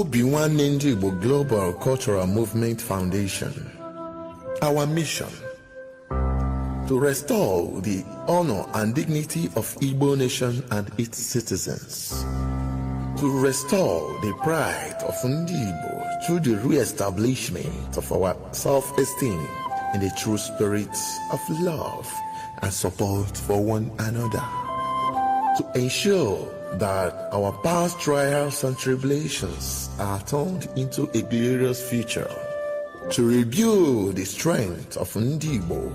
Obinwanem Global Cultural Movement Foundation. Our mission: to restore the honor and dignity of Igbo nation and its citizens, to restore the pride of Ndi Igbo through the re-establishment of our self-esteem in the true spirit of love and support for one another, to ensure that our past trials and tribulations are turned into a glorious future, to rebuild the strength of Ndi Igbo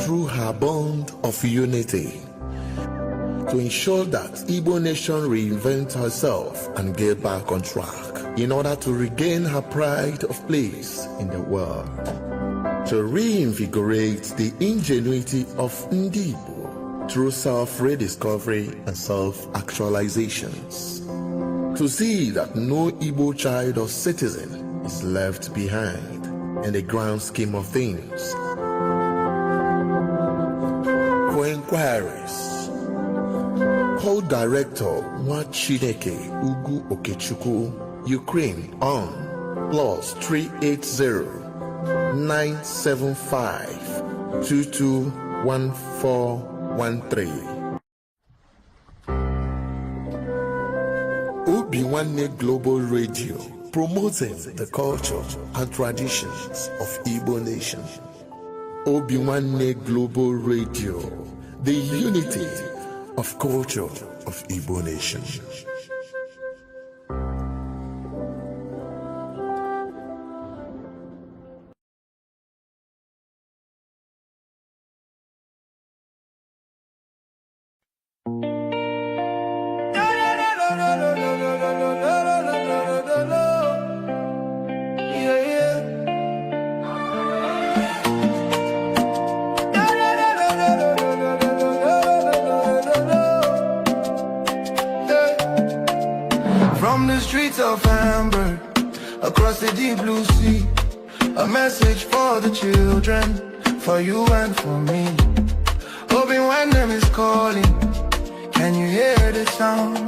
through her bond of unity, to ensure that Igbo nation reinvents herself and get back on track in order to regain her pride of place in the world, to reinvigorate the ingenuity of Ndi Igbo through self-rediscovery and self-actualizations, to see that no Igbo child or citizen is left behind in the grand scheme of things. For inquiries, call Director Nwachineke Ugu OKECHUKWU, Ukraine on +380 975 221413. Obinwanem Global Radio, promoting the culture and traditions of Igbo nation. Obinwanem Global Radio, the unity of culture of Igbo nation. From the streets of Hamburg, across the deep blue sea, a message for the children, for you and for me. Obinwannem is calling, can you hear the sound?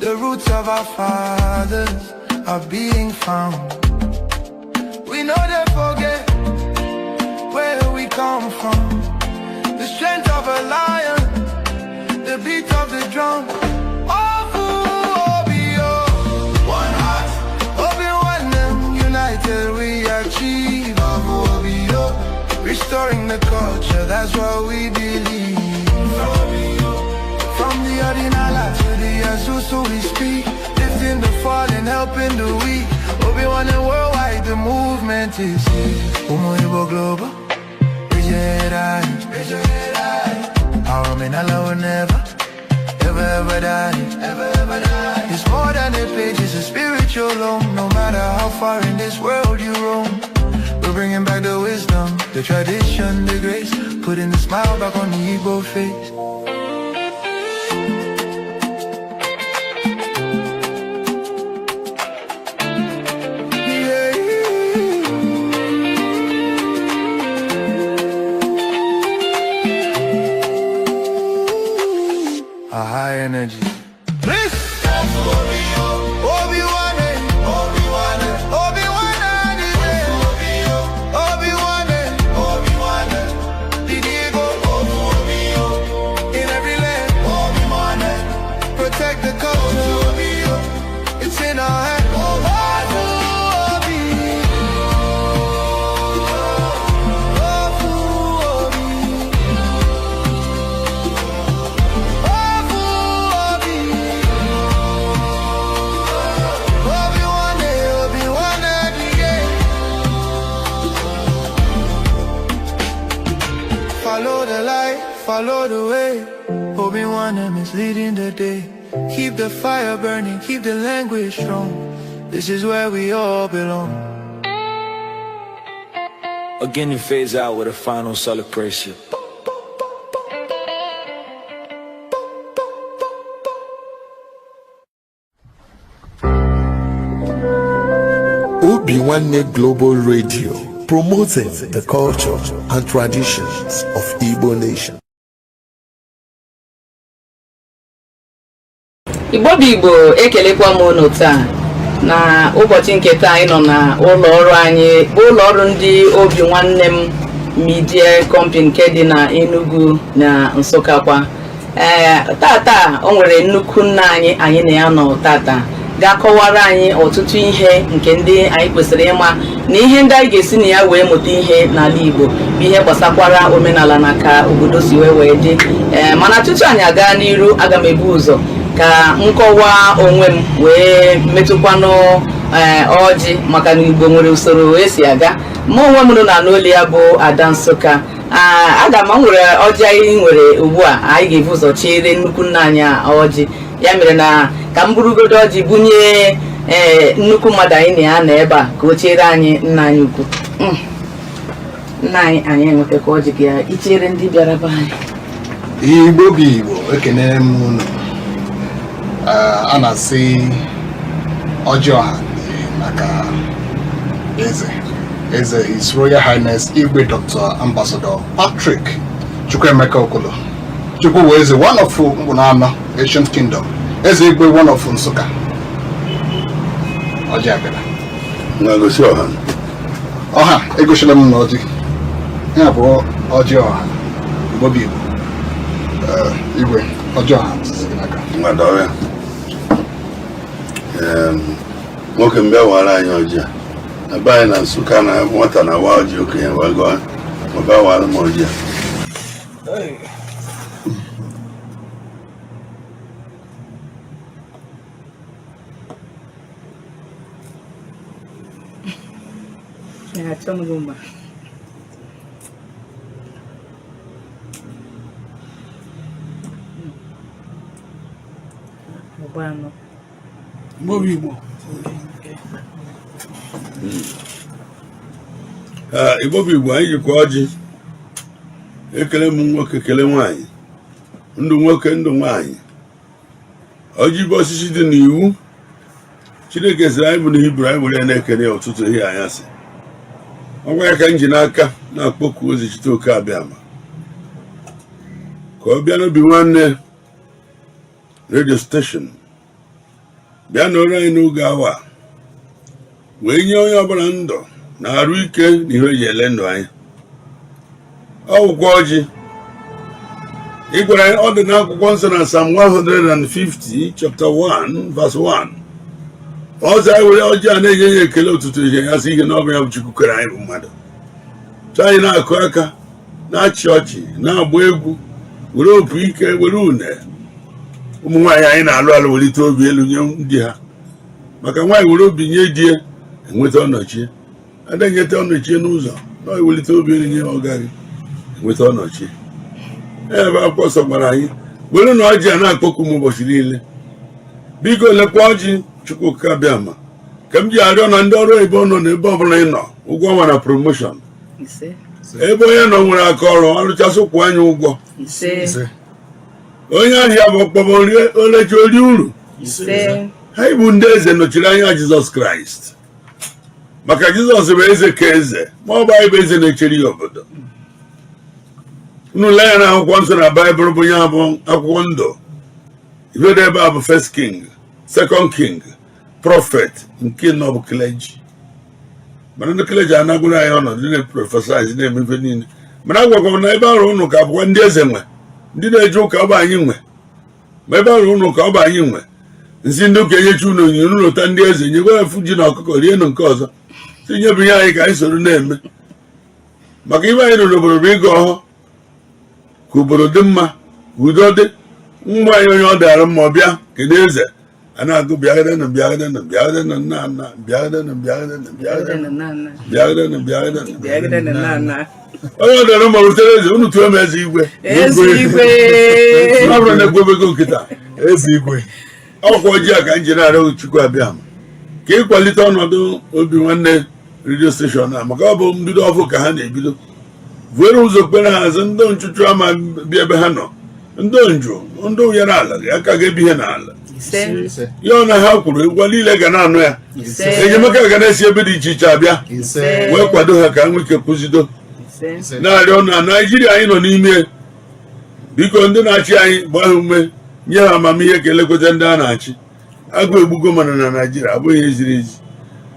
The roots of our fathers are being found. We know they forget where we come from, the strength of a lion, the beat of the drum. Till we achieve restoring the culture, that's what we believe. From the Ordinala to the Asusu we speak, lifting the fallen, helping the weak. Obinwannem worldwide, the movement is here. Igbo Global, raise your head high. Our men will never, ever die. It's more than a page, it's a spiritual home. No matter how far in this world you roam, we're bringing back the wisdom, the tradition, the grace, putting the smile back on the Igbo face. A high energy. Follow the light, follow the way. Obinwannem is leading the day. Keep the fire burning, keep the language strong. This is where we all belong. Again you phase out with a final celebration. Obinwanem Global Radio, promoting the culture and traditions of Igbo nation. Igbo Igbo ekelekwa m unu taa. na ụbọchị nke taa anyị nọ na ụlọ ọrụ anyị bụ ụlọ ọrụ ndị Obinwannem Media Company nke dị na Enugu na Nsukka kwa. Tata o nwere nnukwu nna anyị na ya nọ tata ga-akọwara anyị ọtụtụ ihe nke ndị anyị kwesịrị ịma na ihe ndị anyị ga-esi na ya wee mụta ihe n'ala Igbo bụ ihe gbasakwara omenala na ka obodo si wee dị. Mana tutu anyị aga n'iru, aga m ebu ụzọ ka nkọwa onwe m wee metụkwanụ ọjị, maka na Igbo nwere usoro esi aga. Mụ onwe m nọ na n'olu ya bụ Ada Nsukka. Aga m nwere ọjị anyị nwere ugbu a, anyị ga-ebu ụzọ chere nnukwu nna anyị ọjị. Ya mere na ka m burugodo ọjị bunye nnukwu mmadụ anyị na ya nọ ebe a ka o chere anyị nna anyị ukwu. Nna anyị enwetakwa ọjị ka ya ichere ndị bịara be anyị. Igbo bụ Igbo, ekene m unu. A na-asị ọjị ọha maka eze His Royal Highness Igwe Dr. Ambassador Patrick Chukwuemeka Okolo Chukwu wee eze one of Mbunano Ancient Kingdom, eze Igwe one of Nsukka. Ọjị abịara na-egosi ọha egosila m na ọjị ya bụ ọjị ọha. Igbo bụ Igbo, Igwe ọjị ọha Madọrịa nwoke mbịa wara anyị ọjị a ebe anyị na Nsukka na nwata na wa ọjị okenye wee gọọ ọbịa wara m ọjị a. Igbo bụ Igbo, anyị jikwa ọjị ekele m nwoke kele nwaanyị, ndụ nwoke ndụ nwaanyị. Ọjị bụ osisi dị n'iwu Chineke sịrị anyị bụ na Hibru anyị were na-ekele ọtụtụ ihe anyasị. Ọgwa ya ka m ji n'aka na-akpọku ozi chite oke abịama ka ọ bịa n'Obinwannem redio steshọn, bịa n'ọrụ anyị n'oge awa wee nye onye ọbụla ndụ na arụ ike na ihe eji ele ndụ anyị. Ọ bụkwa ọjị ị gwara anyị, ọ dị n'akwụkwọ nsọ na Psalm 150 chapter 1 verse 1. Ọzọ anyị were ọjị a na-enye ya ekele ụtụtụ ihe ya sị ihe na ọ bụ ya bụ Chukwu kere anyị bụ mmadụ. Chọọ anyị na-akụ aka, na-achị ọchị, na-agba egwu, were opi ike, were une. Ụmụ nwaanyị anyị na-alụ alụ welite obi elu nye ndị ha, maka nwaanyị were obi nye di ya enweta ọnọchie. Ada nyeta ọnọchie n'ụzọ na ewelite obi elu nye ọ gaghị enweta ọnọchie. Ebe akwụkwọ nsọ gwara anyị were na ọjị a na-akpọku m ụbọchị niile. Biko lekwa ọjị Chukwuka abịama ka m ji arịọ na ndị ọrụ oyibo nọ n'ebe ọbụla ị nọ ụgwọ ọnwa na promoshọn. Ebe onye nọ nwere aka ọrụ ọrụchasị kwụ anyị ụgwọ. Onye ahịa bụ ọkpọbọ oleji ori uru. Anyị bụ ndị eze nọchiri anya Jizọs Kraịst, maka Jizọs bụ eze ka eze, ma ọ bụ anyị bụ eze na-echere ya obodo. Unu lee ya na akwụkwọ nsọ na Baịbụl bụ ya bụ akwụkwọ ndụ. Ibedo ebe a bụ First King, Second King, Prophet, nke nọ bụ clergy. Mana ndị clergy anagwụrụ anyị ọnọdụ na-eprofesaiz na-eme ife niile. Mana agwagwa m na ebe arụ ụnụ ka abụkwa ndị eze nwe, ndị na-eje ụka ọ bụ anyị nwe. Ma ebe arụ ụnụ ka ọ bụ anyị nwe, nsị ndị ụka enyechi unu onyinye unu lụta ndị eze, nyekwa efu ji na ọkụkọ rienụ nke ọzọ, si nyebunye anyị ka anyị soro na-eme. Maka ibe anyị rụrụ obodo bụ ịga ọhụ ka obodo dị mma, ka udo dị. Mgbe anyị onye ọ dịara mma ọ bịa kedu eze a na-agụ bịagadena bịagadena bịagadena nna nna bịagadena bịagadena bịagadena bịagadena nna. Onye ọ dịara mma rutere eze, unu tụọ m eze igwe ọ bụrụ na-egwebego nkịta eze igwe. Ọkwa ọjị a ka m ji na-arịọ Chukwu abịama ka ịkwalite ọnọdụ Obinwannem redio steshọn a, maka ọ bụ mbido ọfụ ka ha na-ebido. Vuere ụzọ kpere hazi ndị nchuchu ama bịa ebe ha nọ, ndị njụ, ndị ụyere ala aka ga-ebi ihe n'ala. Ya na ha kwuru egwu niile ga na-anụ ya. Enyemaka ga na-esi ebe dị iche iche abịa wee kwado ha ka nwee ike kwụzido. Na-arịọ na Naijiria anyị nọ n'ime, biko ndị na-achị anyị gbaa ha ume, nye ha amamihe ka elekweta ndị a na-achị. agụ egbugo mana na Naịjirịa abụghị ihe ziri ezi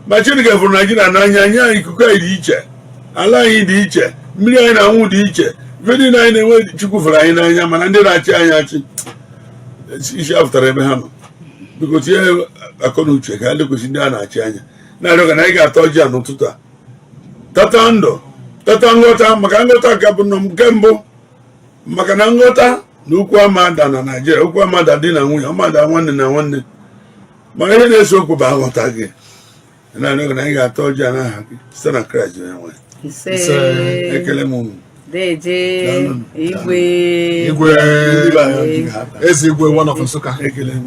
ma Chineke fụrụ Naịjirịa n'anya anyị ikuku anyị dị iche ala anyị dị iche mmiri anyị na-anwụ dị iche ife niile anyị na-enwe Chukwu fụrụ anyị n'anya mana ndị na-achị anyị achị isi afụtara ebe ha nọ biko tinye akọ na uche ka ha lekwesị ndị a na-achị anya na-arịọ ka na anyị ga-ata ọjị a n'ụtụtụ a tata ndụ tata nghọta maka nghọta ka bụ nke mbụ maka na nghọta na okwu amada na Naịjirịa okwu amada dị na nwunye ọmada nwanne na nwanne mana ihe na-eso okwu bụ aghọta gị na-arịọ ka na anyị ga-ata ọjị a n'aha gị site na Kraịst onye nwe ekele m unu Deje Igwe Eze Igwe one of Nsukka. ekele m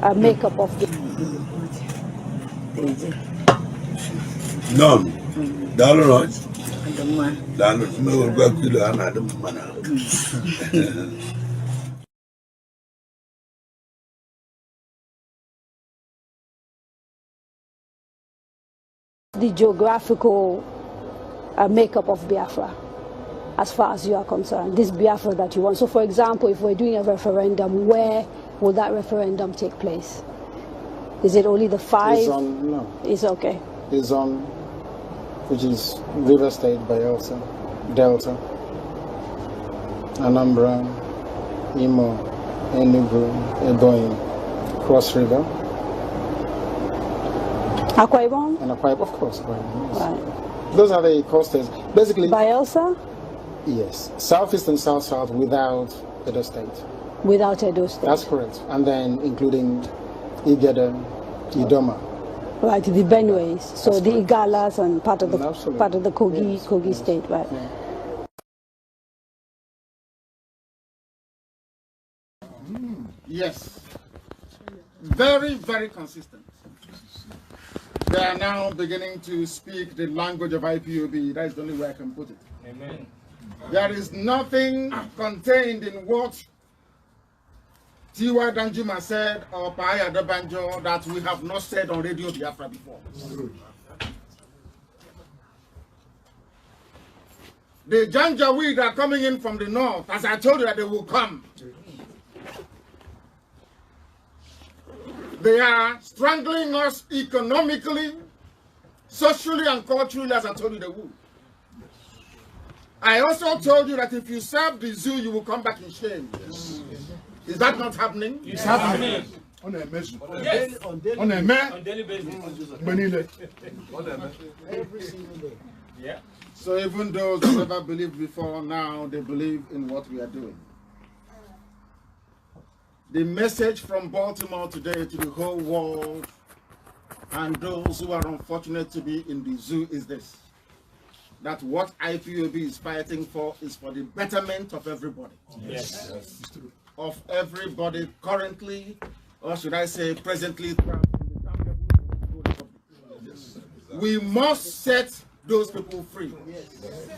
A makeup of the none daalụ nọ daalụ mmegorgwa kilo a na-adị mma na geographical makeup of Biafra, as far as you are concerned, this Biafra that you want. So, for example, if we're doing a referendum, where will that referendum take place? Is it only the 5? It's on, no. It's okay. It's on, which is River State, Bayelsa, Delta, Anambra, Imo, Enugu, Ebonyi, Cross River. Akwa Ibom? And Akwa Ibom, of course. Yes. Right. Those are the coasters. Basically, Bayelsa? yes. Southeast and South-South without Edo State. Without Edo State. That's correct. And then including Igede, Idoma. Right, the Benues. So That's the correct. Igalas and part of the Absolutely. Kogi, Yes, Kogi yes, State, right? yeah. Yes. Very, very consistent. They are now beginning to speak the language of IPOB. That is the only way I can put it. Amen. There is nothing contained in what Tiwa Danjuma said or Paya Dabanjo that we have not said on Radio Biafra before. The Janjaweed are coming in from the north, as I told you that they will come. They are strangling us economically, socially, and culturally, as I told you they would. I also told you that if you serve the zoo, you will come back in shame. Yes. Is that not happening? It's happening. On a measure. Yes. On a daily basis. Every single day. Yeah. So even those who never believed before, now they believe in what we are doing. The message from Baltimore today to the whole world and those who are unfortunate to be in the zoo is this: that what IPOB is fighting for is for the betterment of everybody. Yes. Yes. Of everybody currently, or should I say presently, yes. We must set those people free. Yes.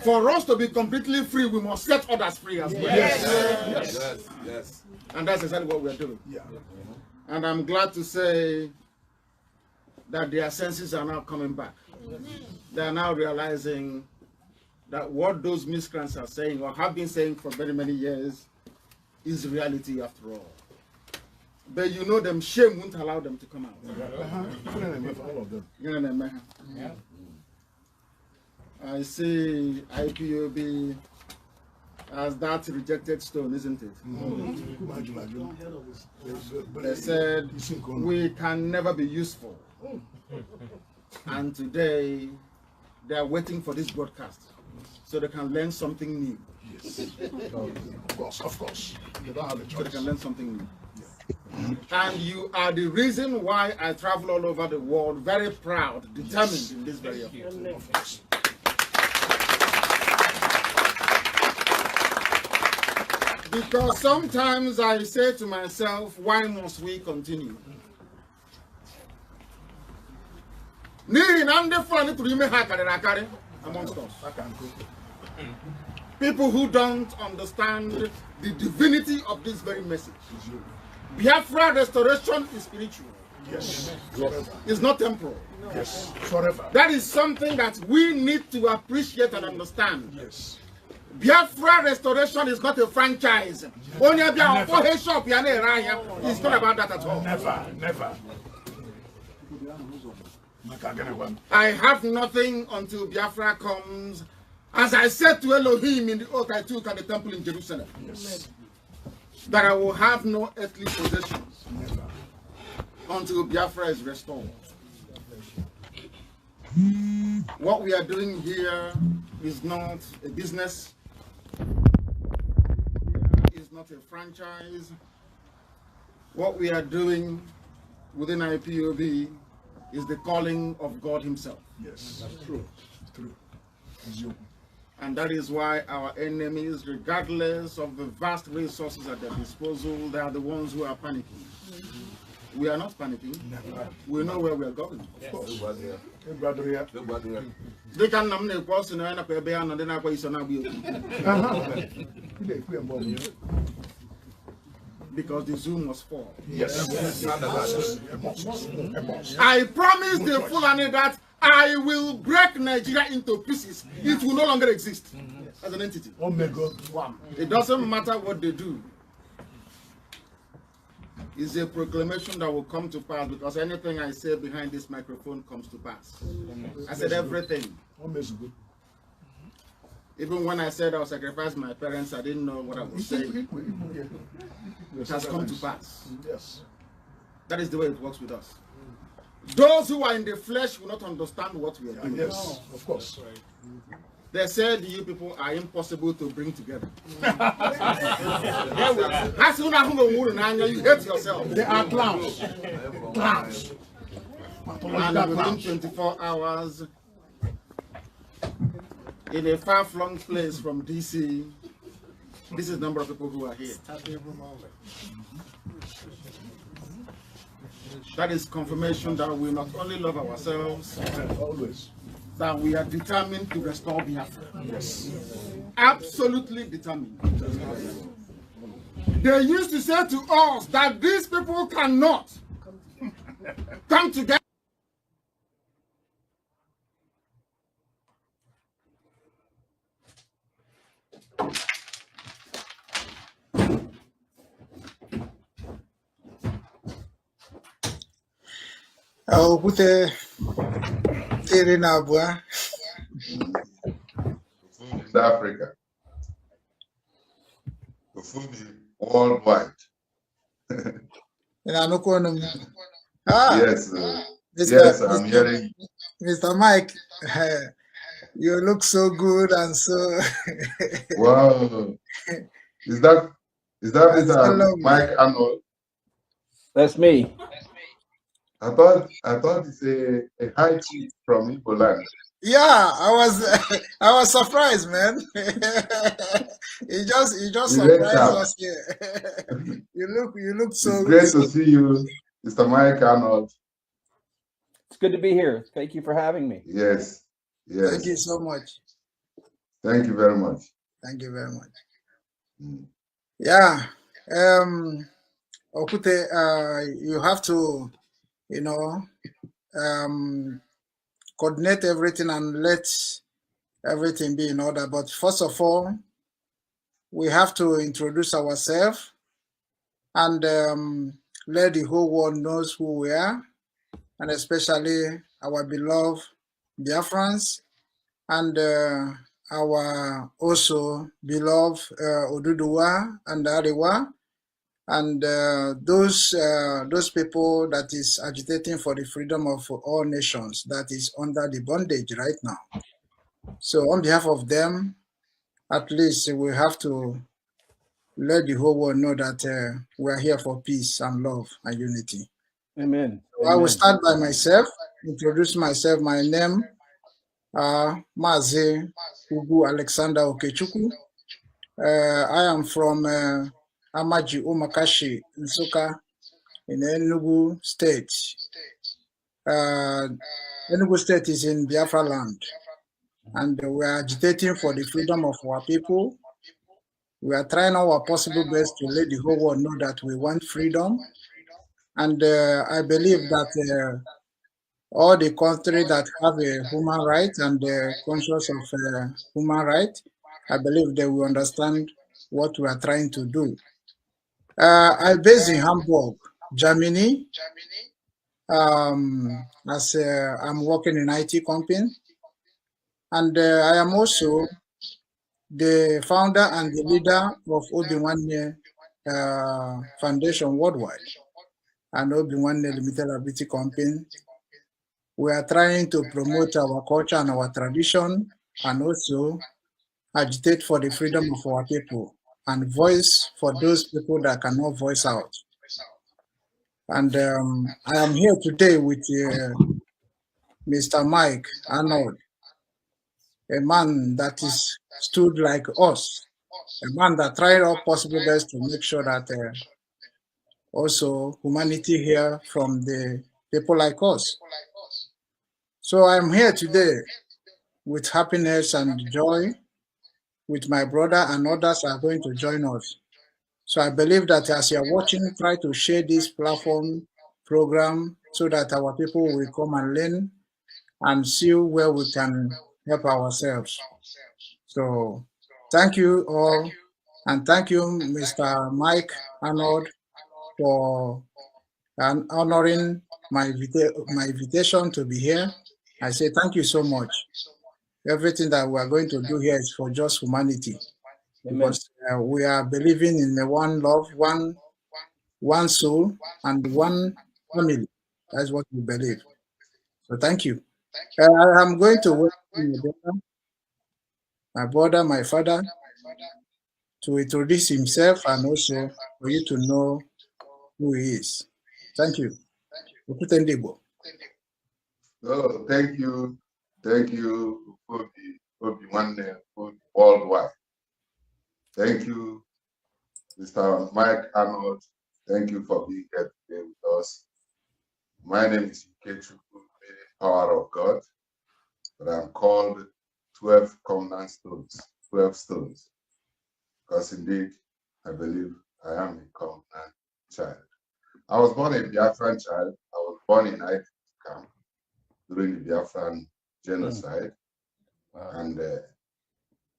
For us to be completely free, we must set others free as well. Yes. Yes. Yes. Yes. And that's exactly what we're doing. Yeah. And I'm glad to say that their senses are now coming back. They are now realizing that what those miscreants are saying or have been saying for very many years is reality after all. But you know them, shame won't allow them to come out. All of them. Yeah. I see IPOB as that rejected stone, isn't it? They said we can never be useful. And today they are waiting for this broadcast so they can learn something new. Yes. Of course. They don't have a choice. So they can learn something new. And you are the reason why I travel all over the world, very proud, determined in this very effort. Because sometimes I say to myself, why must we continue? Amongst us. People who don't understand the divinity of this very message. Biafra restoration is spiritual. Yes. It's not temporal. Yes. Forever. That is something that we need to appreciate and understand. Yes. Biafra restoration is not a franchise. Only a shop, it's not about that at all. Never. I have nothing until Biafra comes. As I said to Elohim in the oath I took at the temple in Jerusalem, yes, that I will have no earthly possessions until Biafra is restored. What we are doing here is not a business, is not a franchise. What we are doing within IPOB is the calling of God Himself. Yes, that's true. It's true. And that is why our enemies, regardless of the vast resources at their disposal, they are the ones who are panicking. We are not panicking. We know where we are going. Of course. They can nominate person and up a and then I because the Zoom must fall. Yes. I promise the Fulani that I will break Nigeria into pieces. It will no longer exist as an entity. Oh my God. It doesn't matter what they do. It's a proclamation that will come to pass because anything I say behind this microphone comes to pass. I said everything. Even when I said I would sacrifice my parents, I didn't know what I was saying. It has come to pass. Yes. That is the way it works with us. Those who are in the flesh will not understand what we are doing. Yes, of course. They said you people are impossible to bring together. You hate yourself. They are clowns. Clowns. And within 24 hours, in a far-flung place from DC, this is the number of people who are here. That is confirmation that we not only love ourselves, always, that we are determined to restore Biafra. Yes. Absolutely determined. They used to say to us that these people cannot come together. I'll put a in Abua. Food is Africa. The food is worldwide. Yes, yes, I'm hearing you. Mr. Mike, you look so good and so. Wow, is that Mr. Mike Arnold? That's me. I thought it's a high chief from Igbo land. Yeah, I was surprised, man. He just surprised us here. You look so. It's great to see you, Mr. Mike Arnold. It's good to be here. Thank you for having me. Yes, yes. Thank you so much. Thank you very much. Thank you very much. Yeah. Okute, you have to, coordinate everything and let everything be in order. But first of all, we have to introduce ourselves and let the whole world knows who we are, and especially our beloved Biafrans and our also beloved Oduduwa and Arewa, and those people that is agitating for the freedom of all nations that is under the bondage right now. So on behalf of them, at least we have to let the whole world know that we are here for peace and love and unity. Amen. So I will start by myself, introduce myself. My name Mazi Ugu Alexander OKECHUKWU. I am from Amaji Umakashi, NSUKKA, in Enugu State. Enugu State is in Biafra land, and we are agitating for the freedom of our people. We are trying our possible best to let the whole world know that we want freedom, and I believe that all the countries that have a human right and the conscience of human right I believe they will understand what we are trying to do. I'm based in Hamburg, Germany. As I'm working in IT company, and I am also the founder and the leader of Obinwannem Foundation Worldwide and Obinwannem Limited Liability Company. We are trying to promote our culture and our tradition, and also agitate for the freedom of our people and voice for those people that cannot voice out. And I am here today with Mr. Mike Arnold, a man that is stood like us, a man that tried all possible best to make sure that also humanity hear from the people like us. So I'm here today with happiness and joy, with my brother, and others are going to join us. So I believe that as you're watching, try to share this platform program so that our people will come and learn and see where we can help ourselves. So thank you all, and thank you, Mr. Mike Arnold, for honoring my invitation to be here. I say thank you so much. Everything that we are going to do here is for just humanity. Because we are believing in the one love, one soul, and one family. That's what we believe. So thank you. I'm going to welcome my brother, my father, to introduce himself and also for you to know who he is. Thank you. Oh, thank you, Obinwannem Worldwide. Thank you, Mr. Mike Arnold. Thank you for being here today with us. My name is OKECHUKWU, meaning Power of God, but I'm called 12 Covenant Stones, 12 stones, because indeed I believe I am a covenant child. I was born a Biafran child. I was born in IKUKU camp during the Biafran genocide, and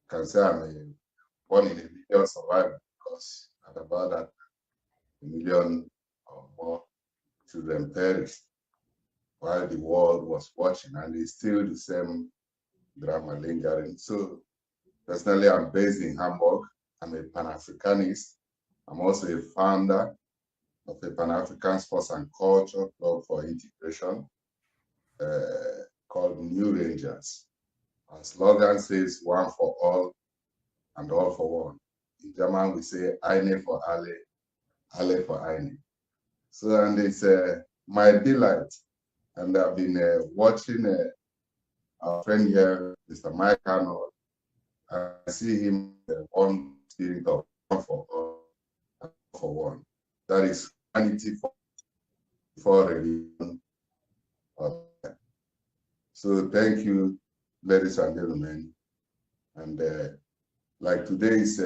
can say I'm born in a million survivor, because at about that, 1 million or more children perished while the world was watching, and it's still the same drama lingering. So personally, I'm based in Hamburg. I'm a Pan-Africanist. I'm also a founder of a Pan-African Sports and Culture Club for Integration called New Rangers. Our slogan says one for all and all for one. In German, we say Eine for alle, alle for eine. So, and it's my delight. And I've been watching our friend here, Mr. Mike Arnold. I see him on spirit of one for all, and all for one. That is humanity for religion. So thank you, ladies and gentlemen. And like today is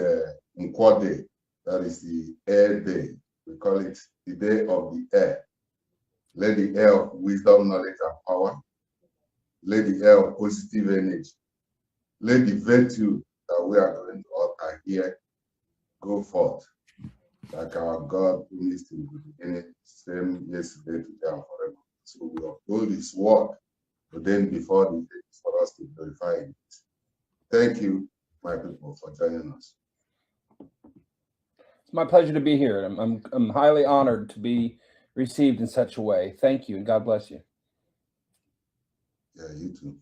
NKWO Day, that is the air day. We call it the day of the air. Let the air of wisdom, knowledge, and power. Let the air of positive energy. Let the virtue that we are going to utter here go forth. Like our God promised in the beginning, same yesterday, today, and forever. So we uphold His word, but then before the day for us to glorify it. Thank you, my people, for joining us. It's my pleasure to be here. I'm highly honored to be received in such a way. Thank you, and God bless you. Yeah, you too.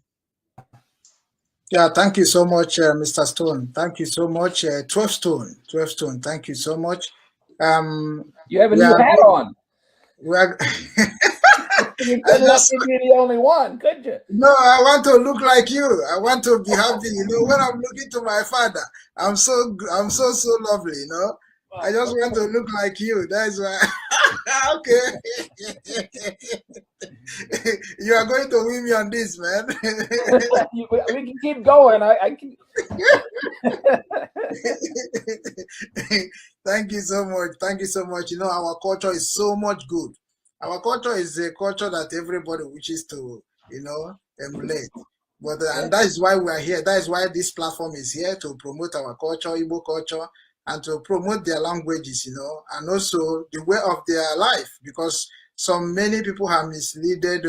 Yeah, thank you so much, Mr. Stone. Thank you so much, 12 Stone. 12 Stone. Thank you so much. You have a new hat on. We are. You couldn't let me be the only one, could you? No, I want to look like you. I want to be happy. You know, when I'm looking to my father, I'm so lovely. You know, I just want to look like you. That's why. Okay. You are going to win me on this, man. We can keep going. I can. Thank you so much. Thank you so much. You know, our culture is so much good. Our culture is a culture that everybody wishes to, you know, emulate. But and that is why we are here. That is why this platform is here, to promote our culture, Igbo culture, and to promote their languages, you know, and also the way of their life, because many people have misleaded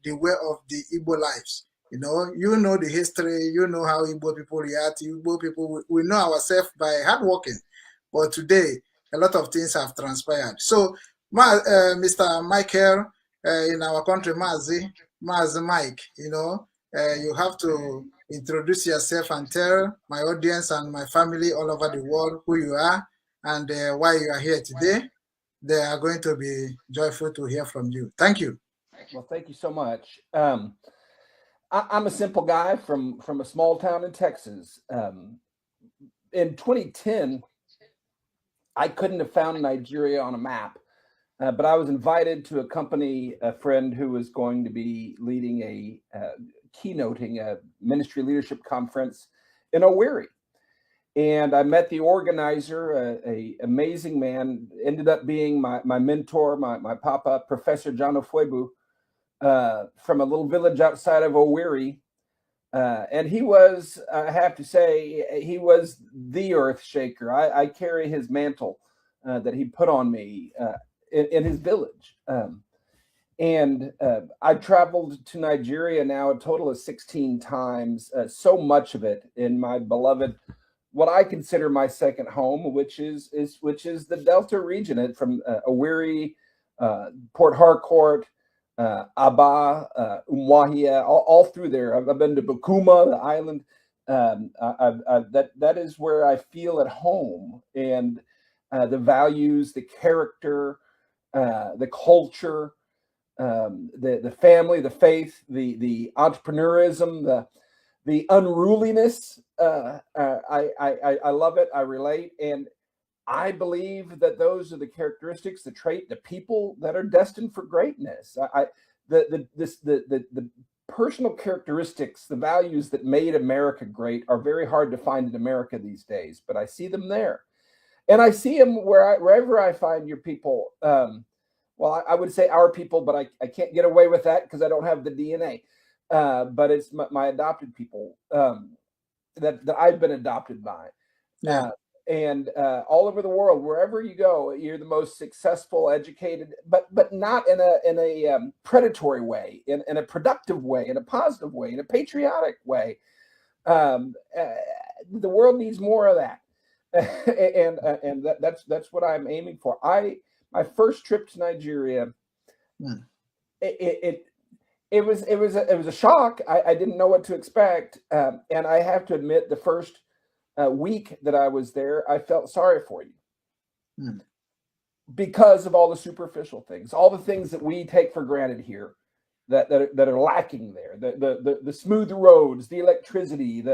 the way of the Igbo lives. You know the history, you know how Igbo people react. Igbo people, we know ourselves by hard working. But today, a lot of things have transpired. So, Mr. Michael, in our country, Mazi Mike, you know, you have to introduce yourself and tell my audience and my family all over the world who you are and why you are here today. They are going to be joyful to hear from you. Thank you. Well, thank you so much. I'm a simple guy from a small town in Texas. In 2010, I couldn't have found Nigeria on a map, but I was invited to accompany a friend who was going to be leading keynoting a ministry leadership conference in Owerri. And I met the organizer, a amazing man, ended up being my mentor, my papa, Professor John Ofwebu, from a little village outside of Owerri. And he was, I have to say, he was the earth shaker. I carry his mantle that he put on me in his village. And I traveled to Nigeria now a total of 16 times, so much of it in my beloved, what I consider my second home, which is the Delta region, from Owerri, Port Harcourt, Aba, Umuahia, all through there. I've been to Bukuma, the island. That is where I feel at home, and the values, the character, the culture, the family, the faith, the entrepreneurism, the unruliness. I love it. I relate, and I believe that those are the characteristics, the trait, the people that are destined for greatness. The personal characteristics, the values that made America great are very hard to find in America these days, but I see them there. And I see them wherever I find your people. Well, I would say our people, but I can't get away with that because I don't have the DNA. But it's my adopted people that I've been adopted by. Yeah. And all over the world, wherever you go, you're the most successful, educated, but not in a predatory way, in a productive way, in a positive way, in a patriotic way. The world needs more of that, and that's what I'm aiming for. My first trip to Nigeria, it was a shock. I didn't know what to expect, and I have to admit, the first week that I was there, I felt sorry for you because of all the superficial things, all the things that we take for granted here, that are lacking there. The smooth roads, the electricity,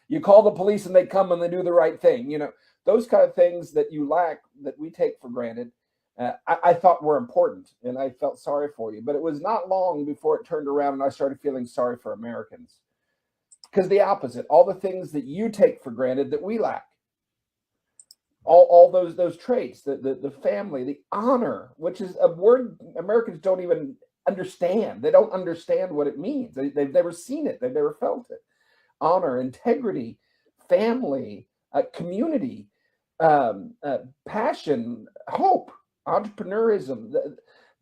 you call the police and they come and they do the right thing. You know, those kind of things that you lack, that we take for granted. I thought were important, and I felt sorry for you. But it was not long before it turned around and I started feeling sorry for Americans. Because the opposite, all the things that you take for granted that we lack, all those traits, the family, the honor, which is a word Americans don't even understand. They don't understand what it means. They've never seen it. They've never felt it. Honor, integrity, family, community, passion, hope, entrepreneurism.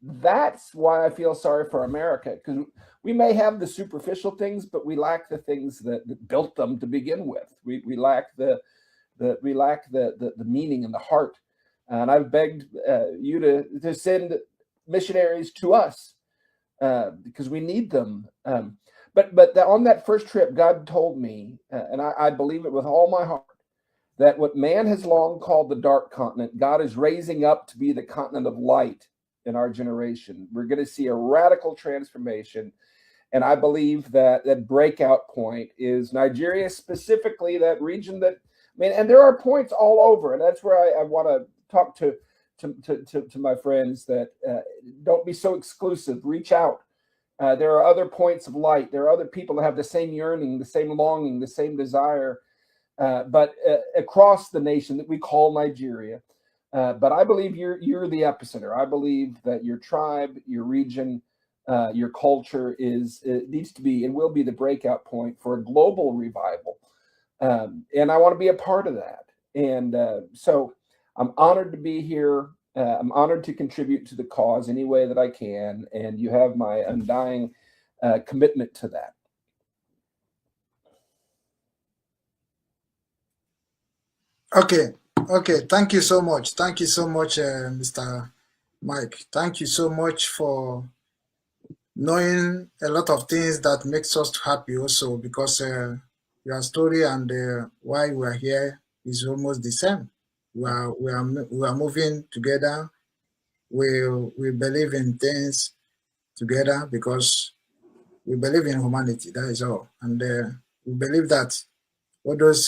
That's why I feel sorry for America, because we may have the superficial things, but we lack the things that built them to begin with. We lack the meaning and the heart. And I've begged you to send missionaries to us because we need them. But on that first trip, God told me, and I believe it with all my heart, that what man has long called the dark continent, God is raising up to be the continent of light in our generation. We're going to see a radical transformation. And I believe that breakout point is Nigeria, specifically that region that, and there are points all over. And that's where I want to talk to my friends that don't be so exclusive. Reach out. There are other points of light. There are other people that have the same yearning, the same longing, the same desire, but across the nation that we call Nigeria. But I believe you're the epicenter. I believe that your tribe, your region, your culture needs to be and will be the breakout point for a global revival. And I want to be a part of that. And so I'm honored to be here. I'm honored to contribute to the cause any way that I can. And you have my undying commitment to that. Okay. Thank you so much. Thank you so much, Mr. Mike. Thank you so much for knowing a lot of things that makes us happy also, because your story and why we are here is almost the same. We are moving together. We believe in things together because we believe in humanity. That is all, and we believe that all those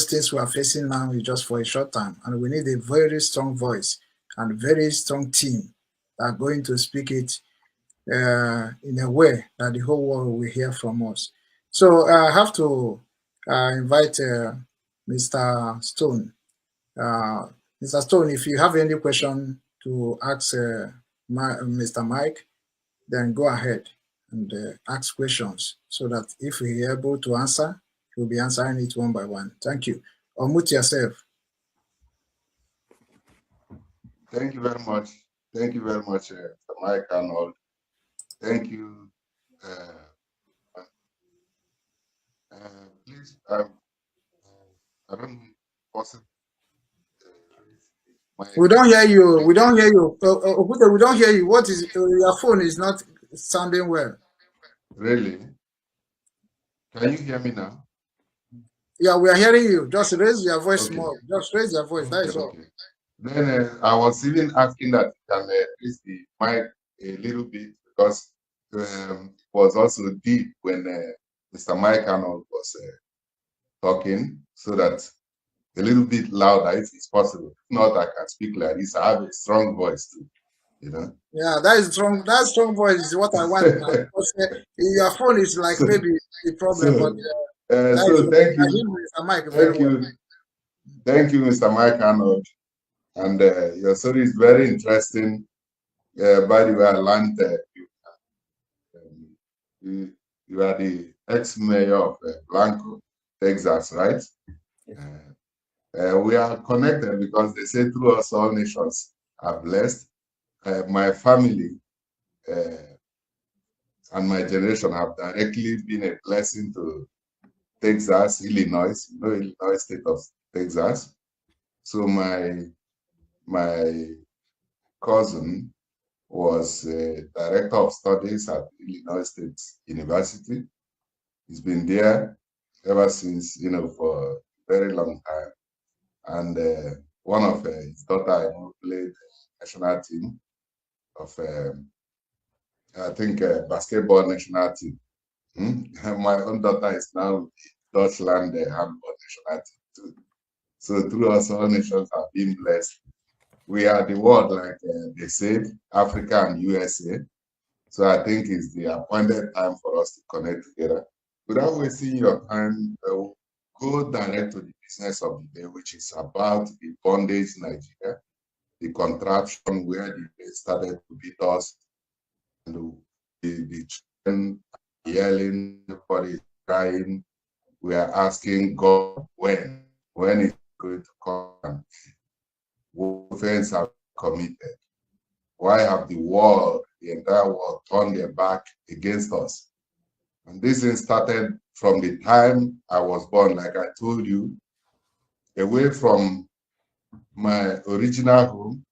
things we are facing now is just for a short time, and we need a very strong voice and very strong team that are going to speak it in a way that the whole world will hear from us. So I have to invite Mr. Stone. Mr. Stone, if you have any question to ask Mr. Mike, then go ahead and ask questions so that if we're able to answer, we'll be answering it one by one. Thank you. Unmute yourself. Thank you very much. Thank you very much, Mr. Mike Arnold. Thank you. Please, I don't know, possible. We don't hear you. We don't hear you. We don't hear you. What is your phone is not sounding well. Really? Can you hear me now? Yeah, we are hearing you. Just raise your voice more. Just raise your voice. That is all. Then I was even asking that you can raise the mic a little bit, because it was also deep when Mr. Mike Arnold was talking, so that a little bit louder if it's possible. If not, I can speak like this. I have a strong voice too, you know. Yeah, that is strong. That strong voice is what I want. Your phone is like maybe the problem, but so thank you. Mr. Mike, very well. Thank you, Mr. Mike Arnold. And your story is very interesting. By the way, I learned you are the ex-mayor of Blanco, Texas, right? We are connected because they say through us all nations are blessed. My family and my generation have directly been a blessing to Texas, Illinois, Illinois state of Texas. So my cousin was director of studies at Illinois State University. He's been there ever since, for a very long time. And one of his daughter played national team of, I think, basketball national team. My own daughter is now Deutschland handball national team too. So through us, all nations have been blessed. We are the world, like they said, Africa and USA. So I think it's the appointed time for us to connect together. Without wasting your time, go direct to the business of the day, which is about the bondage in Nigeria, the contraption where they started to beat us, and the children yelling, everybody crying. We are asking God when it's going to come. What offense have committed? Why have the entire world, turned their back against us? And this thing started from the time I was born, like I told you, away from my original home,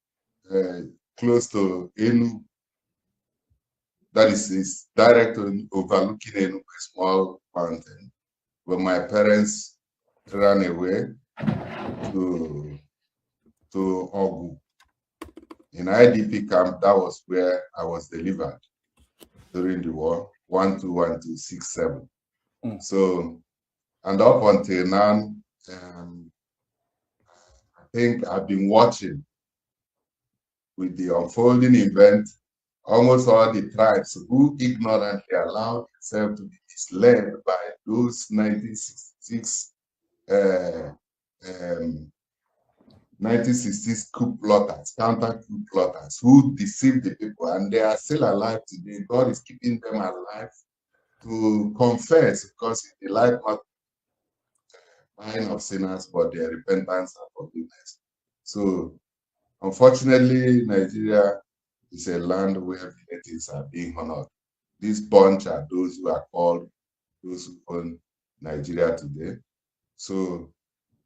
close to Enu. That is direct overlooking Enu, a small mountain, where my parents ran away to Ogu. In IDP camp, that was where I was delivered during the war, 121267. So, and up until now, I think I've been watching with the unfolding event, almost all the tribes who ignorantly allowed themselves to be misled by those 1966 1960s coup plotters, counter coup plotters who deceived the people, and they are still alive today. God is keeping them alive to confess, because they like not buying of sinners, but their repentance and forgiveness. So, unfortunately, Nigeria is a land where the natives are being honored. This bunch are those who are called those who own Nigeria today. So,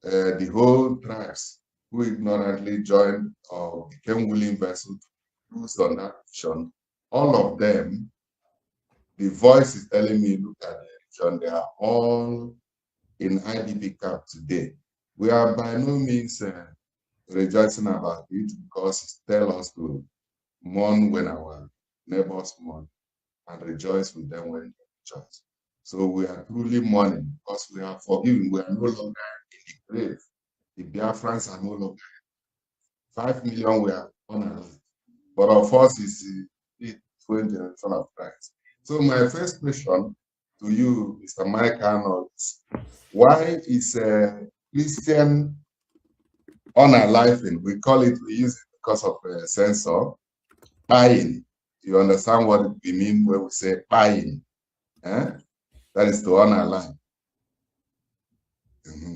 the whole tribes who ignorantly joined or became willing vessels to lose on that vision, all of them, the voice is telling me, look at the religion, they are all in IDP camp today. We are by no means rejoicing about it, because it tells us to mourn when our neighbors mourn and rejoice with them when they rejoice. So we are truly mourning, because we are forgiven. We are no longer in the grave. The Biafrans are no longer. 5 million were born alive. But of us is the 20th generation of Christ. So my first question to you, Mr. Mike Arnold, is why is Christian unaliving? We call it, we use it because of censor, buying. You understand what we mean when we say buying? Eh? That is to unalive.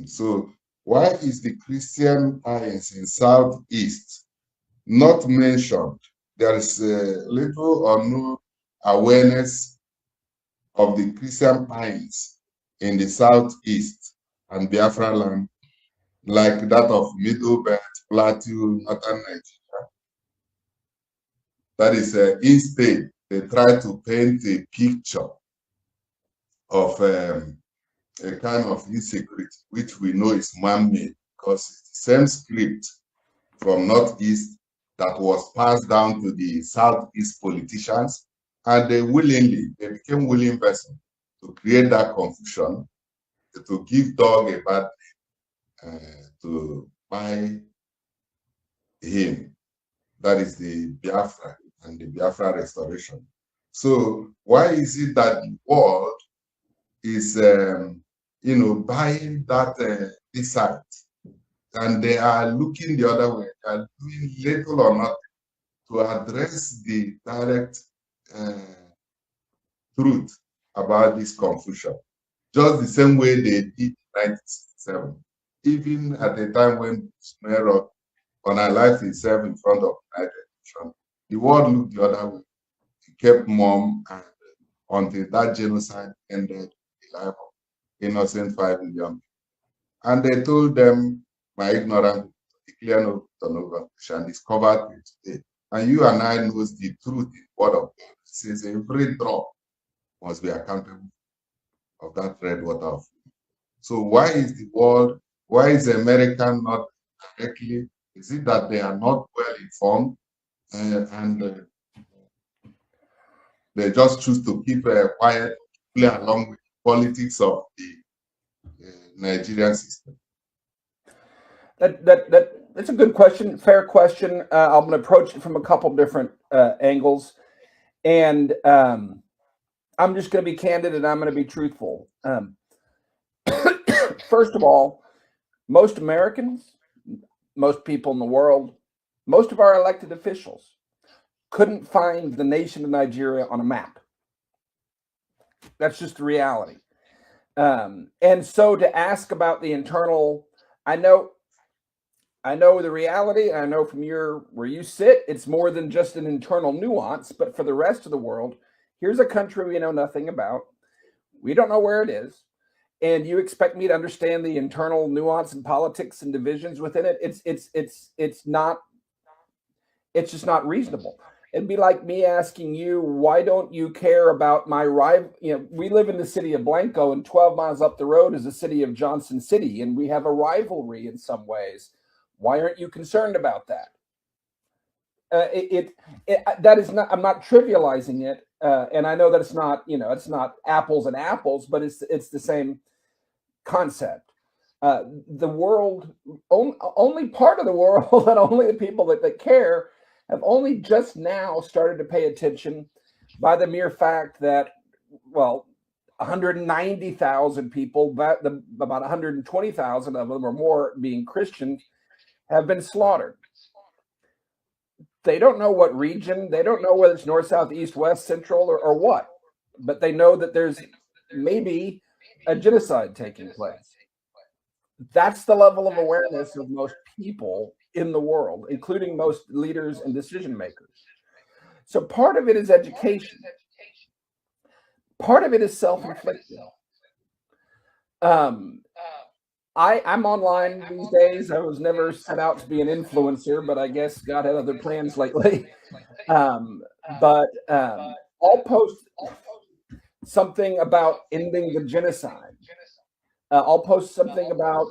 So why is the Christian buyings in Southeast not mentioned? There is little or no awareness of the Christian buyings in the Southeast and Biafra land, like that of Middle Belt, Plateau, Northern Nigeria. That is, instead, they try to paint a picture of a kind of insecurity, which we know is man-made, because it's the same script from Northeast that was passed down to the Southeast politicians, and they became willing vessels to create that confusion, to give dog a bad name, to buy him. That is the Biafra and the Biafra restoration. So why is it that the world is, buying that this side, and they are looking the other way? They are doing little or nothing to address the direct truth about this confusion, just the same way they did in 1967, even at the time when Bush unalived himself in front of the United Nations. The world looked the other way. He kept mum, and until that genocide ended the life of innocent 5 million people. And they told them, my ignorance, declare no turnover, shall discover it today. And you and I knows the truth in the word of God. It says every drop must be accountable of that red water of food. So why is the world, why is America not directly? Is it that they are not well informed and they just choose to keep quiet, play along with the politics of the Nigerian system? That's a good question, fair question. I'm going to approach it from a couple different angles, and I'm just going to be candid and I'm going to be truthful. First of all, most Americans, most people in the world, most of our elected officials couldn't find the nation of Nigeria on a map. That's just the reality. And so to ask about the internal, I know the reality. I know from where you sit, it's more than just an internal nuance, but for the rest of the world, here's a country we know nothing about. We don't know where it is. And you expect me to understand the internal nuance and politics and divisions within it? It's just not reasonable. It'd be like me asking you, why don't you care about my rival? We live in the city of Blanco, and 12 miles up the road is the city of Johnson City, and we have a rivalry in some ways. Why aren't you concerned about that? That is not. I'm not trivializing it, and I know that it's not. It's not apples and apples, but it's the same concept. The world, only part of the world, and only the people that care have only just now started to pay attention by the mere fact that, 190,000 people, about 120,000 of them or more being Christian, have been slaughtered. They don't know what region, they don't know whether it's north, south, east, west, central, or what, but they know that there's maybe a genocide taking place. That's the level of awareness of most people in the world, including most leaders and decision makers. So part of it is education. Part of it is self-inflicted. I'm online these days. I was never set out to be an influencer, but I guess God had other plans lately. I'll post something about ending the genocide. I'll post something about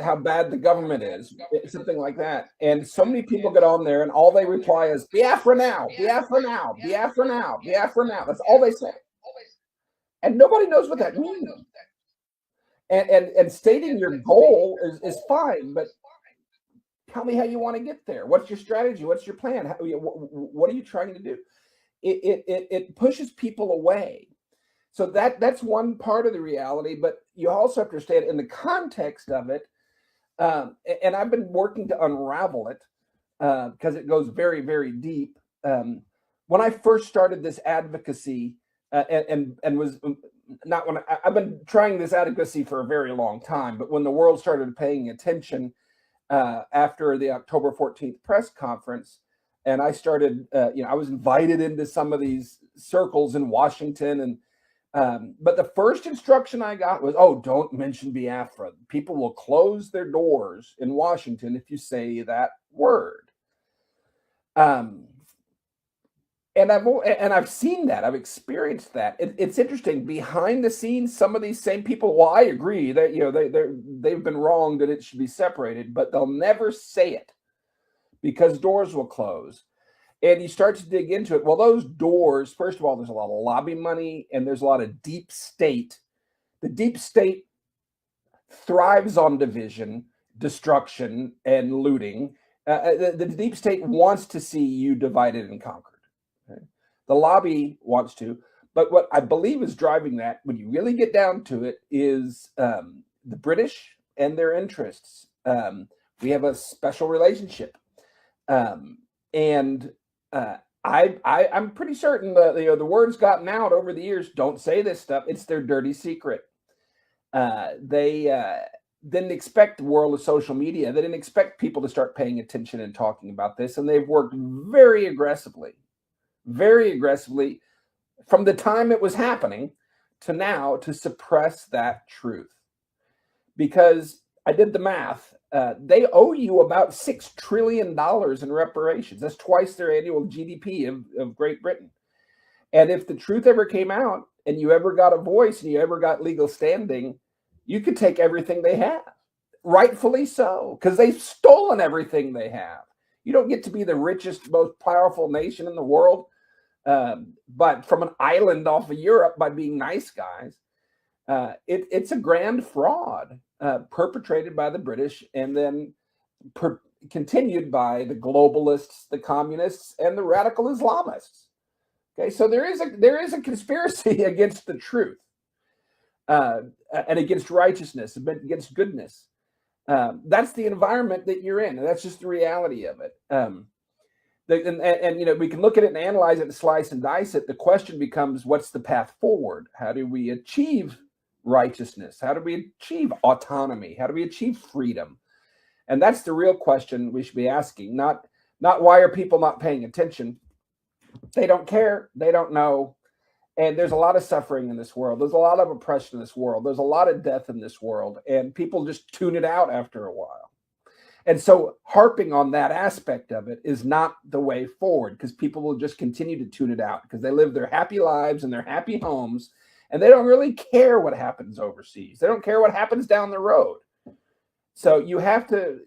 how bad the government is, something like that. And so many people get on there and all they reply is Biafra now, Biafra now, Biafra now, Biafra now. That's all they say. And nobody knows what that means. And stating your goal is fine, but tell me how you want to get there. What's your strategy? What's your plan? What are you trying to do? It pushes people away. So that's one part of the reality, but you also have to understand in the context of it, and I've been working to unravel it because it goes very, very deep. When I first started this advocacy and was not when I've been trying this advocacy for a very long time, but when the world started paying attention after the October 14th press conference, and I started, I was invited into some of these circles in Washington, and but the first instruction I got was, oh, don't mention Biafra. People will close their doors in Washington if you say that word. And I've seen that. I've experienced that. It's interesting. Behind the scenes, some of these same people, well, I agree that they've been wrong that it should be separated, but they'll never say it because doors will close. And you start to dig into it. Well, those doors, first of all, there's a lot of lobby money and there's a lot of deep state. The deep state thrives on division, destruction, and looting. The deep state wants to see you divided and conquered. Okay? The lobby wants to. But what I believe is driving that, when you really get down to it, is the British and their interests. We have a special relationship. I'm pretty certain that the word's gotten out over the years. Don't say this stuff. It's their dirty secret. They didn't expect the world of social media. They didn't expect people to start paying attention and talking about this. And they've worked very aggressively from the time it was happening to now to suppress that truth. Because I did the math. They owe you about $6 trillion in reparations. That's twice their annual GDP of Great Britain. And if the truth ever came out and you ever got a voice and you ever got legal standing, you could take everything they have. Rightfully so, because they've stolen everything they have. You don't get to be the richest, most powerful nation in the world, but from an island off of Europe by being nice guys. It's a grand fraud perpetrated by the British and then continued by the globalists, the communists, and the radical Islamists. Okay, so there is a conspiracy against the truth and against righteousness, against goodness. That's the environment that you're in, and that's just the reality of it. We can look at it and analyze it and slice and dice it. The question becomes, what's the path forward? How do we achieve righteousness? How do we achieve autonomy? How do we achieve freedom? And that's the real question we should be asking, not why are people not paying attention? They don't care. They don't know. And there's a lot of suffering in this world. There's a lot of oppression in this world. There's a lot of death in this world. And people just tune it out after a while. And so harping on that aspect of it is not the way forward, because people will just continue to tune it out because they live their happy lives in their happy homes. And they don't really care what happens overseas. They don't care what happens down the road. So you have to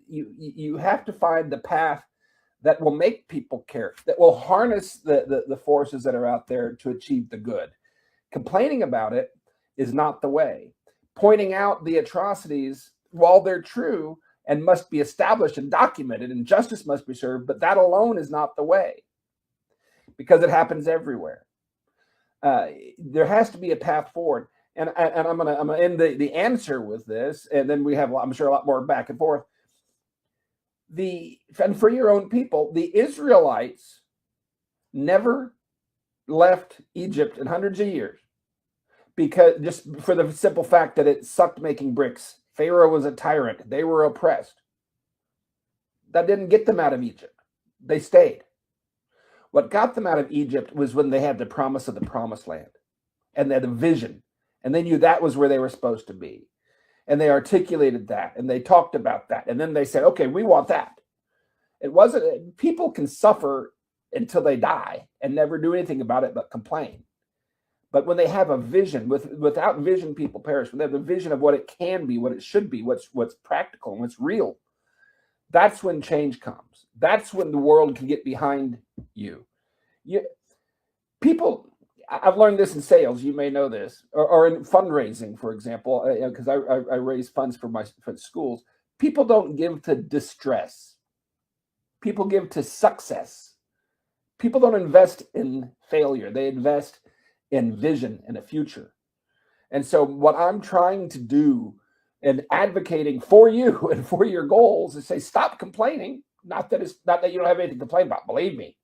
find the path that will make people care, that will harness the forces that are out there to achieve the good. Complaining about it is not the way. Pointing out the atrocities, while they're true and must be established and documented, and justice must be served, but that alone is not the way, because it happens everywhere. There has to be a path forward. And I'm gonna end the answer with this, and then we have, I'm sure, a lot more back and forth. and for your own people, the Israelites never left Egypt in hundreds of years, because just for the simple fact that it sucked making bricks. Pharaoh was a tyrant. They were oppressed. That didn't get them out of Egypt. They stayed. What got them out of Egypt was when they had the promise of the promised land, and they had a vision, and they knew that was where they were supposed to be. And they articulated that, and they talked about that. And then they said, okay, we want that. It wasn't, people can suffer until they die and never do anything about it but complain. But when they have a vision, without vision, people perish. When they have the vision of what it can be, what it should be, what's practical and what's real, that's when change comes. That's when the world can get behind you. People, I've learned this in sales, you may know this, or in fundraising, for example, because I raise funds for schools. People don't give to distress. People give to success. People don't invest in failure. They invest in vision and a future. And so what I'm trying to do and advocating for you and for your goals is say, stop complaining. Not that you don't have anything to complain about, believe me,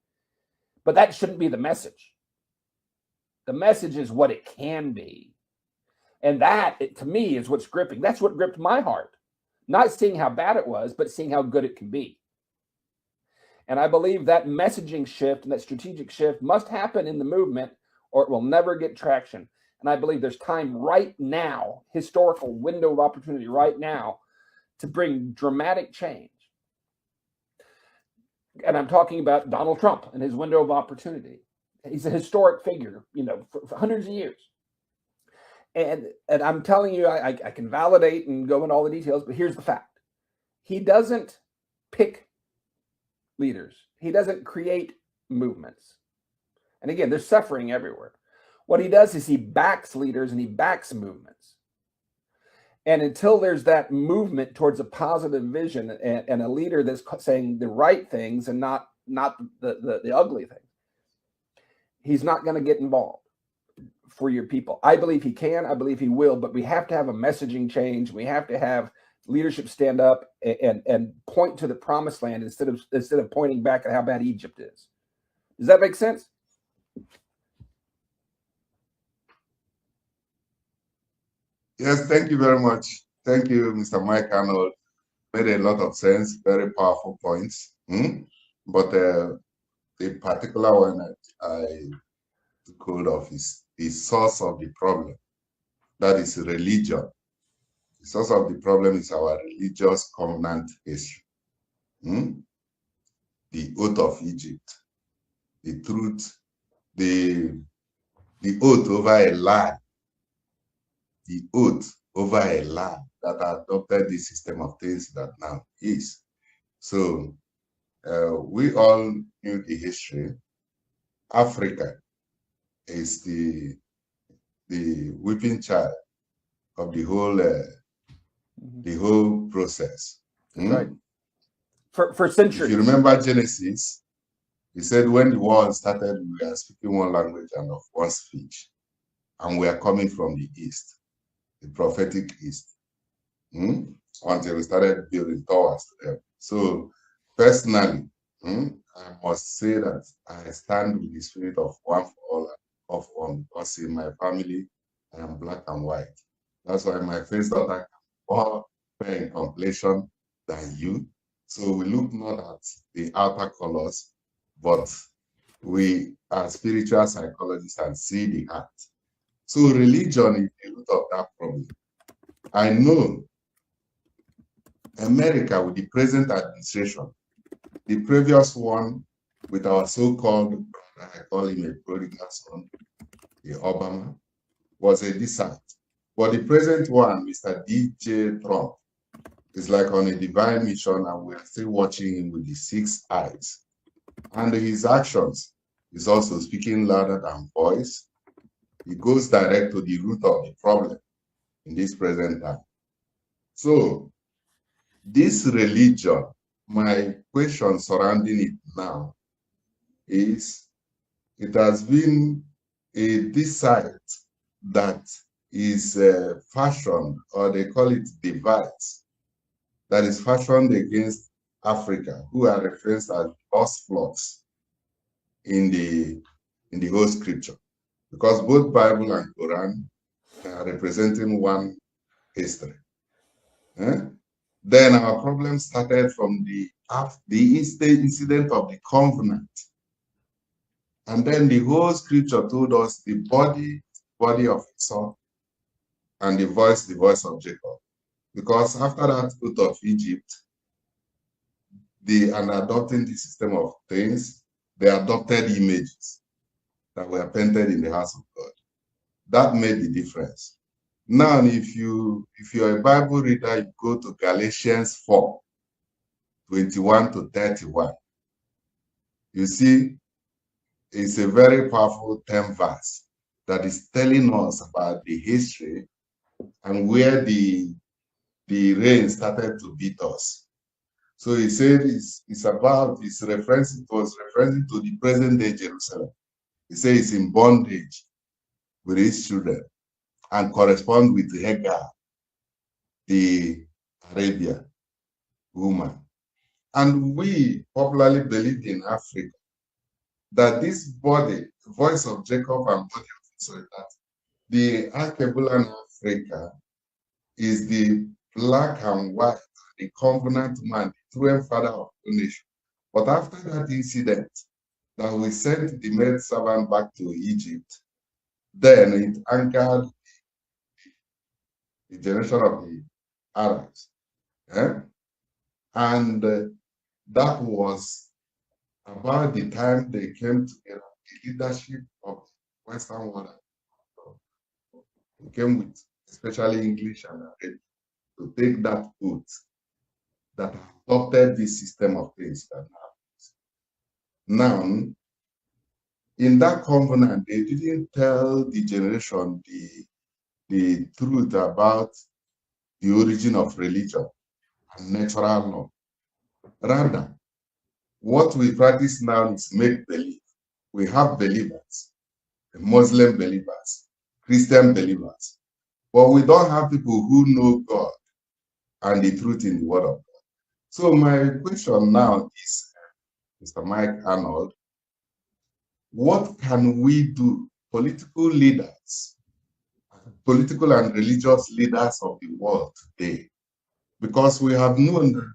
but that shouldn't be the message. The message is what it can be. And that, to me, is what's gripping. That's what gripped my heart. Not seeing how bad it was, but seeing how good it can be. And I believe that messaging shift and that strategic shift must happen in the movement, or it will never get traction. And I believe there's time right now, historical window of opportunity right now, to bring dramatic change. And I'm talking about Donald Trump and his window of opportunity. He's a historic figure, for hundreds of years. And I'm telling you, I can validate and go into all the details, but here's the fact. He doesn't pick leaders. He doesn't create movements. And again, there's suffering everywhere. What he does is he backs leaders and he backs movements. And until there's that movement towards a positive vision and a leader that's saying the right things and not the ugly things, he's not going to get involved for your people. I believe he can. I believe he will. But we have to have a messaging change. We have to have leadership stand up and point to the promised land instead of pointing back at how bad Egypt is. Does that make sense? Yes, thank you very much. Thank you, Mr. Mike Arnold. Made a lot of sense, very powerful points. But the particular one I took hold of is the source of the problem. That is religion. The source of the problem is our religious covenant history. The oath of Egypt, the truth, the oath over a lie. The oath over a lie that adopted the system of things that now is. So we all knew the history. Africa is the whipping child of the whole process. Right. For centuries. If you remember Genesis, he said when the world started, we were speaking one language and of one speech, and we are coming from the east. The prophetic East, until we started building towers to them. So personally, I must say that I stand with the spirit of one for all, of one, because in my family, I am black and white. That's why my first daughter can more fair in complexion than you. So we look not at the outer colors, but we are spiritual psychologists and see the heart. So religion is the root of that problem. I know America with the present administration, the previous one with our so-called, I call him a prodigal son, the Obama, was a desert. But the present one, Mr. DJ Trump, is like on a divine mission, and we're still watching him with the 6 eyes. And his actions is also speaking louder than voice. It goes direct to the root of the problem in this present time. So, this religion, my question surrounding it now is, it has been a decide that is fashioned, or they call it device, that is fashioned against Africa, who are referenced as lost flocks in the whole scripture, because both Bible and Quran are representing one history. Then our problem started from the incident of the covenant. And then the whole scripture told us the body of Esau, and the voice of Jacob. Because after that out of Egypt, and adopting the system of things, they adopted images that were painted in the house of God. That made the difference. Now, if you're a Bible reader, you go to Galatians 4, 21 to 31. You see, it's a very powerful 10 verse that is telling us about the history and where the rain started to beat us. So he said it was referencing to the present day Jerusalem. He says it's in bondage with his children and correspond with Hagar, the Arabian woman. And we popularly believe in Africa that this body, voice of Jacob and body of Israel, that the Archebulan Africa is the black and white, the covenant man, the true and father of the nation. But after that incident, that we sent the maid servant back to Egypt, then it anchored the generation of the Arabs. And that was about the time they came together, the leadership of the Western world. They came with especially English and Arabic to take that oath that adopted this system of things that happens. Now, in that covenant, they didn't tell the generation the truth about the origin of religion and natural law. Rather, what we practice now is make believe. We have believers, Muslim believers, Christian believers, but we don't have people who know God and the truth in the Word of God. So my question now is, Mr. Mike Arnold, what can we do, political leaders, political and religious leaders of the world today? Because we have known that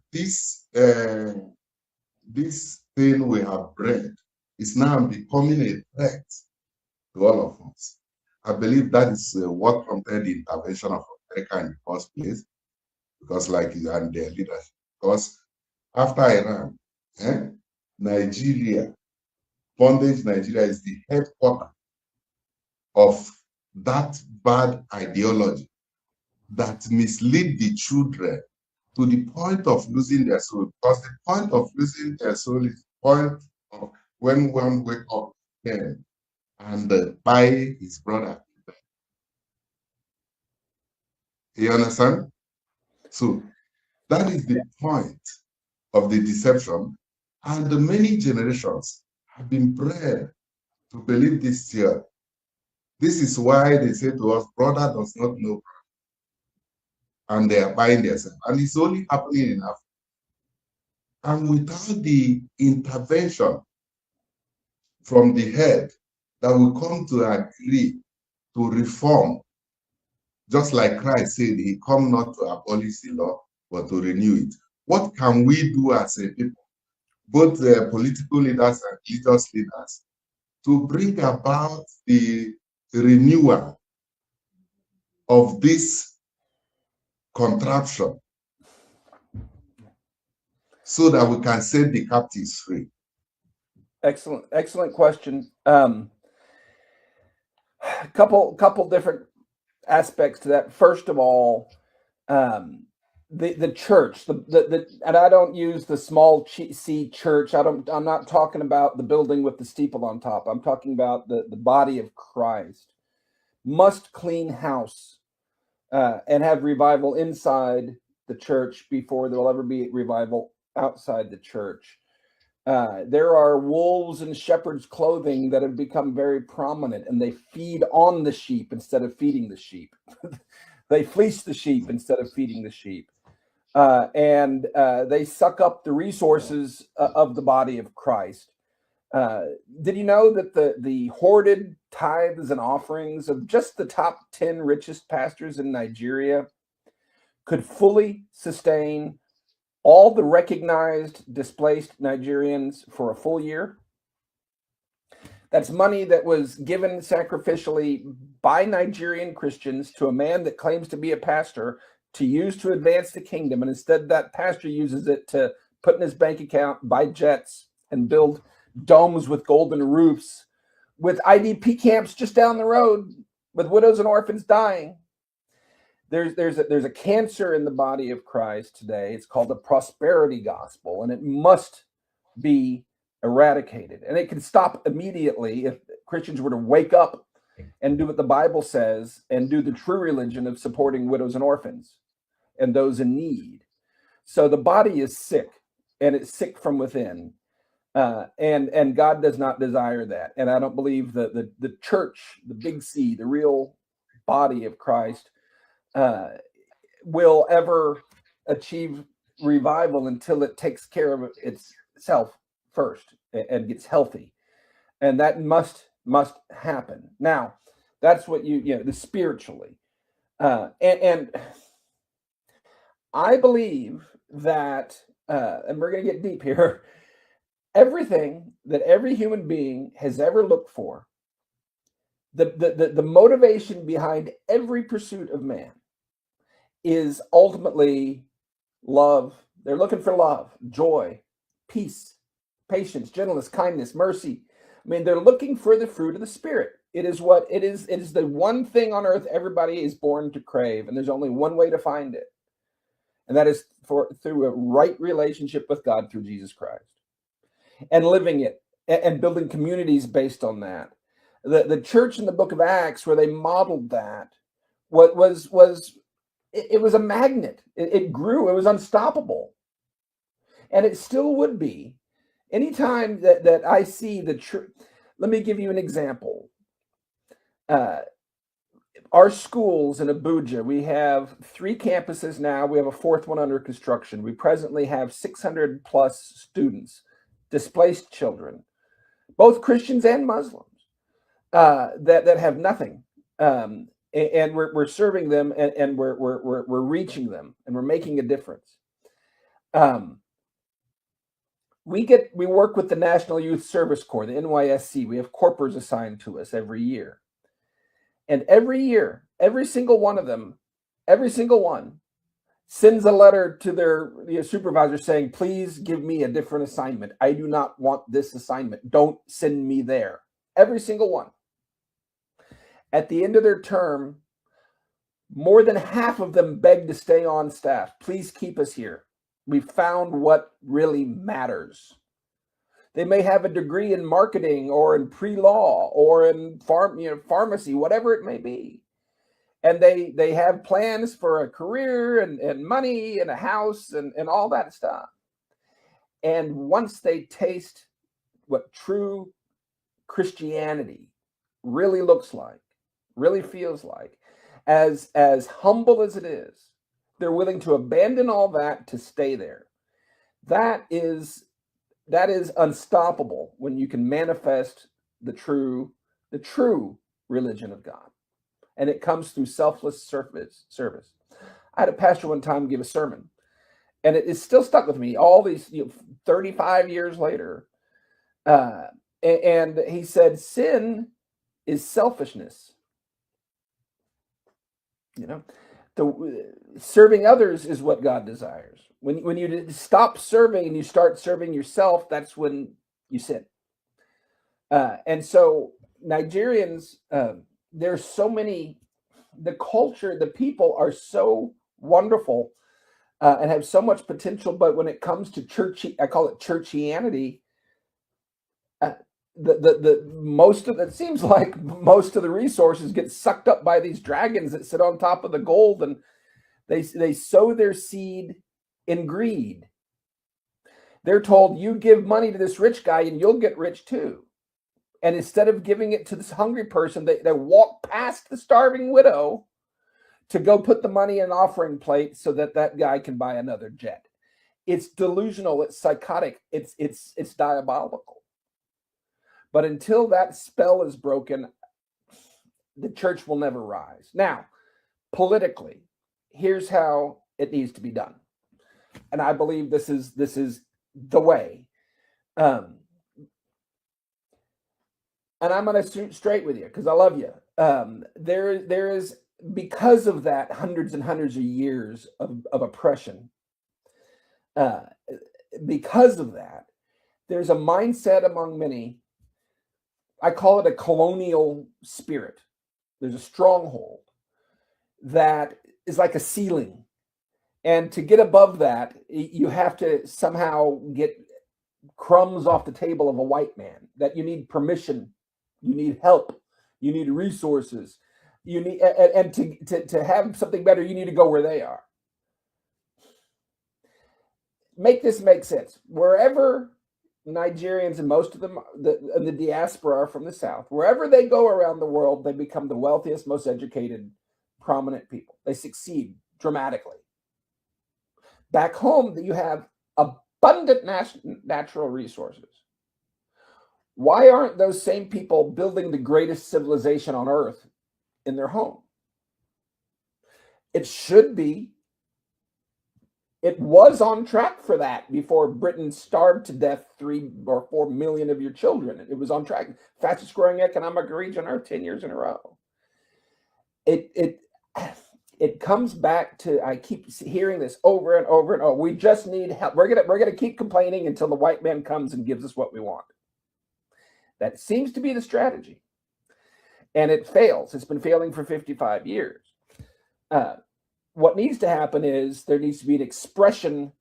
this thing we have bred is now becoming a threat to all of us. I believe that is what prompted the intervention of America in the first place, because like you and their leaders, because after Iran, Nigeria, bondage Nigeria is the headquarters of that bad ideology that mislead the children to the point of losing their soul. Because the point of losing their soul is the point of when one wake up then and buy his brother. You understand? So that is the point of the deception, and the many generations have been bred to believe this theory. This is why they say to us, brother does not know brother, and they are buying themselves, and it's only happening in Africa. And without the intervention from the head that will come to agree to reform, just like Christ said, he come not to abolish the law, but to renew it. What can we do as a people, both political leaders and religious leaders, to bring about the renewal of this contraption so that we can set the captives free? Excellent question. Couple different aspects to that. First of all, the church, and I don't use the small c church. I'm not talking about the building with the steeple on top. I'm talking about the body of Christ must clean house and have revival inside the church before there will ever be revival outside the church. There are wolves in shepherd's clothing that have become very prominent, and they feed on the sheep instead of feeding the sheep. They fleece the sheep instead of feeding the sheep. and they suck up the resources of the body of Christ. Did you know that the hoarded tithes and offerings of just the top 10 richest pastors in Nigeria could fully sustain all the recognized displaced Nigerians for a full year? That's money that was given sacrificially by Nigerian Christians to a man that claims to be a pastor to use to advance the kingdom. And instead, that pastor uses it to put in his bank account, buy jets, and build domes with golden roofs, with IDP camps just down the road, with widows and orphans dying. There's a cancer in the body of Christ today. It's called the prosperity gospel, and it must be eradicated. And it can stop immediately if Christians were to wake up and do what the Bible says and do the true religion of supporting widows and orphans and those in need. So the body is sick, and it's sick from within. And God does not desire that. And I don't believe that the church, the big C, the real body of Christ, will ever achieve revival until it takes care of itself first and gets healthy. And that must happen. Now, that's what the spiritually. And I believe that, and we're going to get deep here, everything that every human being has ever looked for, the motivation behind every pursuit of man is ultimately love. They're looking for love, joy, peace, patience, gentleness, kindness, mercy. I mean, they're looking for the fruit of the Spirit. It is what it is. It is the one thing on earth everybody is born to crave, and there's only one way to find it, and that is through a right relationship with God through Jesus Christ, and living it and building communities based on that. The church in the book of Acts, where they modeled that, it was a magnet. It grew. It was unstoppable, and it still would be. Anytime that I see the church, let me give you an example. Our schools in Abuja, we have 3 campuses now. We have a 4th one under construction. We presently have 600 plus students, displaced children, both Christians and Muslims, that have nothing. And we're serving them, and we're reaching them, and we're making a difference. We work with the National Youth Service Corps, the NYSC. We have corpers assigned to us every year. And every year, every single one of them, sends a letter to their supervisor saying, please give me a different assignment. I do not want this assignment. Don't send me there. Every single one. At the end of their term, more than half of them beg to stay on staff. Please keep us here. We found what really matters. They may have a degree in marketing or in pre-law or in pharmacy, whatever it may be. And they have plans for a career and money and a house and all that stuff. And once they taste what true Christianity really looks like, really feels like, as humble as it is, they're willing to abandon all that to stay there. That is unstoppable when you can manifest the true religion of God. And it comes through selfless service. I had a pastor one time give a sermon, and it is still stuck with me all these 35 years later. And he said, sin is selfishness. Serving others is what God desires. When you stop serving and you start serving yourself, that's when you sin. And so Nigerians, there's so many, the culture, the people are so wonderful and have so much potential. But when it comes to I call it churchianity, it seems like most of the resources get sucked up by these dragons that sit on top of the gold, and they sow their seed in greed. They're told, you give money to this rich guy and you'll get rich too. And instead of giving it to this hungry person, they walk past the starving widow to go put the money in an offering plate so that that guy can buy another jet. It's delusional. It's psychotic. It's diabolical. But until that spell is broken, the church will never rise. Now, politically, here's how it needs to be done, and I believe this is the way. And I'm going to shoot straight with you because I love you. There is, because of that, hundreds and hundreds of years of oppression. Because of that, there's a mindset among many. I call it a colonial spirit. There's a stronghold that is like a ceiling. And to get above that, you have to somehow get crumbs off the table of a white man, that you need permission, you need help, you need resources, you need, and to have something better, you need to go where they are. Make this make sense. Wherever Nigerians, and most of them, the diaspora are from the South, wherever they go around the world, they become the wealthiest, most educated, prominent people. They succeed dramatically. Back home, you have abundant natural resources. Why aren't those same people building the greatest civilization on earth in their home? It should be. It was on track for that before Britain starved to death 3 or 4 million of your children. It was on track. Fastest growing economic region on earth 10 years in a row. It comes back to, I keep hearing this over and over and over. We just need help. We're gonna keep complaining until the white man comes and gives us what we want. That seems to be the strategy. And it fails. It's been failing for 55 years. What needs to happen is there needs to be an expression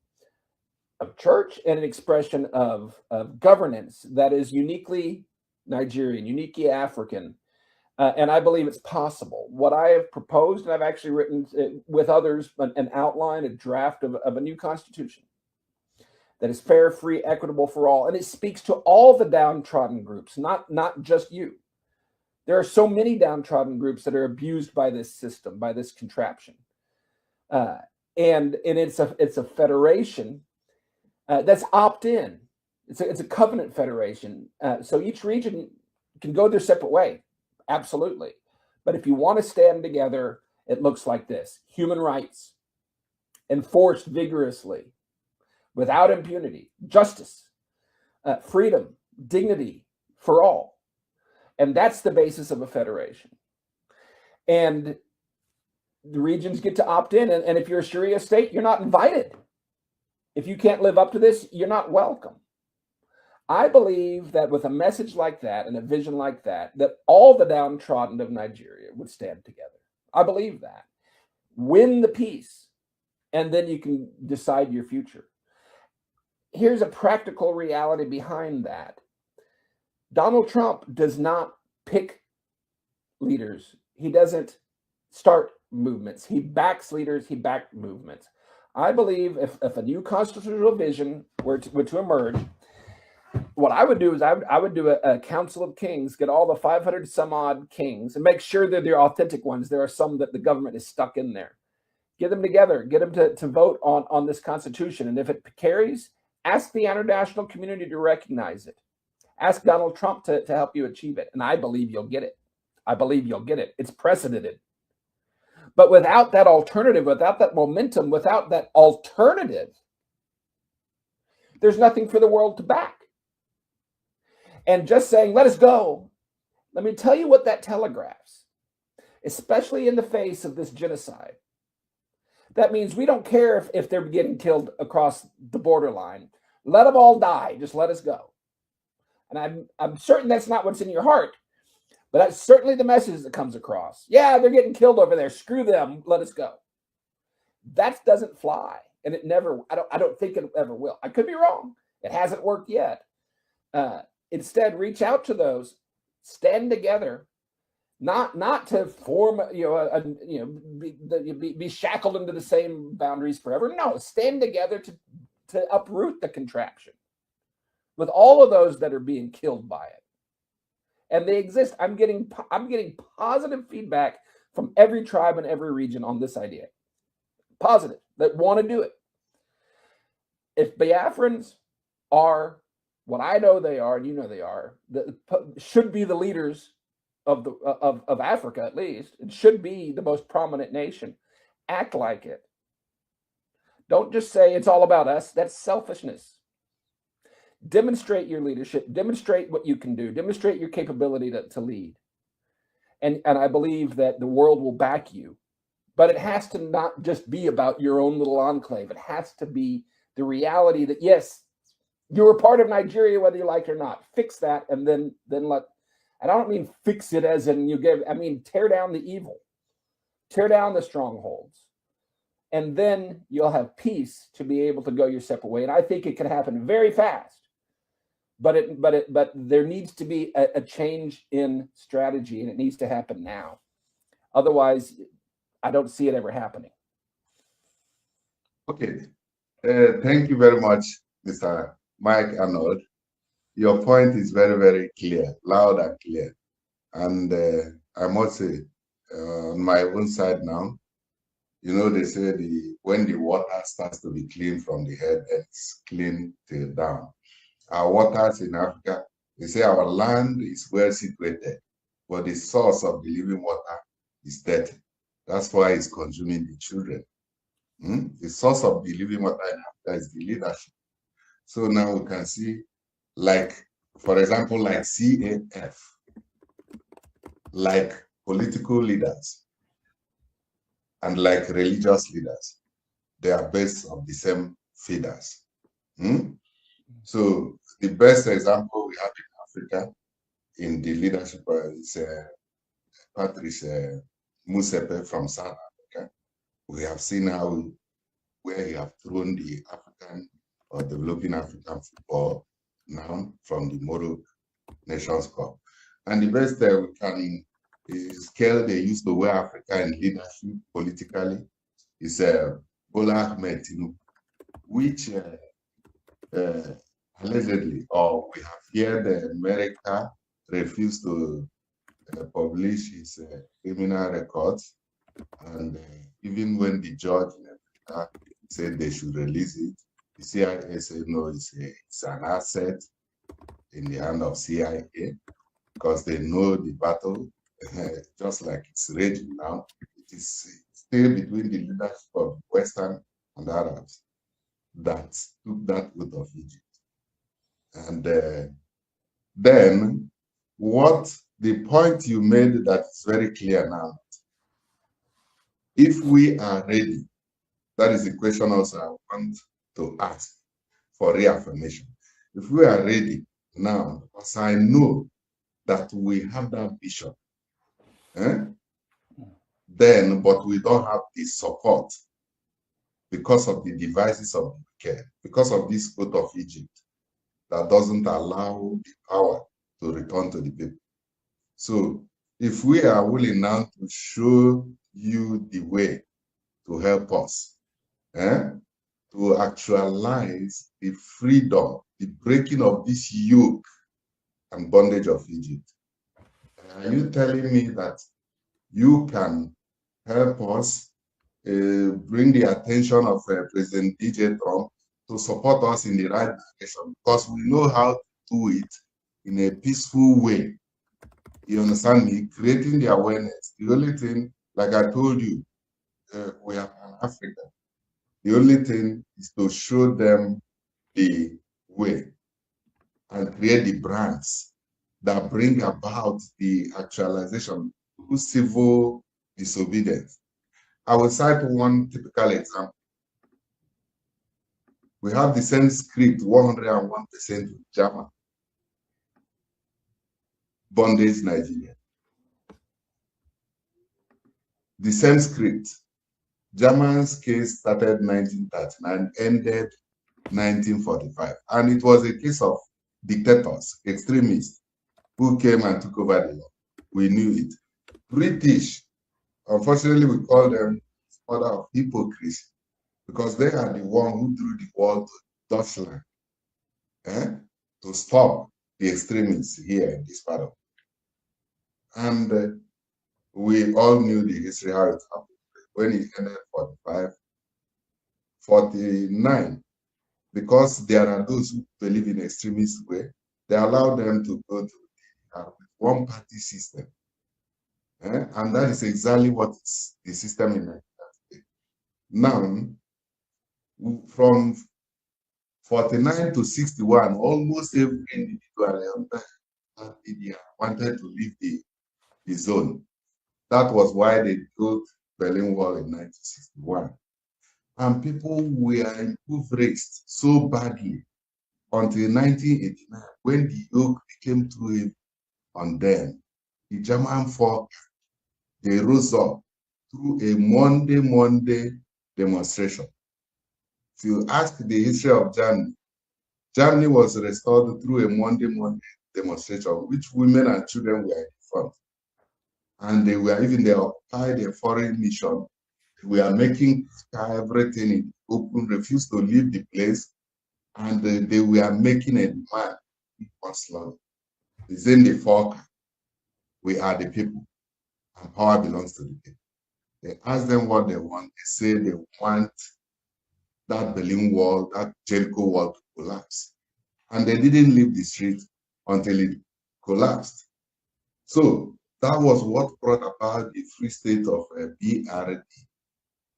of church and an expression of governance that is uniquely Nigerian, uniquely African. And I believe it's possible. What I have proposed, and I've actually written with others an outline, a draft of a new constitution that is fair, free, equitable for all. And it speaks to all the downtrodden groups, not just you. There are so many downtrodden groups that are abused by this system, by this contraption. And it's a federation that's opt-in. It's a covenant federation. So each region can go their separate way, absolutely. But if you want to stand together, it looks like this: human rights enforced vigorously, without impunity, justice, freedom, dignity for all, and that's the basis of a federation. And the regions get to opt in, and if you're a Sharia state, you're not invited. If you can't live up to this, you're not welcome. I believe that with a message like that and a vision like that, that all the downtrodden of Nigeria would stand together. I believe that. Win the peace, and then you can decide your future. Here's a practical reality behind that. Donald Trump does not pick leaders. He doesn't start movements. He backs leaders. He backed movements. I believe if a new constitutional vision were to emerge, what I would do is I would do a council of kings, get all the 500 some odd kings, and make sure that they're authentic ones. There are some that the government is stuck in there. Get them together. Get them to vote on this constitution. And if it carries, ask the international community to recognize it. Ask Donald Trump to help you achieve it. And I believe you'll get it. I believe you'll get it. It's precedented. But without that alternative, without that momentum, without that alternative, there's nothing for the world to back. And just saying, let us go, let me tell you what that telegraphs, especially in the face of this genocide. That means we don't care if they're getting killed across the borderline. Let them all die. Just let us go. And I'm certain that's not what's in your heart. But that's certainly the message that comes across. Yeah, they're getting killed over there. Screw them. Let us go. That doesn't fly. And it never, I don't think it ever will. I could be wrong. It hasn't worked yet. Instead, reach out to those. Stand together. Not to form, be shackled into the same boundaries forever. No, stand together to uproot the contraption with all of those that are being killed by it. And they exist. I'm getting positive feedback from every tribe and every region on this idea, positive, that want to do it. If Biafrans are what I know they are, and you know they are, should be the leaders of Africa, at least. It should be the most prominent nation. Act like it. Don't just say it's all about us. That's selfishness. Demonstrate your leadership. Demonstrate what you can do. Demonstrate your capability to lead. And I believe that the world will back you. But it has to not just be about your own little enclave. It has to be the reality that, yes, you're a part of Nigeria, whether you like it or not. Fix that, and then let. And I don't mean fix it as in you give. I mean tear down the evil, tear down the strongholds, and then you'll have peace to be able to go your separate way. And I think it can happen very fast. But there needs to be a change in strategy, and it needs to happen now. Otherwise, I don't see it ever happening. Okay, thank you very much, Mr. Mike Arnold. Your point is very, very clear, loud and clear. And I must say, on my own side now, you know, they say when the water starts to be clean from the head, it's clean till down. Our waters in Africa, they say our land is well situated, but the source of the living water is dirty. That's why it's consuming the children. The source of the living water in Africa is the leadership. So now we can see, like, for example, like CAF, like political leaders, and like religious leaders, they are based on the same feeders. So the best example we have in Africa in the leadership is Patrice Motsepe from South Africa. We have seen where he have thrown the African or developing African football now from the Morocco Nations Cup. And the best we can scale they use to wear Africa in leadership politically is Bola Ahmed Tinubu, which allegedly, or we have heard that America refused to publish his criminal records, and even when the judge in America said they should release it, the CIA said no, it's an asset in the hand of CIA because they know the battle, just like it's raging now. It is still between the leadership of Western and Arabs that took that out of Egypt. And then what the point you made that is very clear now, if we are ready, that is the question also I want to ask for reaffirmation. If we are ready now, because I know that we have that vision, then, but we don't have the support because of the devices of the wicked, because of this oath of Egypt that doesn't allow the power to return to the people. So if we are willing now to show you the way to help us, to actualize the freedom, the breaking of this yoke and bondage of Egypt, are you telling me that you can help us bring the attention of President DJ Trump to support us in the right direction? Because we know how to do it in a peaceful way. You understand me? Creating the awareness. The only thing, like I told you, we are in Africa. The only thing is to show them the way and create the brands that bring about the actualization of civil disobedience. I will cite one typical example. We have the same script 101% with German. Bondage Nigeria. The same script. German's case started 1939, ended 1945. And it was a case of dictators, extremists, who came and took over the law. We knew it. British, unfortunately, we call them mother of hypocrisy, because they are the one who drew the wall to Deutschland to stop the extremists here in this part of. And we all knew the history, how it happened. When it ended 45, 49, because there are those who believe in extremist way, they allow them to go to the one-party system. And that is exactly what is the system in Nigeria today. Now, from 49 to 61, almost every individual wanted to leave the zone. That was why they built Berlin Wall in 1961. And people were impoverished so badly until 1989, when the yoke became too heavy on them. The German folk, they rose up through a Monday demonstration. If you ask the history of Germany, Germany was restored through a Monday demonstration, which women and children were in front. And they were even, they occupied a foreign mission. We are making everything in open, refused to leave the place, and they were making a demand for slaughter. It's in the folk. We are the people, and power belongs to the people. They ask them what they want. They say they want that Berlin Wall, that Jericho Wall to collapse. And they didn't leave the street until it collapsed. So that was what brought about the free state of BRD,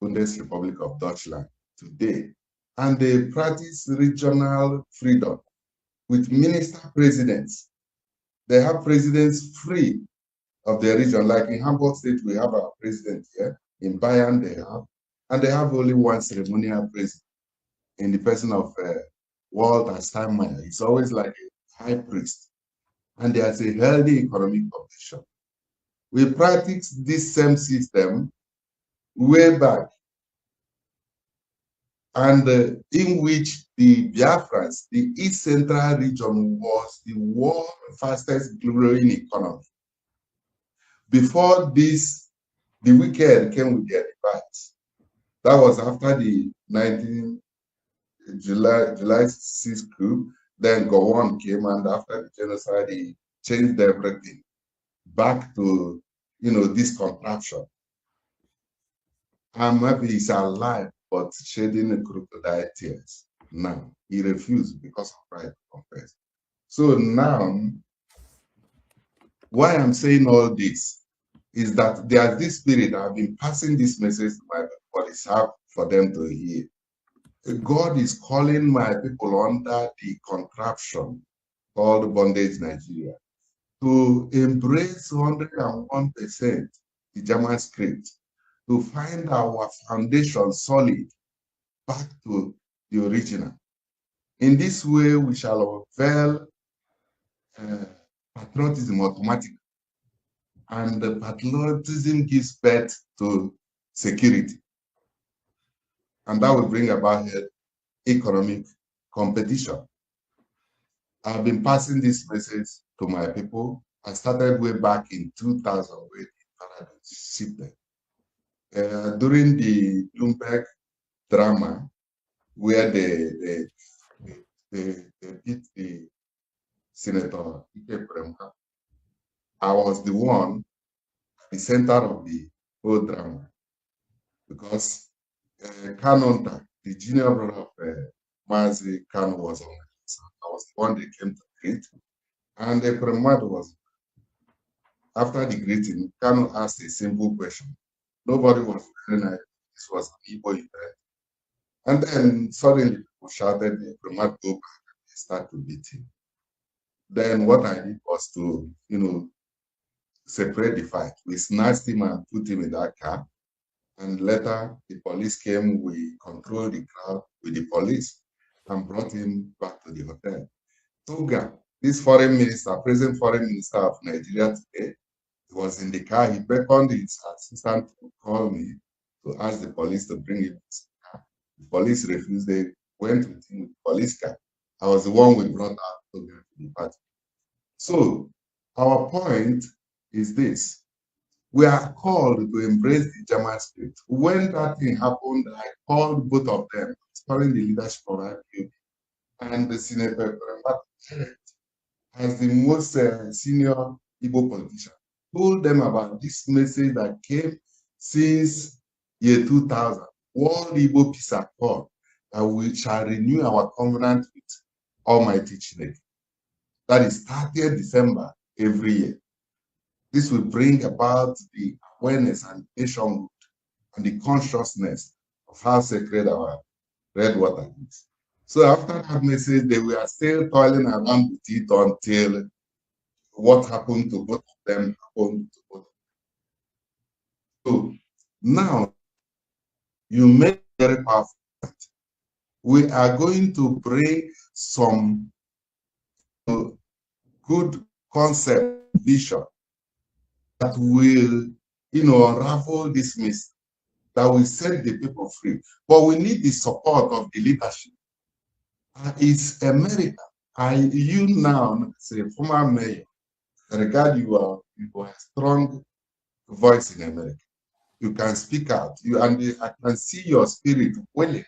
Bundesrepublik of Deutschland, today. And they practice regional freedom with minister presidents. They have presidents free of their region. Like in Hamburg State, we have our president here. In Bayern, they have. And they have only one ceremonial president in the person of Walter Steinmeier. It's always like a high priest. And there's a healthy economic competition. We practice this same system way back, and in which the Biafrans, the East Central region, was the world's fastest growing economy. Before this, the wicked came with their device. That was after the July 6 coup. Then Gowon came, and after the genocide, he changed everything back to, this contraption. And maybe he's alive, but shedding crocodile tears. Now, he refused because of pride to confess. So now, why I'm saying all this is that there's this spirit. I've been passing this message to my people, but it's hard for them to hear. God is calling my people under the contraption called Bondage Nigeria to embrace 101% the German script, to find our foundation solid back to the original. In this way, we shall unveil patriotism automatically. And the patriotism gives birth to security. And that will bring about economic competition. I've been passing this message to my people. I started way back in 2000 with the during the Bloomberg drama, where they beat the Senator IKUKU, I was the one at the center of the whole drama, because Kanonta, the junior brother of Mazi Kano, was on my side. I was the one they came to greet, and the Premad was. After the greeting, Kano asked a simple question. Nobody was very nice. This was an Igbo event. And then suddenly people shouted, the Premad go back, and they start to beat him. Then what I did was to, separate the fight. We snatched him and put him in that car. And later the police came, we controlled the crowd with the police and brought him back to the hotel. Tuga, this foreign minister, present foreign minister of Nigeria today, he was in the car. He beckoned his assistant to call me to ask the police to bring him to the car. The police refused. They went with him with the police car. I was the one we brought out to the party. So our point is this. We are called to embrace the German script. When that thing happened, I called both of them, calling the leadership of IGBO and the Senator as the most senior Igbo politician. told them about this message that came since year 2000, World Igbo Peace Accord, that we shall renew our covenant with Almighty Chineke. That is 30th December every year. This will bring about the awareness and nationhood and the consciousness of how sacred our red water is. So after that message, they were still toiling around with it until what happened to both of them happened to both of them. So now you make very powerful point. We are going to bring some good concept, vision that will, unravel this mystery, that will set the people free. But we need the support of the leadership. It's America. You now, as a former mayor, I regard you are a strong voice in America. You can speak out. I can see your spirit willing.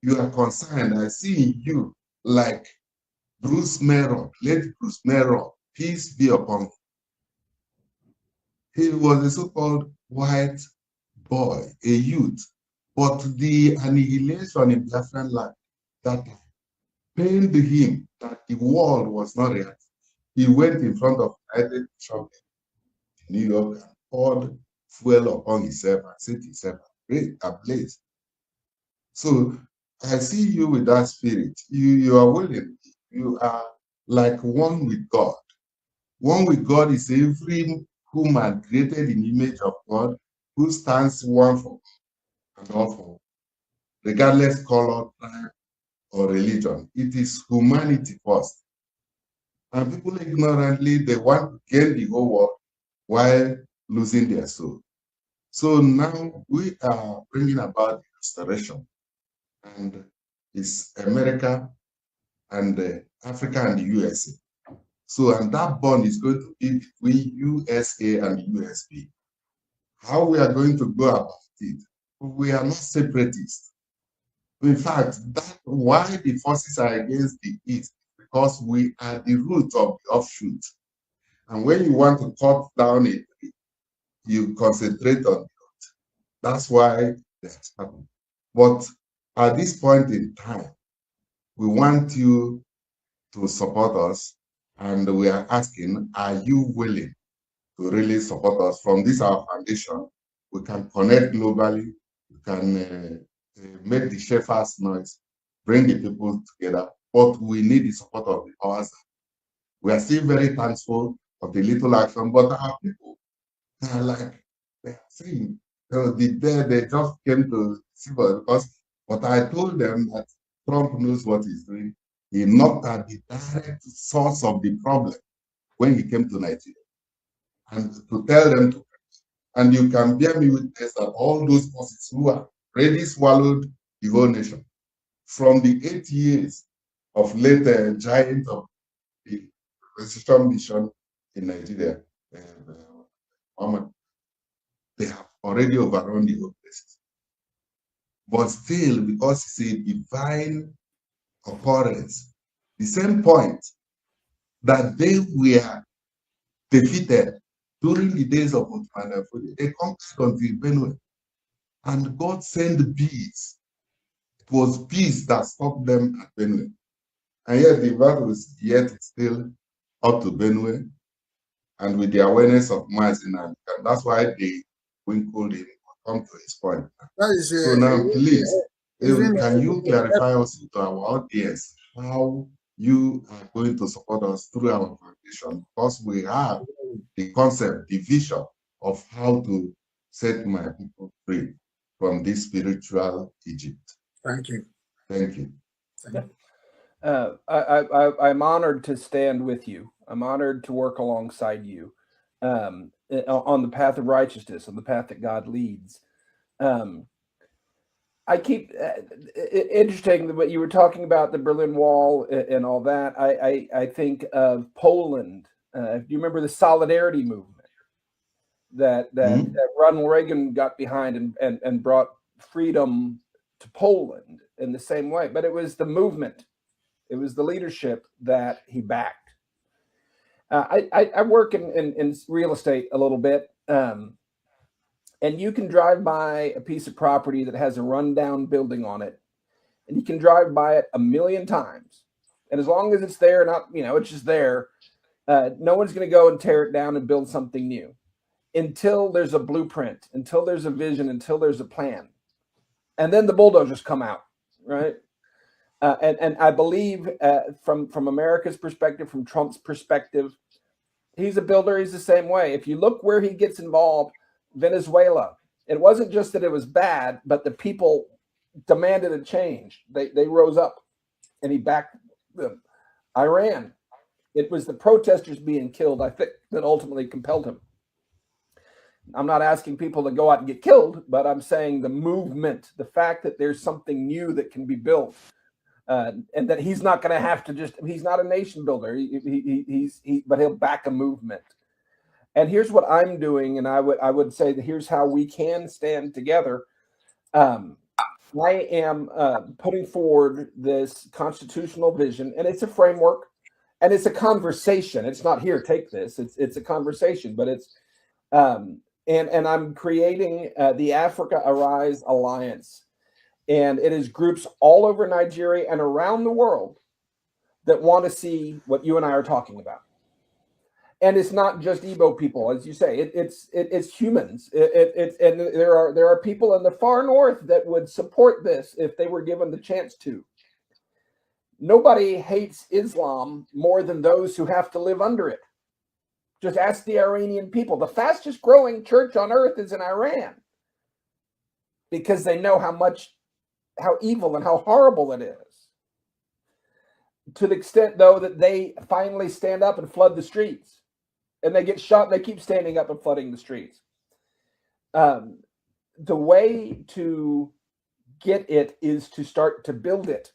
You are concerned. I see in you like Bruce Merrow, late Bruce Merrow, peace be upon him. He was a so-called white boy, a youth, but the annihilation in Biafran land that pained him that the world was not real. He went in front of United Nations in New York and poured fuel upon himself and set himself ablaze. So I see you with that spirit. You are willing. You are like one with God. One with God is every human created in the image of God who stands one for God and all for, regardless color, tribe, or religion. It is humanity first. And people ignorantly, they want to gain the whole world while losing their soul. So now we are bringing about restoration. And it's America and Africa and the USA. So, and that bond is going to be between USA and USB. How we are going to go about it, we are not separatists. In fact, that's why the forces are against the East, because we are the root of the offshoot. And when you want to cut down a tree, you concentrate on the root. That's why that's happening. But at this point in time, we want you to support us, and we are asking, are you willing to really support us? From this our foundation, we can connect globally, we can make the Shepherds noise, bring the people together, but we need the support of the powers. We are still very thankful of the little action, but our people are like, they are saying, they just came to see us because, but I told them that Trump knows what he's doing. He knocked at the direct source of the problem when he came to Nigeria, and to tell them to, and you can bear me witness that all those forces who have already swallowed the whole nation, from the 8 years of late giant of the resistance mission in Nigeria, they have already overrun the whole place. But still, because it's a divine occurrence, the same point that they were defeated during the days of Obinwannem, they conquered until Benue, and God sent bees. It was bees that stopped them at Benue, and yet the battle is yet still up to Benue, and with the awareness of mass in Africa. That's why they winkled him. Come to his point. That is, so now, please, can you clarify also to our audience how you are going to support us through our foundation? Because we have the concept, the vision of how to set my people free from this spiritual Egypt. Thank you. Thank you. I'm honored to stand with you. I'm honored to work alongside you on the path of righteousness, on the path that God leads. I keep interesting what you were talking about, the Berlin Wall and all that. I think of Poland. Do you remember the Solidarity movement that Ronald Reagan got behind and brought freedom to Poland in the same way? But it was the movement. It was the leadership that he backed. I work in real estate a little bit, and you can drive by a piece of property that has a rundown building on it, and you can drive by it 1,000,000 times, and as long as it's there, not it's just there, no one's going to go and tear it down and build something new until there's a blueprint, until there's a vision, until there's a plan, and then the bulldozers come out, right? And I believe from America's perspective, from Trump's perspective, he's a builder. He's the same way. If you look where he gets involved, Venezuela, it wasn't just that it was bad, but the people demanded a change. They rose up, and he backed them. Iran, it was the protesters being killed, I think, that ultimately compelled him. I'm not asking people to go out and get killed, but I'm saying the movement, the fact that there's something new that can be built, and that he's not going to have to he's not a nation builder, but he'll back a movement. And here's what I'm doing, and I would say that here's how we can stand together. I am putting forward this constitutional vision, and it's a framework, and it's a conversation. It's not here, take this. It's a conversation, but it's and I'm creating the Africa Arise Alliance, and it is groups all over Nigeria and around the world that want to see what you and I are talking about. And it's not just Igbo people, as you say. It's humans. And there are people in the far north that would support this if they were given the chance to. Nobody hates Islam more than those who have to live under it. Just ask the Iranian people. The fastest growing church on earth is in Iran, because they know how evil and how horrible it is. To the extent, though, that they finally stand up and flood the streets. And they get shot, and they keep standing up and flooding the streets. The way to get it is to start to build it,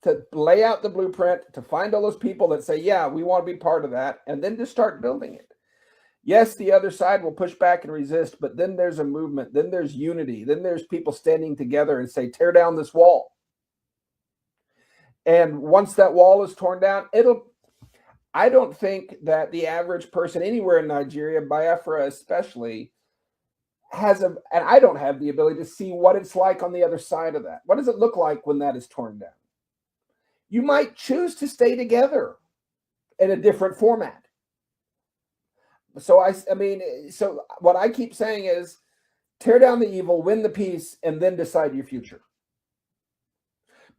to lay out the blueprint, to find all those people that say, yeah, we want to be part of that, and then to start building it. Yes, the other side will push back and resist, but then there's a movement, then there's unity, then there's people standing together and say, tear down this wall. And once that wall is torn down, I don't think that the average person anywhere in Nigeria, Biafra especially, and I don't have the ability to see what it's like on the other side of that. What does it look like when that is torn down? You might choose to stay together in a different format. So so what I keep saying is, tear down the evil, win the peace, and then decide your future.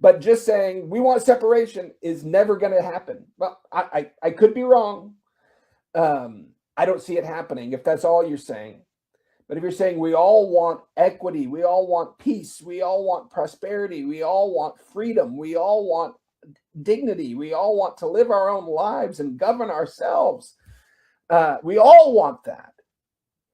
But just saying we want separation is never going to happen. Well, I could be wrong. I don't see it happening if that's all you're saying. But if you're saying we all want equity, we all want peace, we all want prosperity, we all want freedom, we all want dignity, we all want to live our own lives and govern ourselves. We all want that.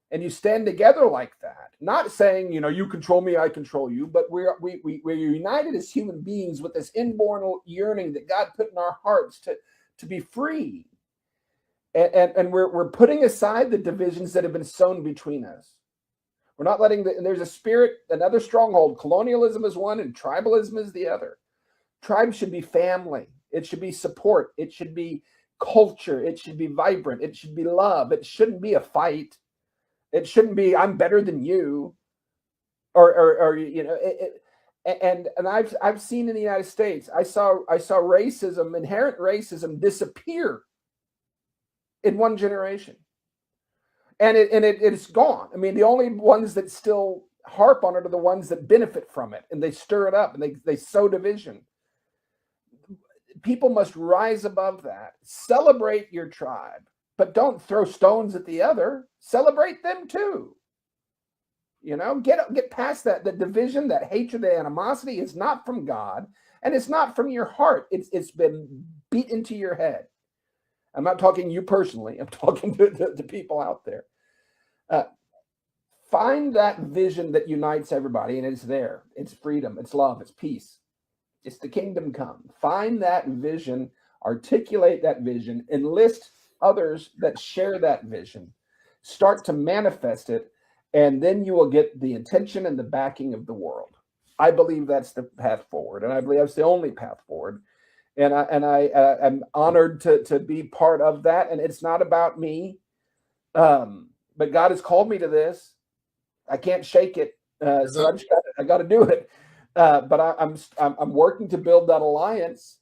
And you stand together like that, not saying, you control me, I control you, but we're united as human beings with this inborn yearning that God put in our hearts to be free. And we're putting aside the divisions that have been sown between us. We're not letting there's a spirit, another stronghold. Colonialism is one and tribalism is the other. Tribe should be family. It should be support. It should be culture. It should be vibrant. It should be love. It shouldn't be a fight. It shouldn't be I'm better than you, and I've seen in the United States, I saw racism, inherent racism, disappear in one generation, and it's gone. I mean, the only ones that still harp on it are the ones that benefit from it, and they stir it up and they sow division. People must rise above that. Celebrate your tribe, but don't throw stones at the other. Celebrate them too. Get past that. The division, that hatred, the animosity is not from God, and it's not from your heart. It's been beat into your head. I'm not talking you personally. I'm talking to people out there. Find that vision that unites everybody, and it's there. It's freedom. It's love. It's peace. It's the kingdom come. Find that vision. Articulate that vision. Enlist others that share that vision. Start to manifest it, and then you will get the attention and the backing of the world. I believe that's the path forward, and I believe that's the only path forward. and I'm honored to be part of that. And it's not about me, but God has called me to this. I can't shake it, so I got to do it. But I'm working to build that alliance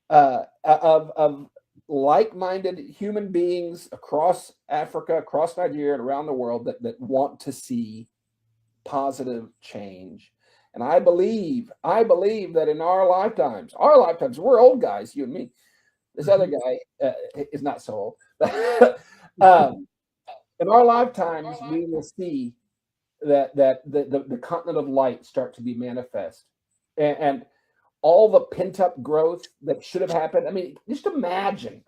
of like-minded human beings across Africa, across Nigeria, and around the world that want to see positive change. And I believe that in our lifetimes, we're old guys, you and me. This other guy is not so old. In our lifetimes, we will see that the continent of light start to be manifest, and all the pent-up growth that should have happened. I mean, just imagine.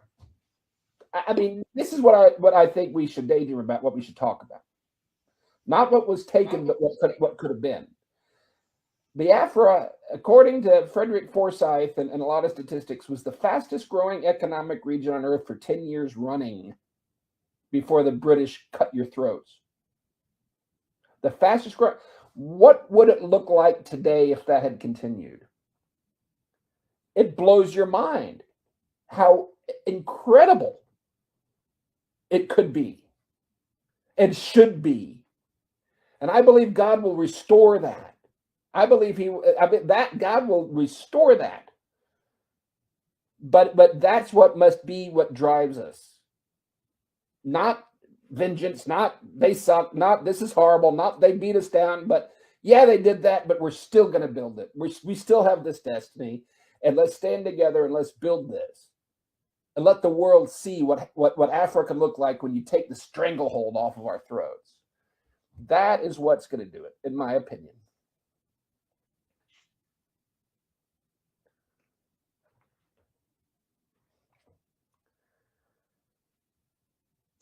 I mean, this is what I think we should daydream about, what we should talk about. Not what was taken, but what could have been. Biafra, according to Frederick Forsyth and a lot of statistics, was the fastest growing economic region on earth for 10 years running before the British cut your throats. The fastest growing. What would it look like today if that had continued? It blows your mind how incredible it could be and should be. And I believe God will restore that. I believe that God will restore that. But that's what must be what drives us. Not vengeance, not they suck, not this is horrible, not they beat us down, but yeah, they did that, but we're still going to build it. We still have this destiny, and let's stand together and let's build this. And let the world see what Africa looked like when you take the stranglehold off of our throats. That is what's going to do it, in my opinion.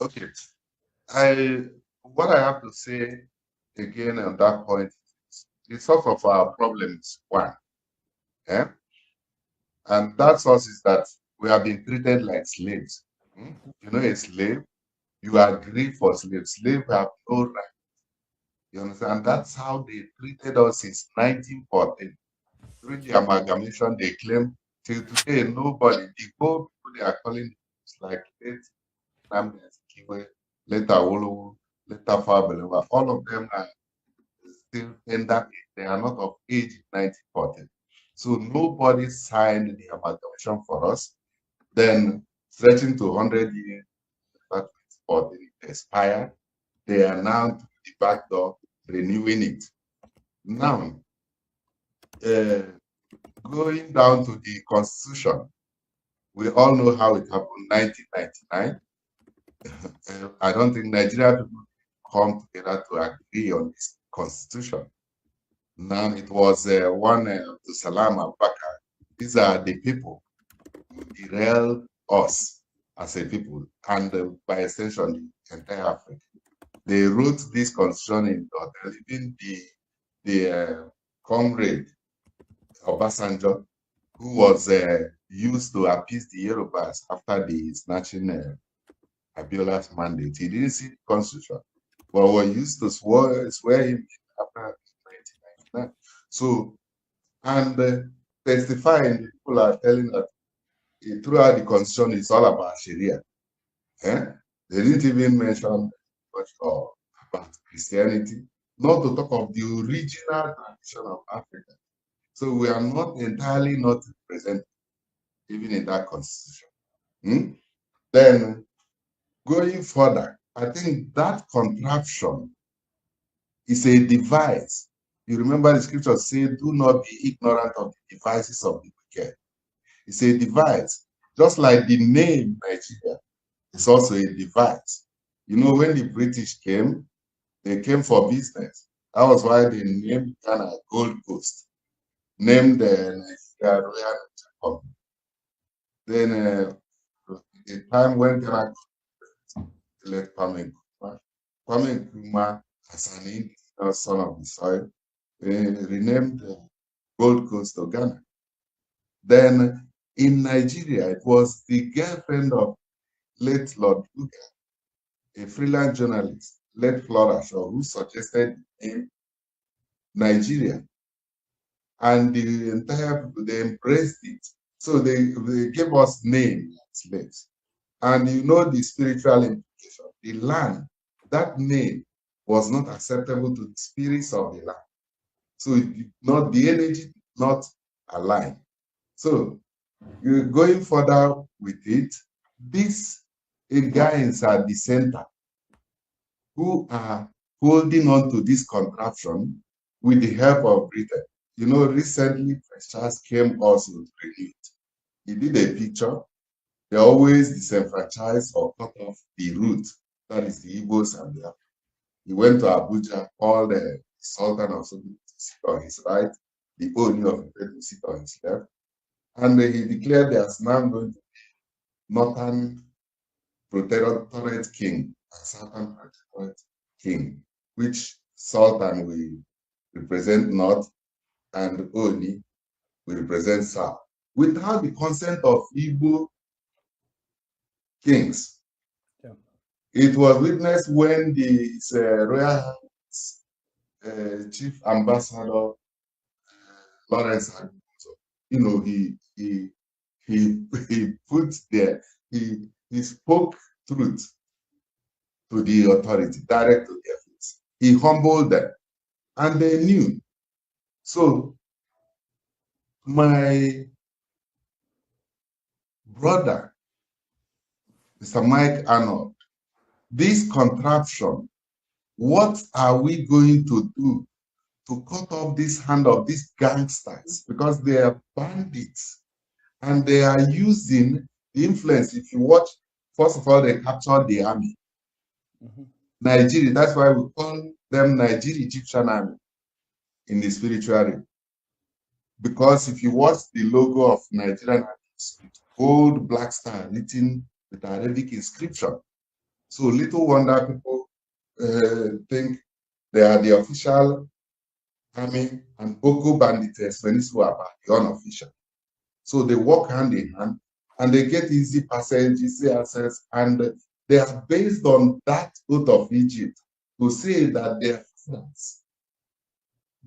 Okay. What I have to say again on that point is the source of our problem is one. Yeah? And that source is that we have been treated like slaves. You know, a slave, you agree for slaves. Slaves have no right. You understand? That's how they treated us since 1914. During the amalgamation, they claim till today, nobody, the whole people they are calling it's like NKWO, later Olu, later Fabeleva, all of them are still in that age. They are not of age in 1914. So nobody signed the amalgamation for us. Then stretching to 100 years, that for the expire, they are now to the back door renewing it. Now, going down to the Constitution, we all know how it happened in 1999. I don't think Nigeria people come together to agree on this Constitution. Now it was one to Salam Abubakar. These are the people who derailed us as a people, and by extension, the entire Africa. They wrote this Constitution in order, even the comrade Obasanjo, who was used to appease the Yorubas after the snatching Abiola's mandate. He didn't see the Constitution, but we used to swear him after 1999. So, and testifying, people are telling that throughout the Constitution, it's all about Sharia. Eh? They didn't even mention much about Christianity, not to talk of the original tradition of Africa. So we are not entirely not represented, even in that Constitution. Then, going further, I think that contraption is a device. You remember the scripture say, do not be ignorant of the devices of the wicked. It's a device. Just like the name Nigeria is also a device. You know, when the British came, they came for business. That was why they named Ghana Gold Coast, named the Nigeria Royal Company. Then the time when Ghana let Kwame Nkrumah as an indigenous son of the soil, they renamed the Gold Coast to Ghana. Then in Nigeria, it was the girlfriend of late Lord Lugard, a freelance journalist, late Flora Shaw, who suggested in Nigeria. And the entire people, they embraced it. So they gave us names as slaves. And you know the spiritual implication. The land, that name was not acceptable to the spirits of the land. So the energy did not align. So you're going further with it. These guys at the center who are holding on to this contraption with the help of Britain. You know, recently, Charles came also to review it. He did a picture. They always disenfranchise or cut off the root, that is the Igbos and the. He went to Abuja, called the Sultan of Sokoto to sit on his right, the Oni of Ife to sit on his left, and he declared there's now going to be Northern Protectorate King and Southern Protectorate King, which Sultan will represent North and Oni will represent South, without the consent of Igbo kings. Yeah. It was witnessed when the Royal Highness Chief Ambassador Lawrence, you know, he put there, he spoke truth to the authority, direct to their face. He humbled them, and they knew. So my brother, Mr. Mike Arnold, this contraption, what are we going to do to cut off this hand of these gangsters? Because they are bandits and they are using the influence. If you watch, first of all, they captured the army. Nigeria, that's why we call them Nigeria-Egyptian army in the spiritual realm. Because if you watch the logo of Nigerian army, it's gold black star written with Arabic inscription. So little wonder people think they are the official army and Boko bandits are the unofficial. So they work hand in hand and they get easy passage, easy access, and they are based on that oath of Egypt to say that their fathers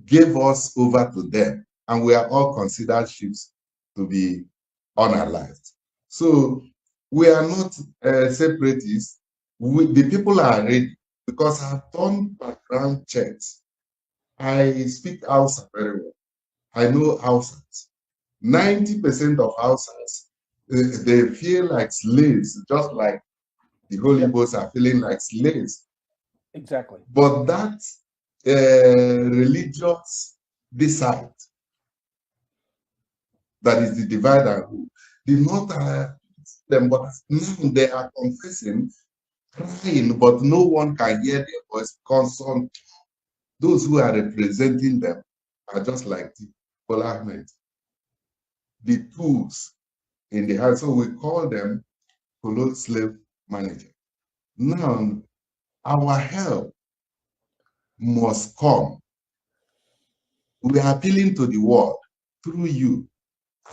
gave us over to them and we are all considered ships to be unalived. So we are not separatists. The people are ready because I've done background checks. I speak Hausa very well. I know Hausas. 90% of Hausas, they feel like slaves, just like the Holy Ghost are feeling like slaves. Exactly. But that religious decide, that is the divide and rule, did not them, but now they are confessing, crying, but no one can hear their voice because those who are representing them are just like the Ahmed, the tools in the hand. So we call them colonial slave manager. Now, our help must come. We are appealing to the world through you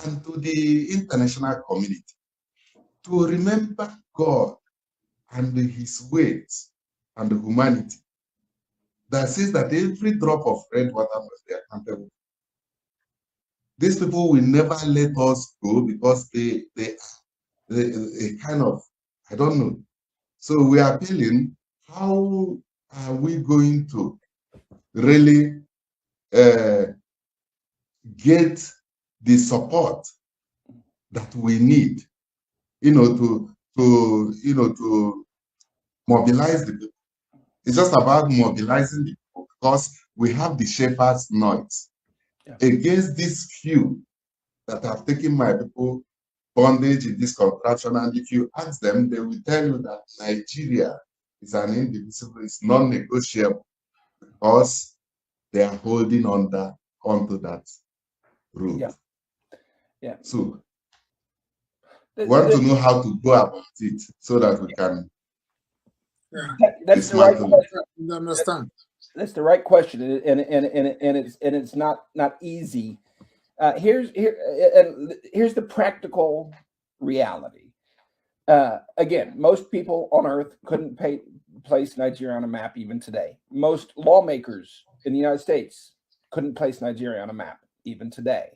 and to the international community to remember God and his ways and humanity that says that every drop of red water must be accountable. These people will never let us go because they kind of, I don't know. So we are appealing, how are we going to really get the support that we need, to mobilize the people? It's just about mobilizing the people because we have the shepherd's noise against these few that have taken my people bondage in this contraption. And if you ask them, they will tell you that Nigeria is an indivisible, it's non-negotiable because they are holding onto that route. Yeah. So we want to know how to go about it so that we can. That's the right question. Understand? That's the right question, and it's not easy. Here's the practical reality. Again, most people on Earth couldn't place Nigeria on a map even today. Most lawmakers in the United States couldn't place Nigeria on a map even today.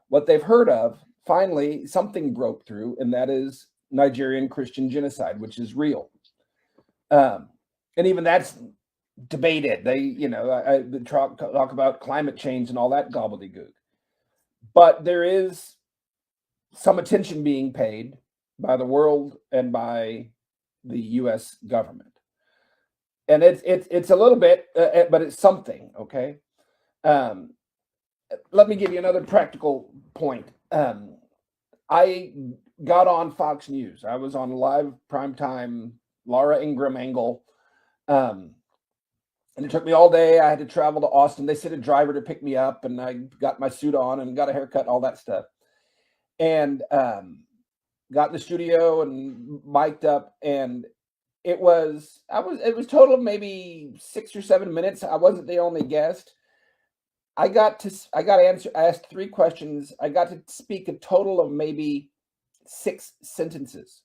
What they've heard of finally something broke through, and that is Nigerian Christian genocide, which is real. And even that's debated. They, they talk about climate change and all that gobbledygook. But there is some attention being paid by the world and by the U.S. government, and it's a little bit, but it's something. Okay. Let me give you another practical point. I got on Fox News. I was on live primetime Laura Ingraham angle. And it took me all day. I had to travel to Austin. They sent a driver to pick me up, and I got my suit on and got a haircut, all that stuff. And got in the studio and mic'd up, and it was total of maybe 6 or 7 minutes. I wasn't the only guest. I asked 3 questions. I got to speak a total of maybe 6 sentences.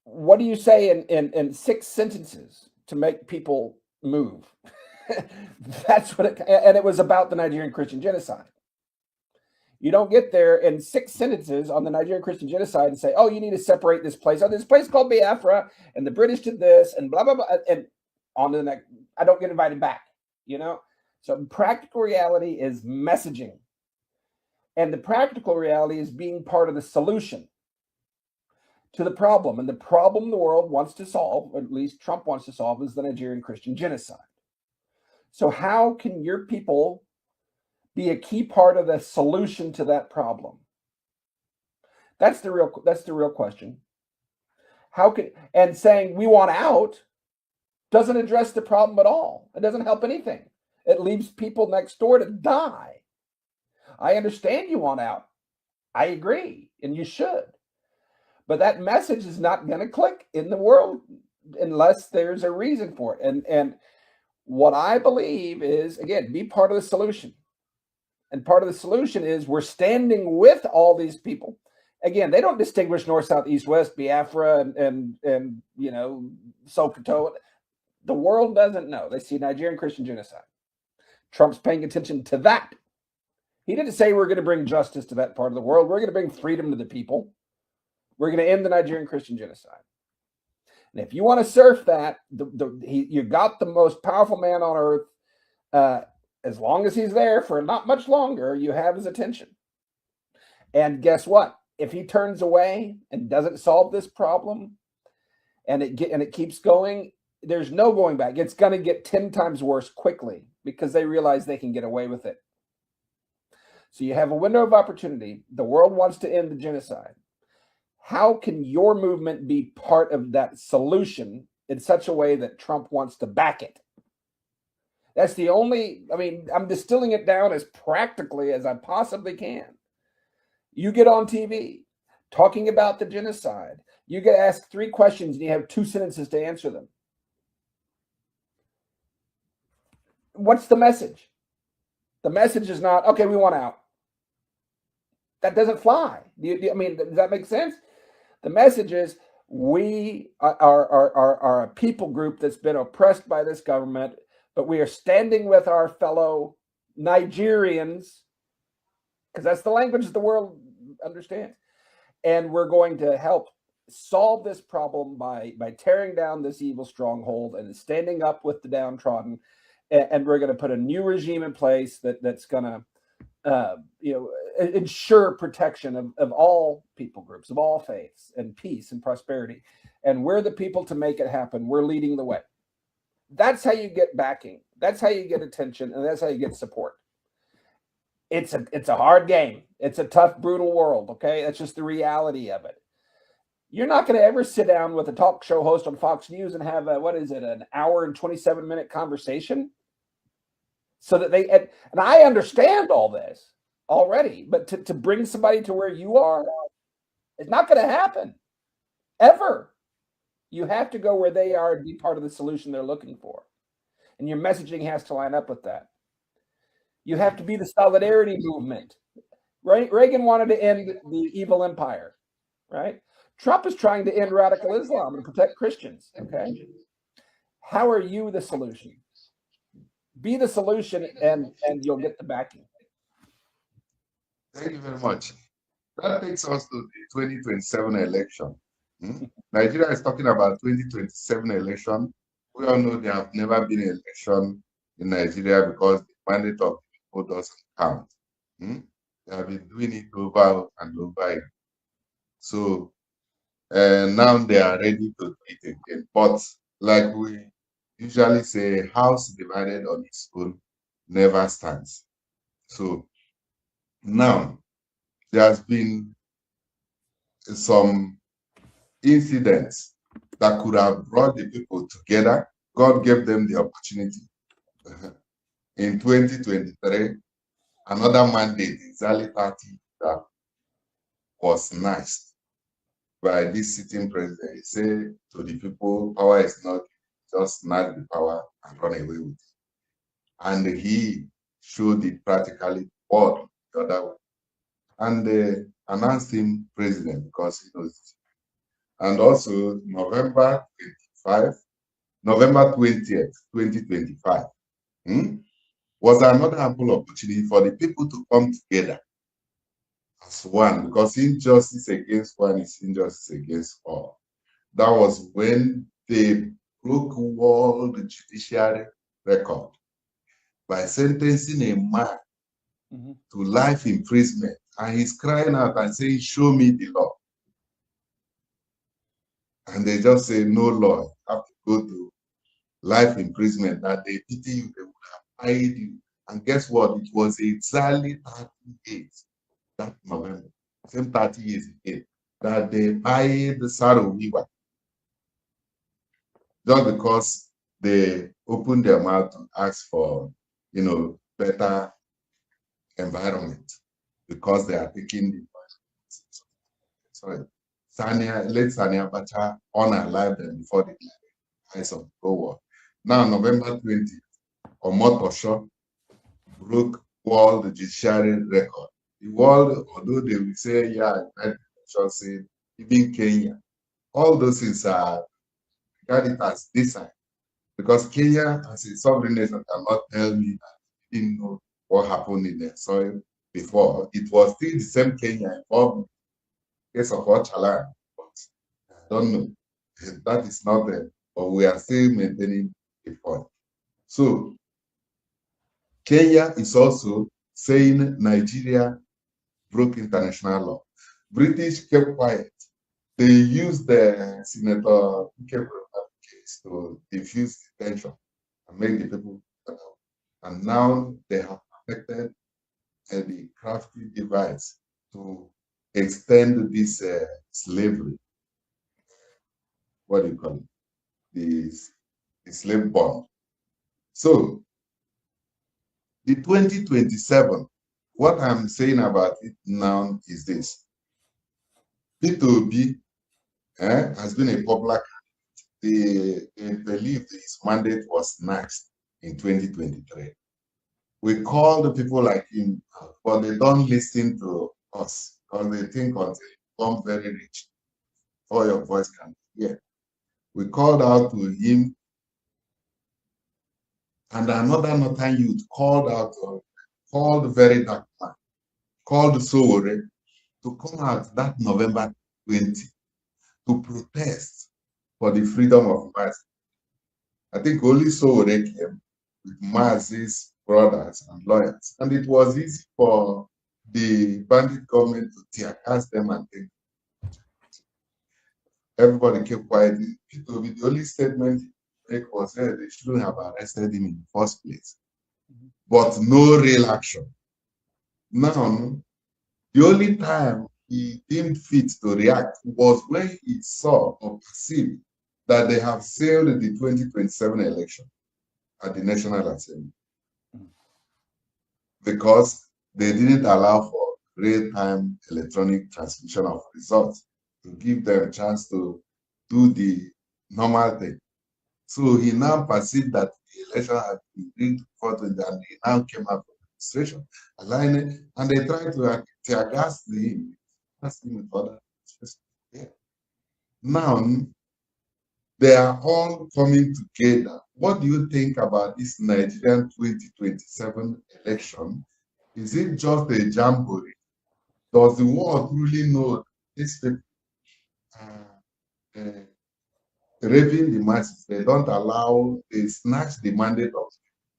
What do you say in 6 sentences to make people move? That's what and it was about the Nigerian Christian genocide. You don't get there in 6 sentences on the Nigerian Christian genocide and say, oh, you need to separate this place. Oh, there's a place called Biafra, and the British did this, and blah, blah, blah. And on to the next. I don't get invited back, So practical reality is messaging. And the practical reality is being part of the solution to the problem. And the problem the world wants to solve, or at least Trump wants to solve, is the Nigerian Christian genocide. So how can your people be a key part of the solution to that problem? That's the real question. And saying we want out doesn't address the problem at all. It doesn't help anything. It leaves people next door to die. I understand you want out. I agree, and you should. But that message is not going to click in the world unless there's a reason for it. And what I believe is, again, be part of the solution. And part of the solution is we're standing with all these people. Again, they don't distinguish north, south, east, west, Biafra, and Sokoto. The world doesn't know. They see Nigerian Christian genocide. Trump's paying attention to that. He didn't say we're going to bring justice to that part of the world. We're going to bring freedom to the people. We're going to end the Nigerian Christian genocide. And if you want to surf that, you got the most powerful man on earth. As long as he's there for not much longer, you have his attention. And guess what? If he turns away and doesn't solve this problem, and it keeps going, there's no going back. It's going to get 10 times worse quickly because they realize they can get away with it. So you have a window of opportunity. The world wants to end the genocide. How can your movement be part of that solution in such a way that Trump wants to back it? That's the only, I'm distilling it down as practically as I possibly can. You get on TV talking about the genocide. You get asked 3 questions and you have 2 sentences to answer them. What's the message? The message is not, okay, we want out. That doesn't fly. Does that make sense? The message is we are a people group that's been oppressed by this government, but we are standing with our fellow Nigerians, because that's the language the world understands. And we're going to help solve this problem by tearing down this evil stronghold and standing up with the downtrodden. And we're going to put a new regime in place that's going to ensure protection of all people groups, of all faiths, and peace and prosperity. And we're the people to make it happen. We're leading the way. That's how you get backing. That's how you get attention, and that's how you get support. It's a hard game. It's a tough, brutal world, okay? That's just the reality of it. You're not going to ever sit down with a talk show host on Fox News and have an hour and 27-minute conversation so that and I understand all this already, but to bring somebody to where you are, it's not going to happen, ever. You have to go where they are and be part of the solution they're looking for. And your messaging has to line up with that. You have to be the solidarity movement. Right? Reagan wanted to end the evil empire, right? Trump is trying to end radical Islam and protect Christians, okay? How are you the solution? Be the solution and you'll get the backing. Thank you very much. That takes us to the 2027 election. Nigeria is talking about 2027 election. We all know there have never been an election in Nigeria because the mandate of the people doesn't count. They have been doing it over and over again. So now they are ready to do it again. But like we usually say, house divided on its own never stands. So now there has been some incidents that could have brought the people together. God gave them the opportunity. In 2023, another mandate, exactly 30, that was snatched by this sitting president. He said to the people, power is not, just snatch the power and run away with it. And he showed it practically what the other way. And they announced him president because he knows it. And also November 20th, 2025, was another ample opportunity for the people to come together as one, because injustice against one is injustice against all. That was when they broke world judiciary record by sentencing a man to life imprisonment, and he's crying out and saying, show me the law. And they just say, no law, you have to go to life imprisonment, that they pity you, they would have paid you. And guess what? It was exactly 30 years that November, same 30 years again, that they paid the Sarowiwa just because they opened their mouth to ask for, better environment, because they are taking the late Sania Bacha unalive them before the eyes of the whole world. Now, November 20th, Omotosho broke world judiciary record. The world, although they will say, yeah, United Nations say, even Kenya, all those things are regarded as design, because Kenya, as a sovereign nation, cannot tell me that they didn't know what happened in their soil before. It was still the same Kenya involved in the case of Ochalan, but I don't know. That is not there, but we are still maintaining a point. So Kenya is also saying Nigeria broke international law. British kept quiet. They used the Senator case to diffuse the tension and make the people better. And now they have perfected the crafty device to extend this slavery. What do you call it? The slave bond. So the 2027, what I'm saying about it now is this. P2B has been a popular candidate. They believe his mandate was snatched in 2023. We call the people like him, but they don't listen to us because they think until you become very rich, all your voice can be heard. We called out to him, and another northern youth called out to him, called very dark man, called Sowore to come out that November 20 to protest for the freedom of Mazi. I think only Sowore came with Mazi's brothers and lawyers, and it was easy for the bandit government to tear gas them and take. Everybody kept quiet. The only statement he made was that they shouldn't have arrested him in the first place, but no real action. Now, the only time he deemed fit to react was when he saw or perceived that they have sailed the 2027 election at the National Assembly, because they didn't allow for real-time electronic transmission of results to give them a chance to do the normal thing. So he now perceived that the election had been rigged for and he now came up with administration, aligning, and they tried to tear gas him with other. Yeah. Now, they are all coming together. What do you think about this Nigerian 2027 election? Is it just a jamboree, does the world really know these people are raping the masses? They don't allow, they snatch the mandate of,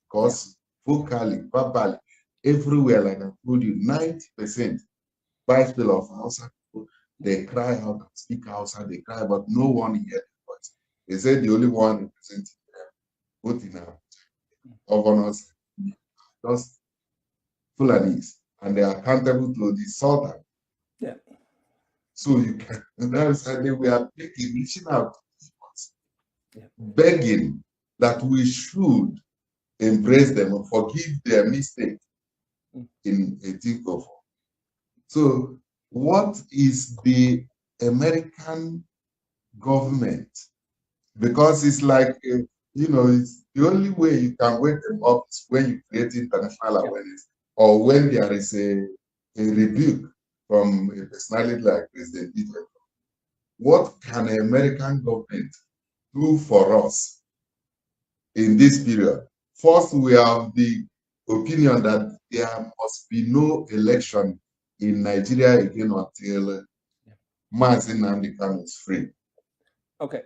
because vocally, verbally, everywhere, like I told you, 90% vice bill of Hausa people, they cry out and speak Hausa, they cry, but no one hears their voice. They say the only one representing them, both in our governors, just Fulanis, and they are accountable to the Sultan. Yeah. So you can, and that's how we are reaching out to people, begging that we should embrace them and forgive their mistake in 1804. So what is the American government? Because it's like, it's the only way you can wake them up is when you create international awareness, or when there is a rebuke from a personality like President Biden. What can the American government do for us in this period? First, we have the opinion that there must be no election in Nigeria again until Mazi Nnamdi Kanu is free. Okay.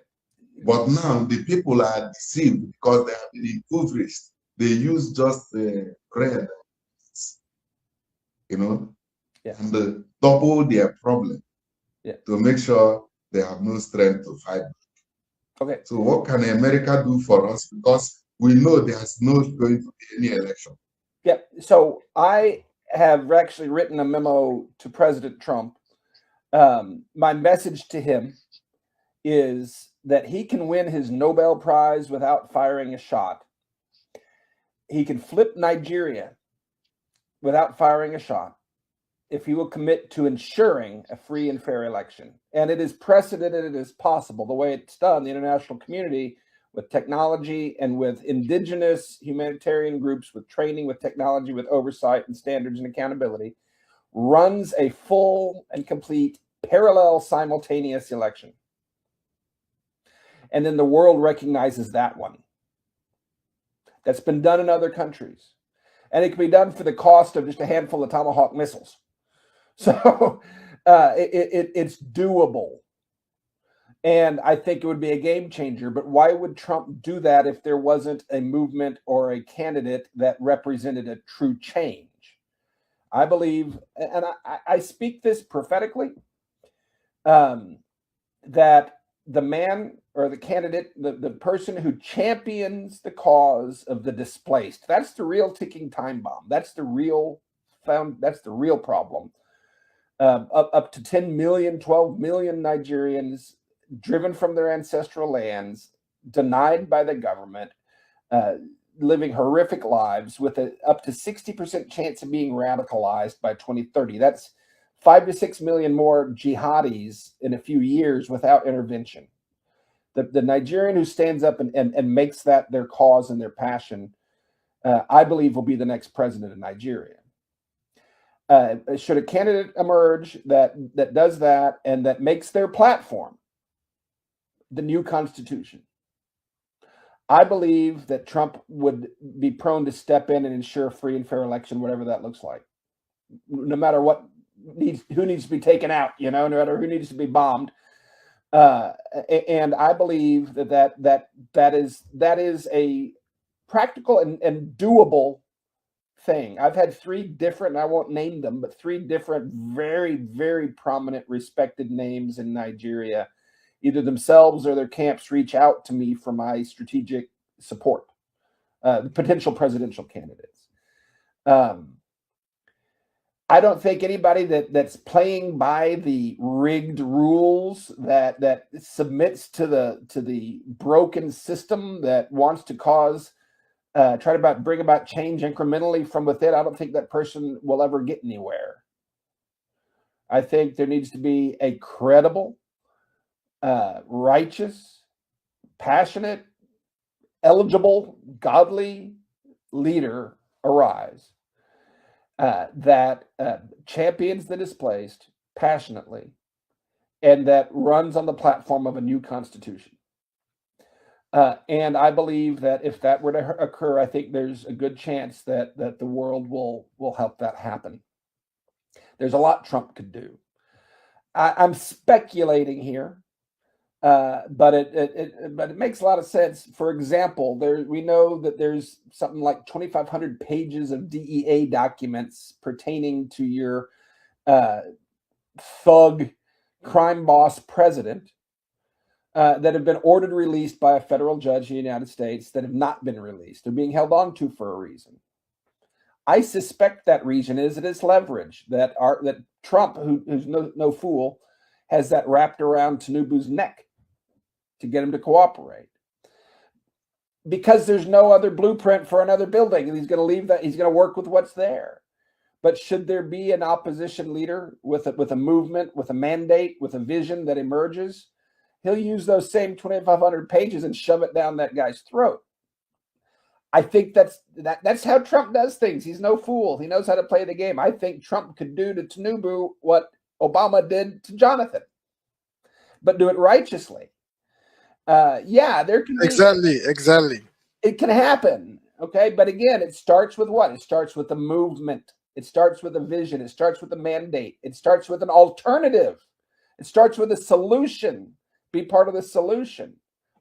But now the people are deceived because they have been impoverished. They use just the bread, and double their problem to make sure they have no strength to fight. Okay. So what can America do for us? Because we know there's not going to be any election. Yeah. So I have actually written a memo to President Trump. My message to him is that he can win his Nobel Prize without firing a shot. He can flip Nigeria without firing a shot if he will commit to ensuring a free and fair election. And it is precedented, it is possible. The way it's done, the international community, with technology and with indigenous humanitarian groups, with training, with technology, with oversight and standards and accountability, runs a full and complete parallel simultaneous election. And then the world recognizes that one. That's been done in other countries. And it can be done for the cost of just a handful of Tomahawk missiles. So it's doable. And I think it would be a game changer. But why would Trump do that if there wasn't a movement or a candidate that represented a true change? I believe, and I speak this prophetically, that the man or the candidate, the person who champions the cause of the displaced, that's the real ticking time bomb. That's the real problem. Up to 10 million, 12 million Nigerians driven from their ancestral lands, denied by the government, living horrific lives with up to 60% chance of being radicalized by 2030. That's 5 to 6 million more jihadis in a few years without intervention. The Nigerian who stands up and makes that their cause and their passion, I believe will be the next president of Nigeria. Should a candidate emerge that does that and that makes their platform the new constitution, I believe that Trump would be prone to step in and ensure a free and fair election, whatever that looks like, no matter who needs to be taken out, no matter who needs to be bombed. And I believe that is a practical and doable thing. I've had 3 different, and I won't name them, but 3 different very, very prominent, respected names in Nigeria, either themselves or their camps, reach out to me for my strategic support, potential presidential candidates. I don't think anybody that's playing by the rigged rules, that submits to the broken system, that wants to try to bring about change incrementally from within, I don't think that person will ever get anywhere. I think there needs to be a credible, righteous, passionate, eligible, godly leader arise that champions the displaced passionately and that runs on the platform of a new constitution. And I believe that if that were to occur, I think there's a good chance that the world will help that happen. There's a lot Trump could do. I'm speculating here, but it makes a lot of sense. For example, we know that there's something like 2,500 pages of DEA documents pertaining to your thug crime boss president that have been ordered released by a federal judge in the United States that have not been released. They're being held on to for a reason. I suspect that reason is it is leverage that Trump, who's no fool, has that wrapped around Tinubu's neck to get him to cooperate. Because there's no other blueprint for another building, and he's going to leave that. He's going to work with what's there. But should there be an opposition leader with a movement, with a mandate, with a vision that emerges, he'll use those same 2,500 pages and shove it down that guy's throat. I think that's how Trump does things. He's no fool. He knows how to play the game. I think Trump could do to Tinubu what Obama did to Jonathan, but do it righteously. Yeah, there can be exactly. It can happen. Okay, but again, it starts with what? It starts with a movement. It starts with a vision. It starts with a mandate. It starts with an alternative. It starts with a solution. Be part of the solution.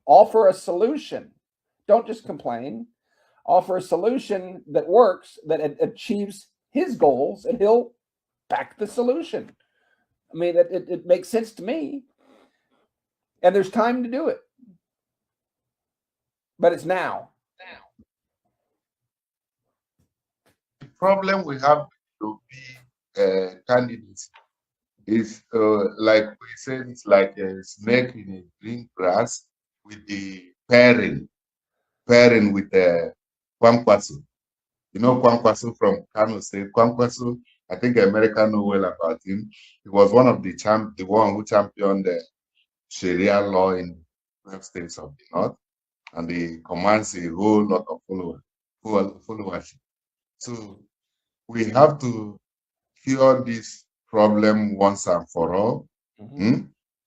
Offer a solution. Don't just complain. Offer a solution that works, that achieves his goals, and he'll back the solution. I mean, it makes sense to me. And there's time to do it. But it's now. The problem we have to be candidates is like we said, it's like a snake in a green grass with the pairing with Kwankwaso. You know Kwankwaso from Kano State. Kwankwaso, I think America know well about him. He was one of the one who championed the Sharia law in 12 states of the North, and he commands a whole lot of followership. So we have to cure this problem once and for all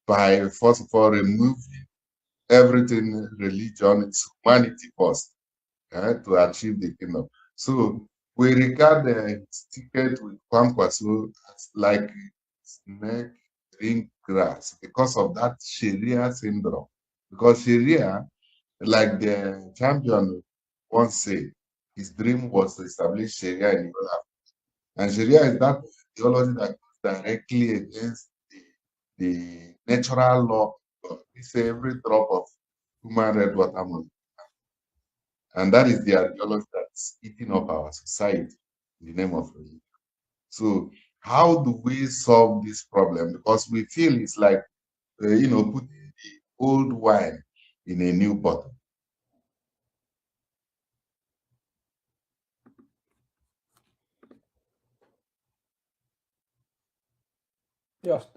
by, first of all, removing everything religion, it's humanity first to achieve the kingdom. So we regard the ticket with Kwankwaso as like snake in grass because of that Sharia syndrome. Because Sharia, like the champion once said, his dream was to establish Sharia in Europe. And Sharia is that ideology that goes directly against the natural law. We say every drop of human red water must. And that is the ideology that's eating up our society in the name of religion. So how do we solve this problem? Because we feel it's like, putting the old wine in a new bottle. Yes.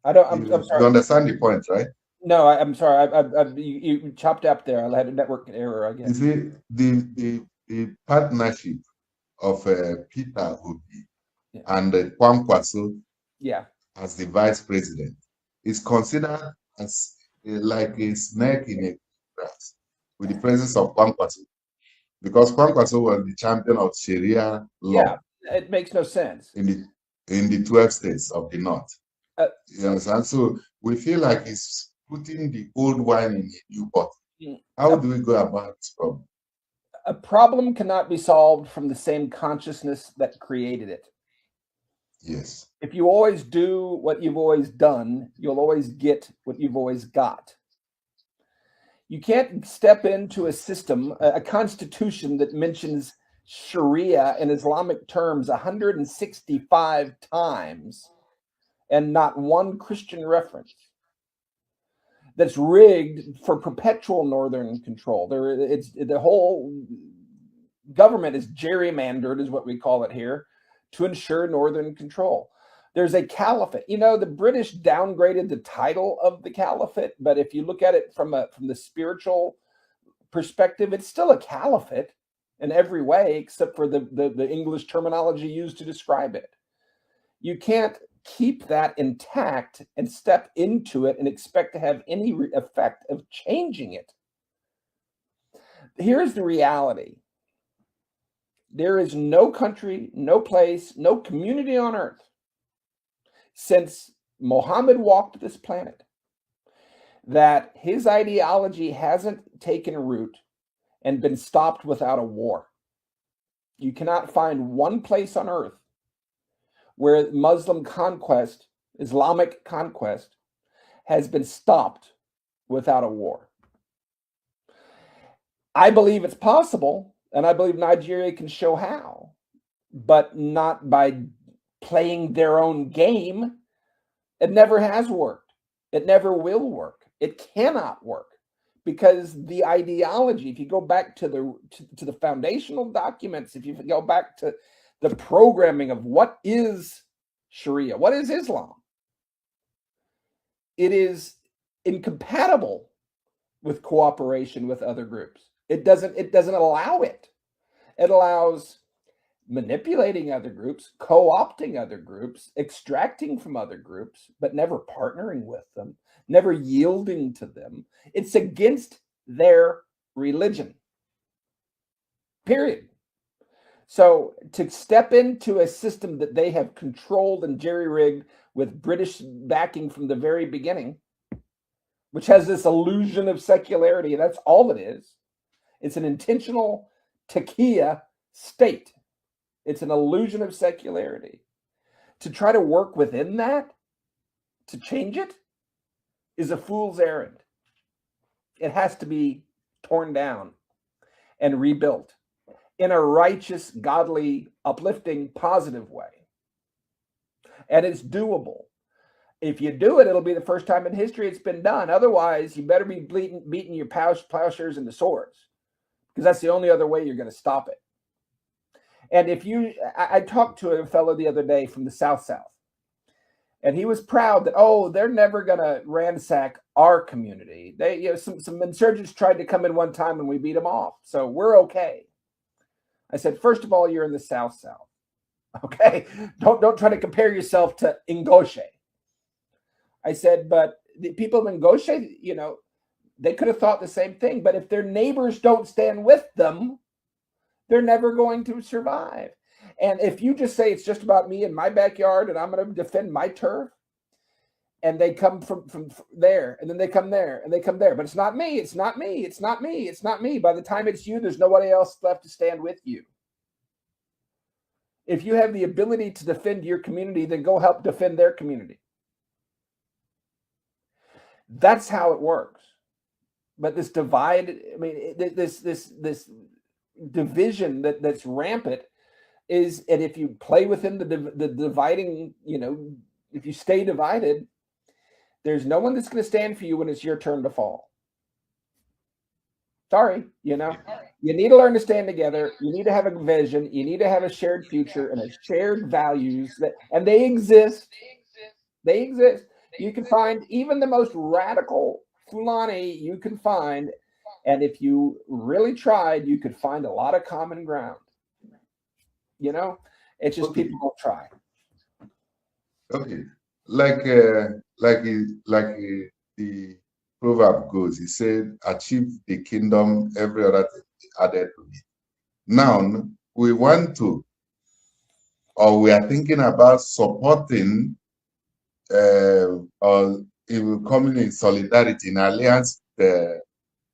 I'm sorry. You understand the point, right? No, I'm sorry. You chopped up there. I had a network error again. You see, the partnership of Peter Obi and Kwankwaso as the vice president is considered as like a snake in a grass with the presence of Kwankwaso, because Kwankwaso was the champion of Sharia law. Yeah, it makes no sense. In the 12 states of the North. You understand? So we feel like it's putting the old wine in a new bottle. How do we go about this problem? A problem cannot be solved from the same consciousness that created it. Yes. If you always do what you've always done, you'll always get what you've always got. You can't step into a system, a constitution that mentions Sharia in Islamic terms 165 times and not one Christian reference, that's rigged for perpetual northern control. The whole government is gerrymandered, is what we call it here, to ensure northern control. There's a caliphate. The British downgraded the title of the caliphate, but if you look at it from the spiritual perspective, it's still a caliphate in every way, except for the English terminology used to describe it. You can't keep that intact and step into it and expect to have any effect of changing it. Here's the reality. There is no country, no place, no community on earth since Muhammad walked this planet that his ideology hasn't taken root and been stopped without a war. You cannot find one place on earth where Muslim conquest, Islamic conquest, has been stopped without a war. I believe it's possible, and I believe Nigeria can show how, but not by playing their own game. It never has worked. It never will work. It cannot work because the ideology, if you go back to the foundational documents, if you go back to the programming of what is Sharia, what is Islam, it is incompatible with cooperation with other groups. It doesn't allow it. It allows manipulating other groups, co-opting other groups, extracting from other groups, but never partnering with them, never yielding to them. It's against their religion. Period. So to step into a system that they have controlled and jerry-rigged with British backing from the very beginning, which has this illusion of secularity, that's all it is. It's an intentional taqiyya state. It's an illusion of secularity. To try to work within that, to change it, is a fool's errand. It has to be torn down and rebuilt in a righteous, godly, uplifting, positive way. And it's doable. If you do it, it'll be the first time in history it's been done. Otherwise, you better be beating your plowshares into swords, because that's the only other way you're going to stop it. And if you, I talked to a fellow the other day from the South, and he was proud that, oh, they're never going to ransack our community. They, you know, some insurgents tried to come in one time and we beat them off, so we're okay. I said, first of all, you're in the South. Okay, don't try to compare yourself to Ngoshe. I said, but the people in Ngoshe, you know, they could have thought the same thing. But if their neighbors don't stand with them, they're never going to survive. And if you just say it's just about me in my backyard and I'm going to defend my turf, and they come from there, and then they come there, and they come there, but it's not me, it's not me, it's not me, it's not me. By the time it's you, there's nobody else left to stand with you. If you have the ability to defend your community, then go help defend their community. That's how it works. But this divide, I mean, this division that's rampant is, and if you play within the dividing, you know, if you stay divided, there's no one that's going to stand for you when it's your turn to fall. Sorry, you know, you need to learn to stand together. You need to have a vision. You need to have a shared future and a shared values and they exist. They exist. You can find even the most radical Fulani you can find. And if you really tried, you could find a lot of common ground. You know, it's just people don't try. Okay, like the proverb goes, he said, achieve the kingdom, every other thing added to it. Now, we want to, or we are thinking about supporting or even coming in solidarity, in alliance with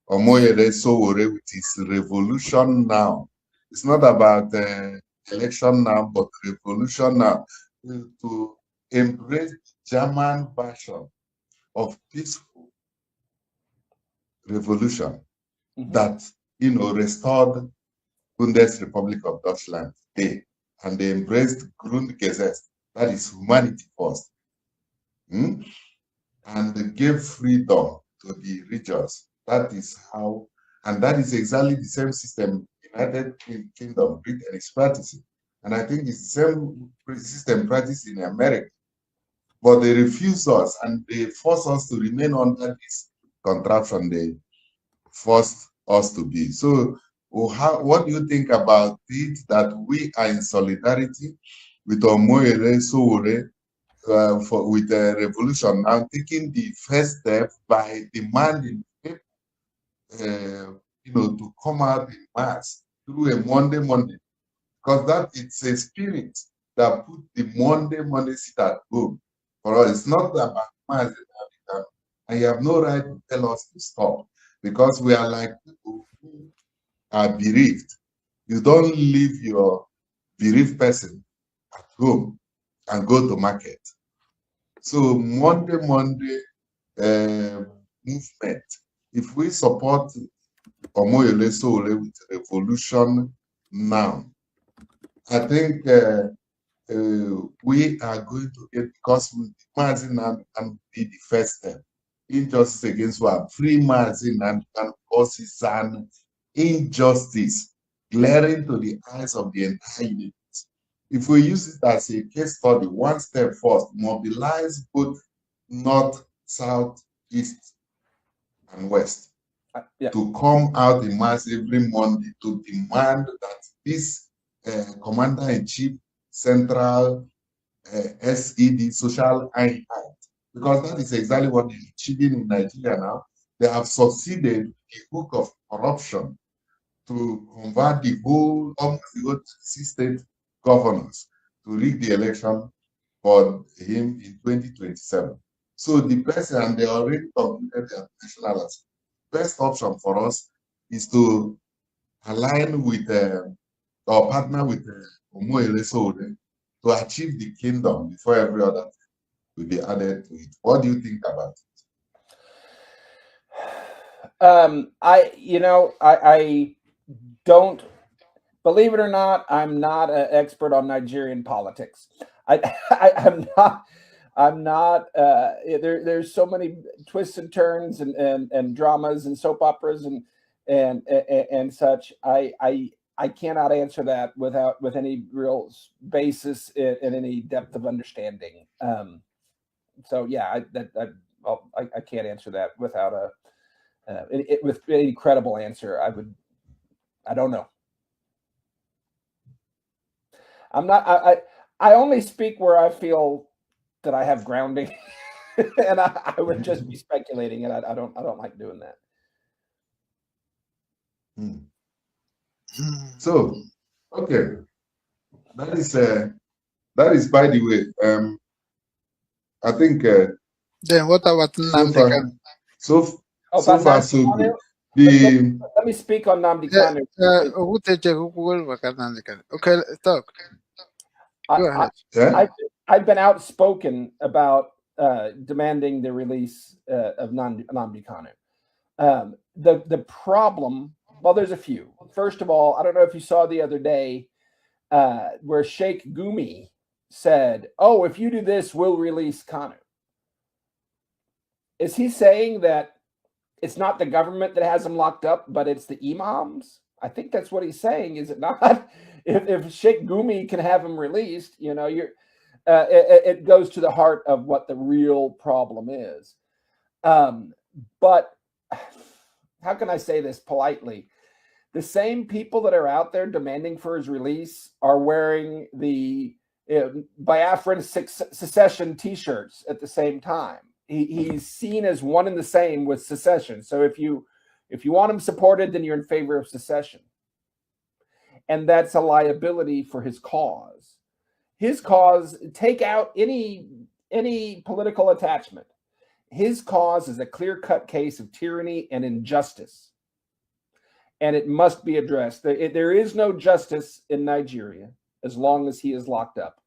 Omoyele Sowore with his revolution now. It's not about election now, but revolution now, to embrace the German version of peaceful revolution that, you know, restored Bundesrepublik of Deutschland Day, and they embraced Grundgesetz, that is humanity first, and they gave freedom to the regions. That is how, and that is exactly the same system United Kingdom, Britain is practicing. And I think it's the same system practiced in America. But they refuse us and they force us to remain under this contraption they forced us to be. So what do you think about it, that we are in solidarity with Omoyele Sowore with the revolution now, taking the first step by demanding people, you know, to come out in mass through a Monday, because that it's a spirit that put the Monday sit at home for us. It's not about Mazi Nnamdi Kanu, and you have no right to tell us to stop, because we are like people who are bereaved. You don't leave your bereaved person at home and go to market. So Monday movement, if we support Omoyele Sowore with revolution now, I think we are going to get, because Mazi Nnamdi can be the first step. Injustice against one, free Mazi Nnamdi Kanu causes an injustice glaring to the eyes of the entire unit. If we use it as a case study, one step first, mobilize both north, south, east, and west to come out in mass every Monday to demand that this Commander-in-Chief Central SED, Social Impact, because that is exactly what they're achieving in Nigeria now. They have succeeded the hook of corruption to convert the whole, almost the whole state governors to rig the election for him in 2027. So the best, and they already concluded their national assembly, best option for us is to align with or partner with Omoyele Sowore to achieve the kingdom before every other will be added to it. What do you think about it? I don't, believe it or not, I'm not an expert on Nigerian politics. I'm not. There's so many twists and turns and dramas and soap operas and such. I cannot answer that with any real basis in any depth of understanding. So yeah, I can't answer that without with any credible answer. I don't know. I'm not. I only speak where I feel that I have grounding, and I would just be speculating, and I don't like doing that. So, okay, that is by the way. I think. Then what about Nnamdi Kanu? So far, so good. Let me speak on Nnamdi Kanu. Okay, talk. Go ahead. I've been outspoken about demanding the release of Nnamdi Kanu. The problem, well, there's a few. First of all, I don't know if you saw the other day where Sheikh Gumi said, "Oh, if you do this, we'll release Kanu." Is he saying that it's not the government that has him locked up, but it's the imams? I think that's what he's saying, is it not? If Sheikh Gumi can have him released, it goes to the heart of what the real problem is. But how can I say this politely? The same people that are out there demanding for his release are wearing the Biafran secession T-shirts at the same time. He's seen as one and the same with secession. So if you want him supported, then you're in favor of secession. And that's a liability for his cause. His cause, take out any political attachment. His cause is a clear-cut case of tyranny and injustice. And it must be addressed. There is no justice in Nigeria as long as he is locked up.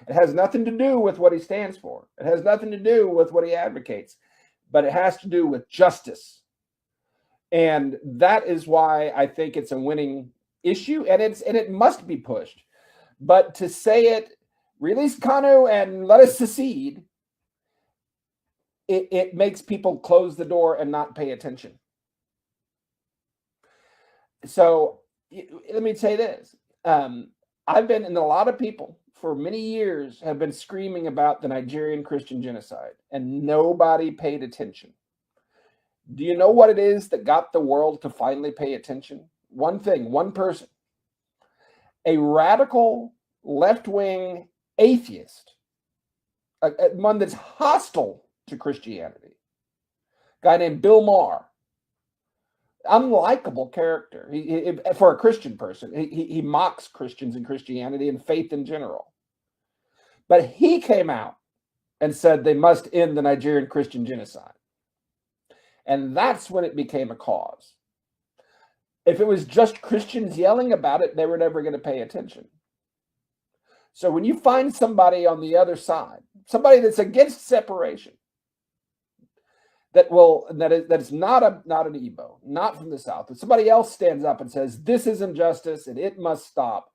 It has nothing to do with what he stands for. It has nothing to do with what he advocates, but it has to do with justice. And that is why I think it's a winning issue, and it must be pushed. But to say it, release Kanu and let us secede, it makes people close the door and not pay attention. So let me say this. I've been, and a lot of people for many years have been screaming about the Nigerian Christian genocide, and nobody paid attention. Do you know what it is that got the world to finally pay attention? One thing, one person. A radical left-wing atheist, one that's hostile to Christianity, a guy named Bill Maher. unlikable character for a Christian person. He mocks Christians and Christianity and faith in general. But he came out and said they must end the Nigerian Christian genocide. And that's when it became a cause. If it was just Christians yelling about it, they were never going to pay attention. So when you find somebody on the other side, somebody that's against separation, that is not an Igbo, not from the South, if somebody else stands up and says this is injustice and it must stop,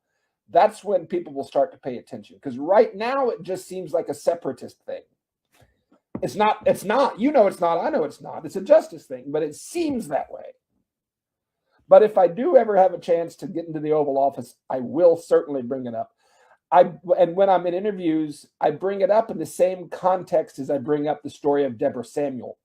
that's when people will start to pay attention. Because right now it just seems like a separatist thing. It's not, you know it's not, I know it's not. It's a justice thing, but it seems that way. But if I do ever have a chance to get into the Oval Office, I will certainly bring it up. And when I'm in interviews, I bring it up in the same context as I bring up the story of Deborah Samuel,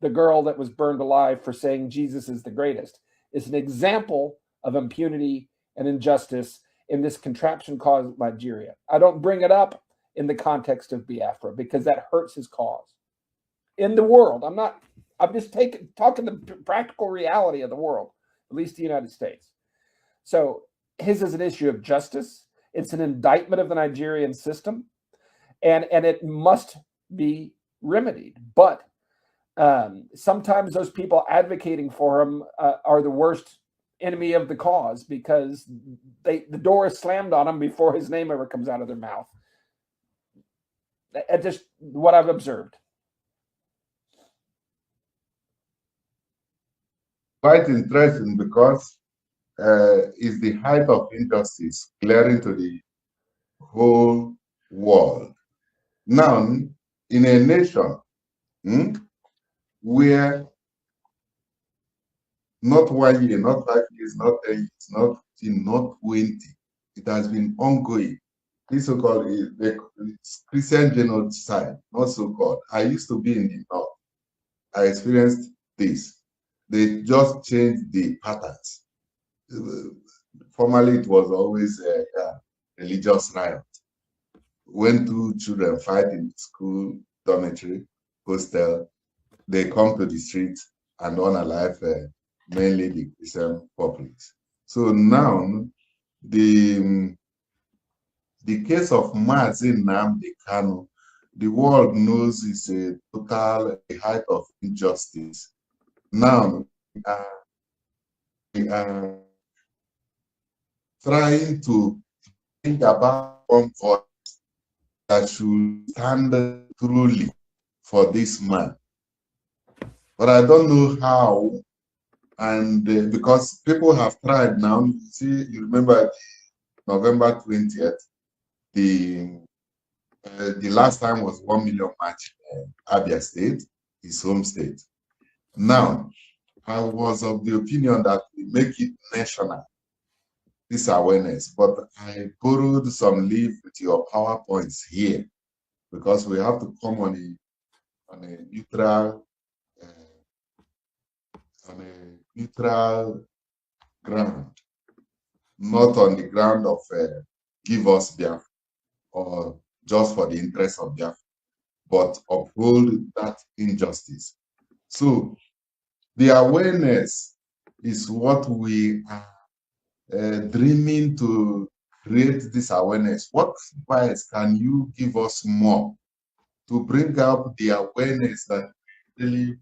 the girl that was burned alive for saying Jesus is the greatest. It's an example of impunity and injustice in this contraption called Nigeria. I don't bring it up in the context of Biafra because that hurts his cause. In the world, I'm just talking the practical reality of the world, at least the United States. So his is an issue of justice. It's an indictment of the Nigerian system, and it must be remedied. But sometimes those people advocating for him are the worst enemy of the cause because the door is slammed on them before his name ever comes out of their mouth. That's just what I've observed. Quite interesting because it's the height of injustice glaring to the whole world. Now, in a nation where not 1 year, not 5 years, not 10 years, not 15, not 20, it has been ongoing. This so-called Christian genocide, not so-called. I used to be in the North. I experienced this. They just changed the patterns. Formerly, it was always a religious riot. When two children fight in the school dormitory, hostel, they come to the streets and unalive mainly the Christian public. So now, the case of Mazi Nnamdi Kanu, the world knows is a total height of injustice. Now, we are trying to think about one voice that should stand truly for this man. But I don't know how, and because people have tried now. See, you remember November 20th, the last time was 1 million march in Abia State, his home state. Now, I was of the opinion that we make it national, this awareness, but I borrowed some leave with your PowerPoints here because we have to come on a neutral ground, not on the ground of give us Biafra or just for the interest of Biafra, but uphold that injustice. So the awareness is what we are dreaming to create this awareness. What advice can you give us more to bring up the awareness that really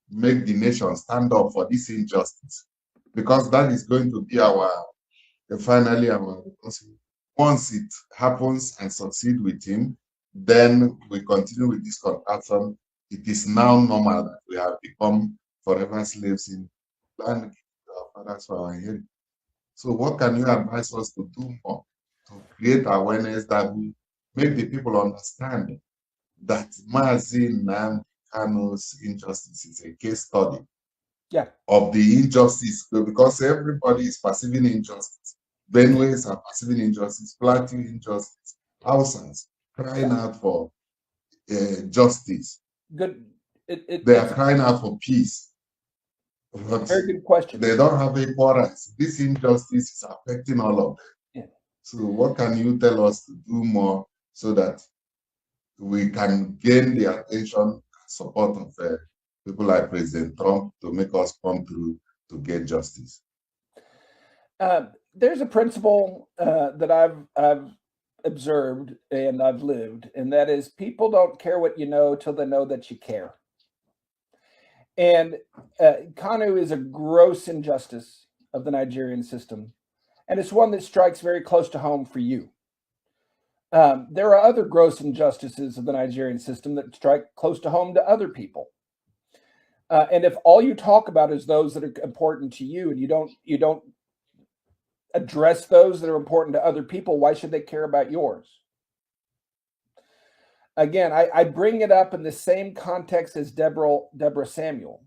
make the nation stand up for this injustice? Because that is going to be finally our, once it happens and succeed with him, then we continue with this contraction. It is now normal that we have become forever slaves in land our fathers for our heritage. So what can you advise us to do more to create awareness that will make the people understand that Mazi Nnamdi Kanu's injustice is a case study of the injustice, because everybody is perceiving injustice. Benues are perceiving injustice, Plateau injustice, Hausans crying out for justice. Good. They are crying out for peace. Very good question. They don't have equal rights. This injustice is affecting all of them. Yeah. So what can you tell us to do more so that we can gain the attention and support of people like President Trump to make us come through to get justice? There's a principle that I've observed and I've lived, and that is people don't care what you know till they know that you care. And KANU is a gross injustice of the Nigerian system, and it's one that strikes very close to home for you. There are other gross injustices of the Nigerian system that strike close to home to other people. And if all you talk about is those that are important to you, and you don't address those that are important to other people, why should they care about yours? Again, I bring it up in the same context as Deborah Samuel.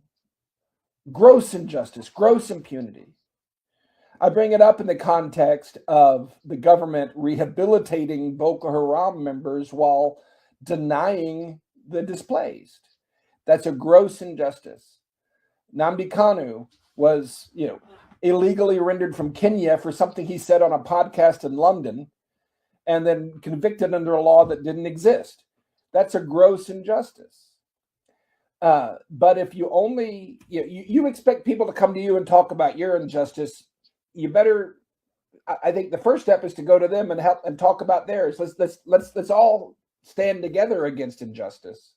Gross injustice, gross impunity. I bring it up in the context of the government rehabilitating Boko Haram members while denying the displaced. That's a gross injustice. Nnamdi Kanu was, illegally rendered from Kenya for something he said on a podcast in London, and then convicted under a law that didn't exist. That's a gross injustice. But if you only, you expect people to come to you and talk about your injustice, you better, I think the first step is to go to them and help and talk about theirs. Let's all stand together against injustice,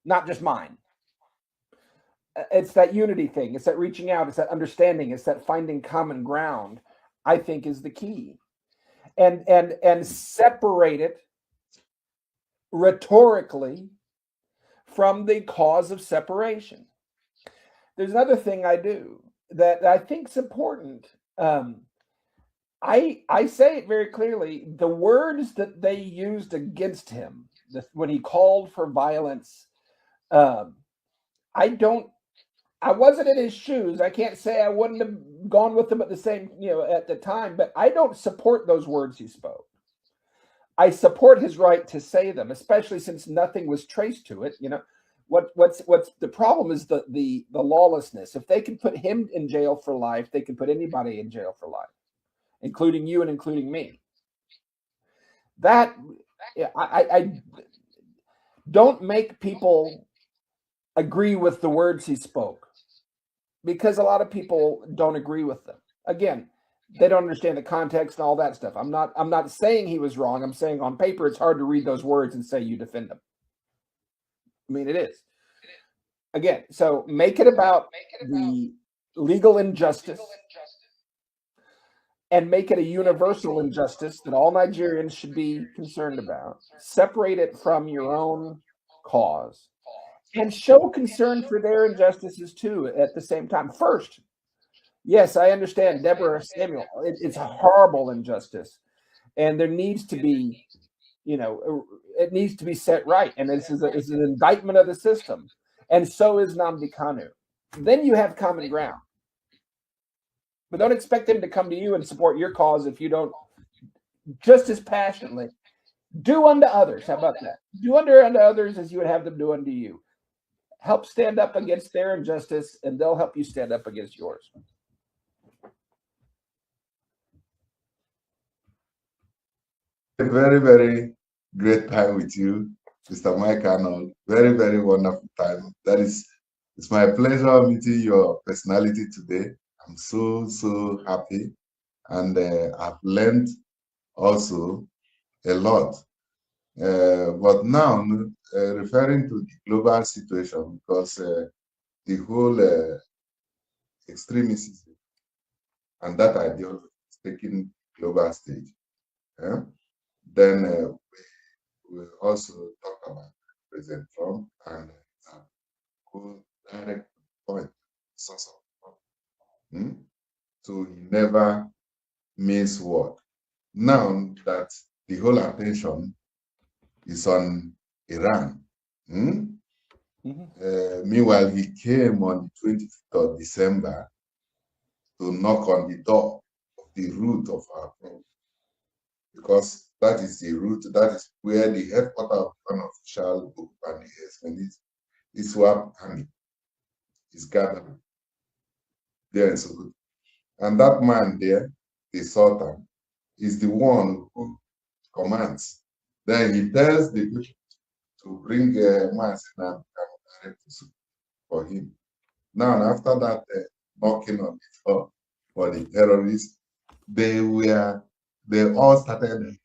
not just mine. It's that unity thing. It's that reaching out. It's that understanding. It's that finding common ground, I think, is the key. And separate it rhetorically from the cause of separation. There's another thing I do that I think is important. I say it very clearly. The words that they used against him when he called for violence, I wasn't in his shoes. I can't say I wouldn't have gone with him at the same, at the time, but I don't support those words he spoke. I support his right to say them, especially since nothing was traced to it. What's the problem is the lawlessness. If they can put him in jail for life, they can put anybody in jail for life, including you and including me. That I don't make people agree with the words he spoke, because a lot of people don't agree with them. Again, they don't understand the context and all that stuff. I'm not saying he was wrong. I'm saying on paper it's hard to read those words and say you defend them. I mean, it is. Again, so make it about the legal injustice and make it a universal injustice that all Nigerians should be concerned about. Separate it from your own cause and show concern for their injustices too at the same time. First, yes, I understand Deborah Samuel. It's a horrible injustice, and there needs to be, it needs to be set right. And this is an indictment of the system, and so is Nnamdi Kanu. Then you have common ground, but don't expect them to come to you and support your cause if you don't just as passionately. Do unto others. How about that? Do unto others as you would have them do unto you. Help stand up against their injustice, and they'll help you stand up against yours. A very, very great time with you, Mr. Mike Arnold. Very, very wonderful time. It's my pleasure meeting your personality today. I'm so happy, and I've learned also a lot. But now, referring to the global situation, because the whole extremism and that ideology is taking global stage. Then we also talk about President Trump and go direct to the point, source of problem. So he never means word. Now that the whole attention is on Iran. Meanwhile, he came on the 25th of December to knock on the door of the root of our problem. Because that is the root, that is where the headquarters of unofficial group and the ISWAP army is gathered there in Sokoto. And that man there, the Sultan, is the one who commands. Then he tells the people to bring Mass to Sokoto. for him. Now, after that knocking on the door for the terrorists, they all started.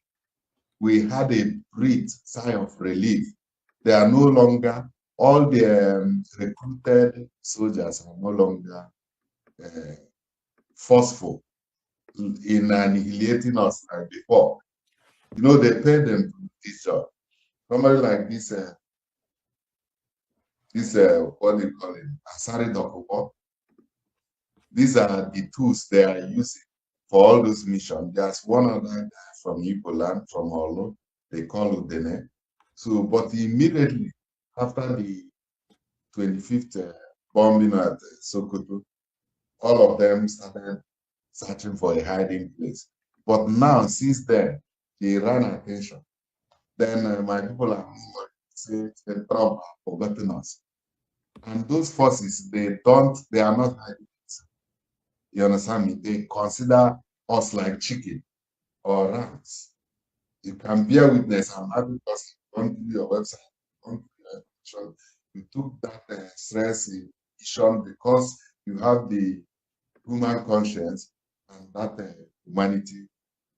We had a breath, sigh of relief. They are no longer, all the recruited soldiers are no longer forceful in annihilating us like before. You know, they pay them to do this job. Somebody like this, what do you call it, Asari Dokubo. These are the tools they are using for all those missions. There's one other guy from Igbo land, from Olo, they call Udene. So, but immediately after the 25th bombing at Sokoto, all of them started searching for a hiding place. But now, since then, they ran attention. Then my people are saying Trump have forgotten us. And those forces, they are not hiding. You understand me? They consider us like chicken or rats. You can bear witness. I'm happy because on your website, you took that stress issue because you have the human conscience and that humanity,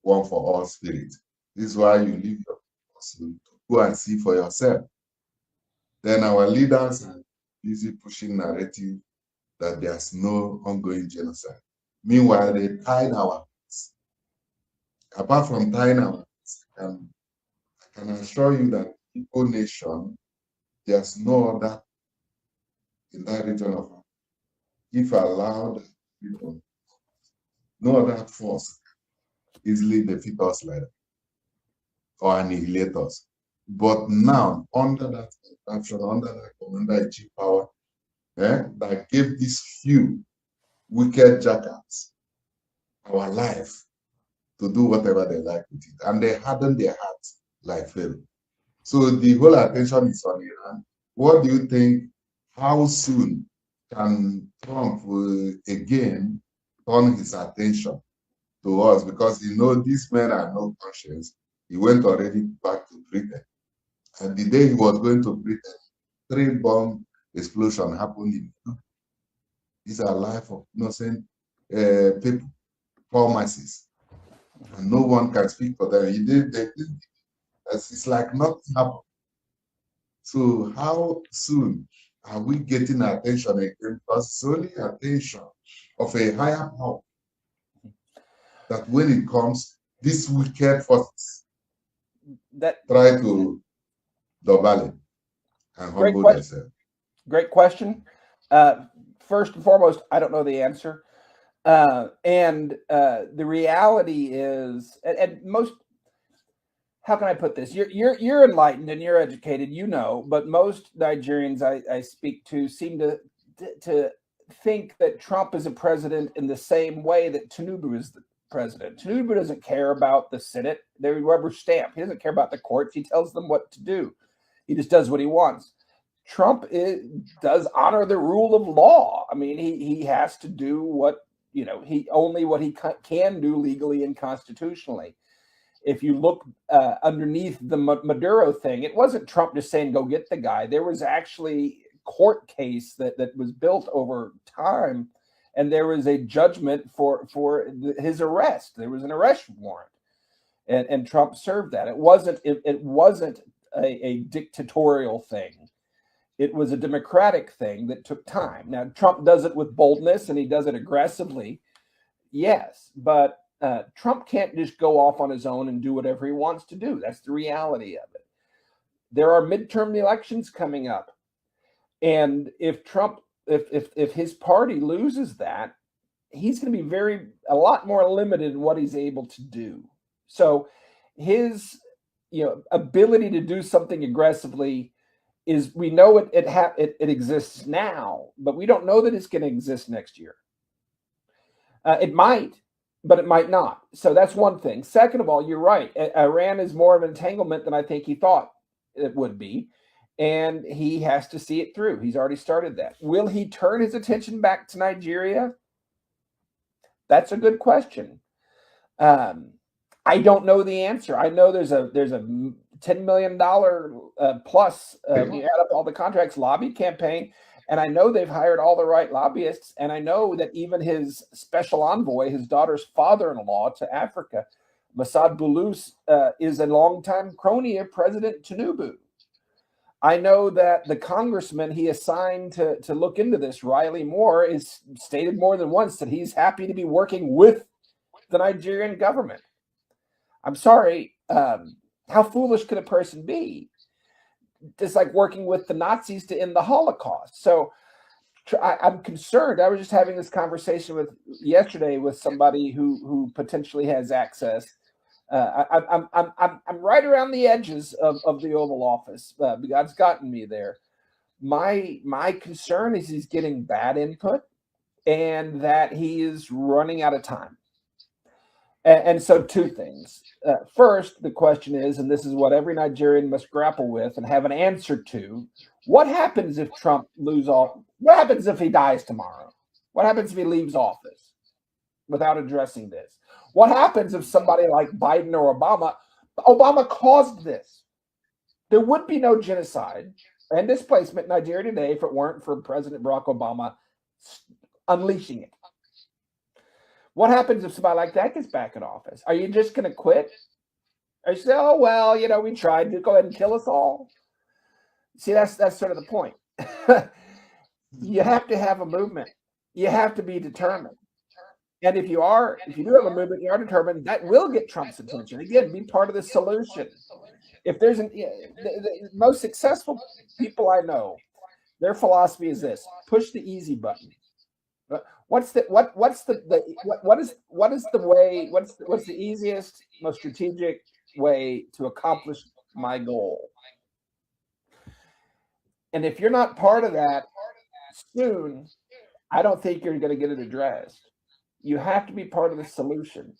one for all spirit. This is why you leave your person to go and see for yourself. Then our leaders are busy pushing narrative that there's no ongoing genocide. Meanwhile, they tied our hands. Apart from tying our hands, I can assure you that Igbo nation, there's no other in that region of Africa. If allowed, no other force easily defeat us like that or annihilate us. But now, under that action, under that commander-in-chief power, that gave these few wicked jackals our life to do whatever they like with it. And they hardened their hearts like Pharaoh. So the whole attention is on Iran. What do you think? How soon can Trump again turn his attention to us? Because you know these men are no conscience. He went already back to Britain. And the day he was going to Britain, 3 bomb explosions happened in These are life of innocent people, poor masses. And no one can speak for them. It's like nothing happened. So how soon are we getting attention again? Because it's only attention of a higher power that when it comes, these wicked forces try to double it and humble themselves. Great question. First and foremost, I don't know the answer. And the reality is, and most, how can I put this? You're enlightened and you're educated, you know, but most Nigerians I speak to seem to think that Trump is a president in the same way that Tinubu is the president. Tinubu doesn't care about the Senate. They're rubber stamp. He doesn't care about the courts. He tells them what to do. He just does what he wants. Trump does honor the rule of law. I mean, he has to do what he can do legally and constitutionally. If you look underneath the Maduro thing, it wasn't Trump just saying, go get the guy. There was actually a court case that was built over time, and there was a judgment for his arrest. There was an arrest warrant, and Trump served that. It wasn't a dictatorial thing. It was a democratic thing that took time. Now, Trump does it with boldness, and he does it aggressively, yes, but Trump can't just go off on his own and do whatever he wants to do. That's the reality of it. There are midterm elections coming up. And if Trump, if his party loses that, he's going to be a lot more limited in what he's able to do. So his ability to do something aggressively is, we know it exists now, but we don't know that it's going to exist next year. It might, but it might not. So that's one thing. Second of all, you're right. Iran is more of an entanglement than I think he thought it would be. And he has to see it through. He's already started that. Will he turn his attention back to Nigeria? That's a good question. I don't know the answer. I know there's a $10 million plus, when you add up all the contracts, lobby campaign. And I know they've hired all the right lobbyists. And I know that even his special envoy, his daughter's father-in-law to Africa, Masad Boulous, is a longtime crony of President Tinubu. I know that the congressman he assigned to look into this, Riley Moore, is stated more than once that he's happy to be working with the Nigerian government. I'm sorry, how foolish could a person be? Just like working with the Nazis to end the Holocaust. So I'm concerned. I was just having this conversation yesterday with somebody who potentially has access. I'm right around the edges of the Oval Office. God's gotten me there. My concern is he's getting bad input and that he is running out of time. And so two things. First, the question is, and this is what every Nigerian must grapple with and have an answer to, what happens if Trump what happens if he dies tomorrow? What happens if he leaves office without addressing this? What happens if somebody like Biden or Obama caused this? There would be no genocide and displacement in Nigeria today if it weren't for President Barack Obama unleashing it. What happens if somebody like that gets back in office? Are you just going to quit? Or you say, oh, well, we tried to go ahead and kill us all. See, that's sort of the point. You have to have a movement. You have to be determined. And if you do have a movement, you are determined, that will get Trump's attention. Again, be part of the solution. If there's the most successful people I know, their philosophy is this: push the easy button. What's the easiest, most strategic way to accomplish my goal? And if you're not part of that soon, I don't think you're going to get it addressed. You have to be part of the solution.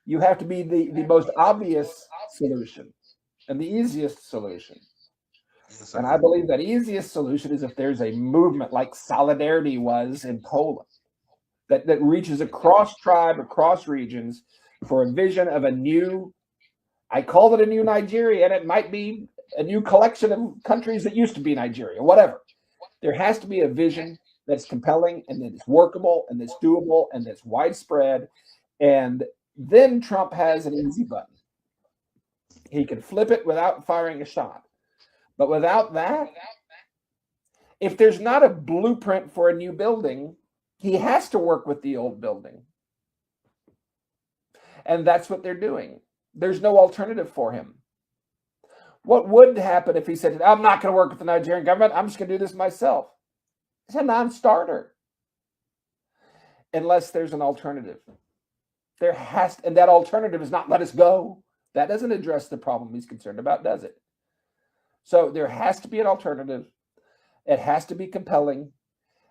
You have to be the most obvious solution and the easiest solution. Yes, and I believe that easiest solution is if there's a movement like Solidarity was in Poland that reaches across tribe, across regions for a vision of a new, I call it a new Nigeria, and it might be a new collection of countries that used to be Nigeria, whatever. There has to be a vision that's compelling and that's workable and that's doable and that's widespread. And then Trump has an easy button. He can flip it without firing a shot. But without that, if there's not a blueprint for a new building, he has to work with the old building. And that's what they're doing. There's no alternative for him. What would happen if he said, I'm not going to work with the Nigerian government, I'm just going to do this myself? It's a non-starter. Unless there's an alternative. And that alternative is not let us go. That doesn't address the problem he's concerned about, does it? So there has to be an alternative. It has to be compelling.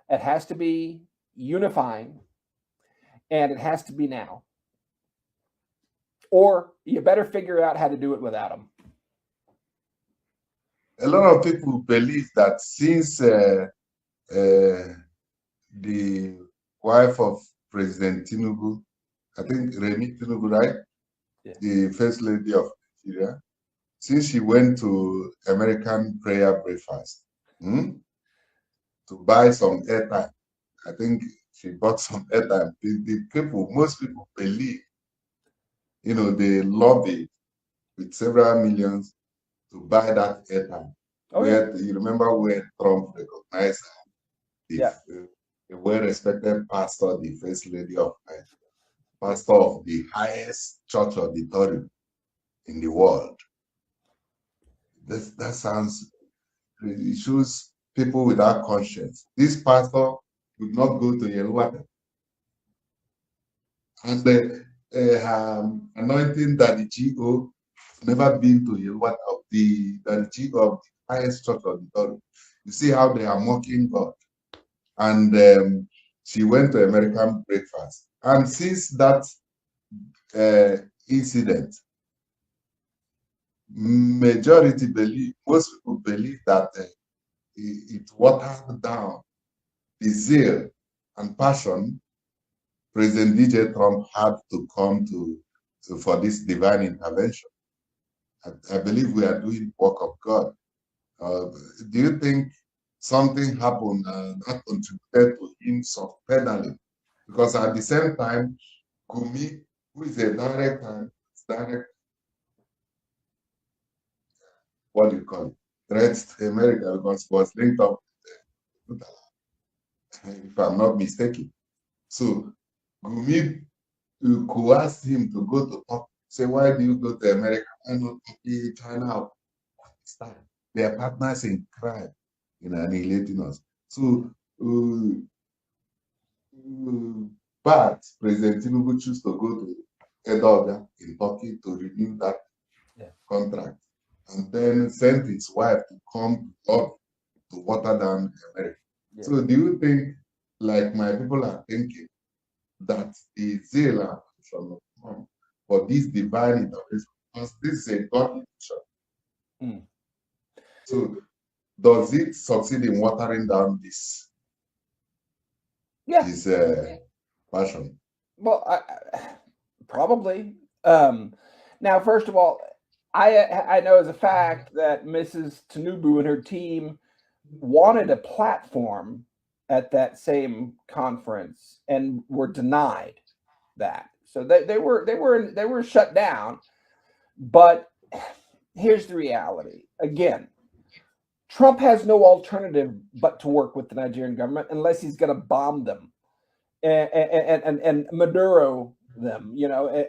It has to be unifying. And it has to be now. Or you better figure out how to do it without them. A lot of people believe that since the wife of President Tinubu, I think Remi Tinubu, right? Yeah. The first lady of Nigeria, since she went to American prayer breakfast to buy some airtime, I think she bought some airtime. Most people believe, they lobbied with several millions to buy that airtime. Oh, yeah. You remember when Trump recognized the well-respected pastor, the first lady of Nigeria, pastor of the highest church auditorium in the world. That sounds, it shows people without conscience. This pastor would not go to Obinwanem. And the anointing that the GO never been to Obinwanem, the GO of the highest church auditorium. You see how they are mocking God. And she went to American breakfast. And since that incident, most people believe that it watered down the zeal and passion President DJ Trump had to come for this divine intervention. I believe we are doing work of God. Do you think something happened that contributed to him subpedaling. Because at the same time, Gumi, who is a direct, what do you call it, threat to America, because it was linked up with if I'm not mistaken. So Gumi coerced him to go to talk. Say, why do you go to America? Why not China? They are partners in crime in annihilating us. So, but President Tinubu chose to go to Edoga in Turkey to renew that contract, and then sent his wife to come up to water down America. Yeah. So, do you think, like my people are thinking, that the zeal for this divine intervention, because this is a godly mission? So, does it succeed in watering down this? This passion? Well, probably. Now, first of all, I know as a fact that Mrs. Tinubu and her team wanted a platform at that same conference and were denied that. So they were shut down. But here's the reality. Again, Trump has no alternative but to work with the Nigerian government unless he's going to bomb them and Maduro them, you know.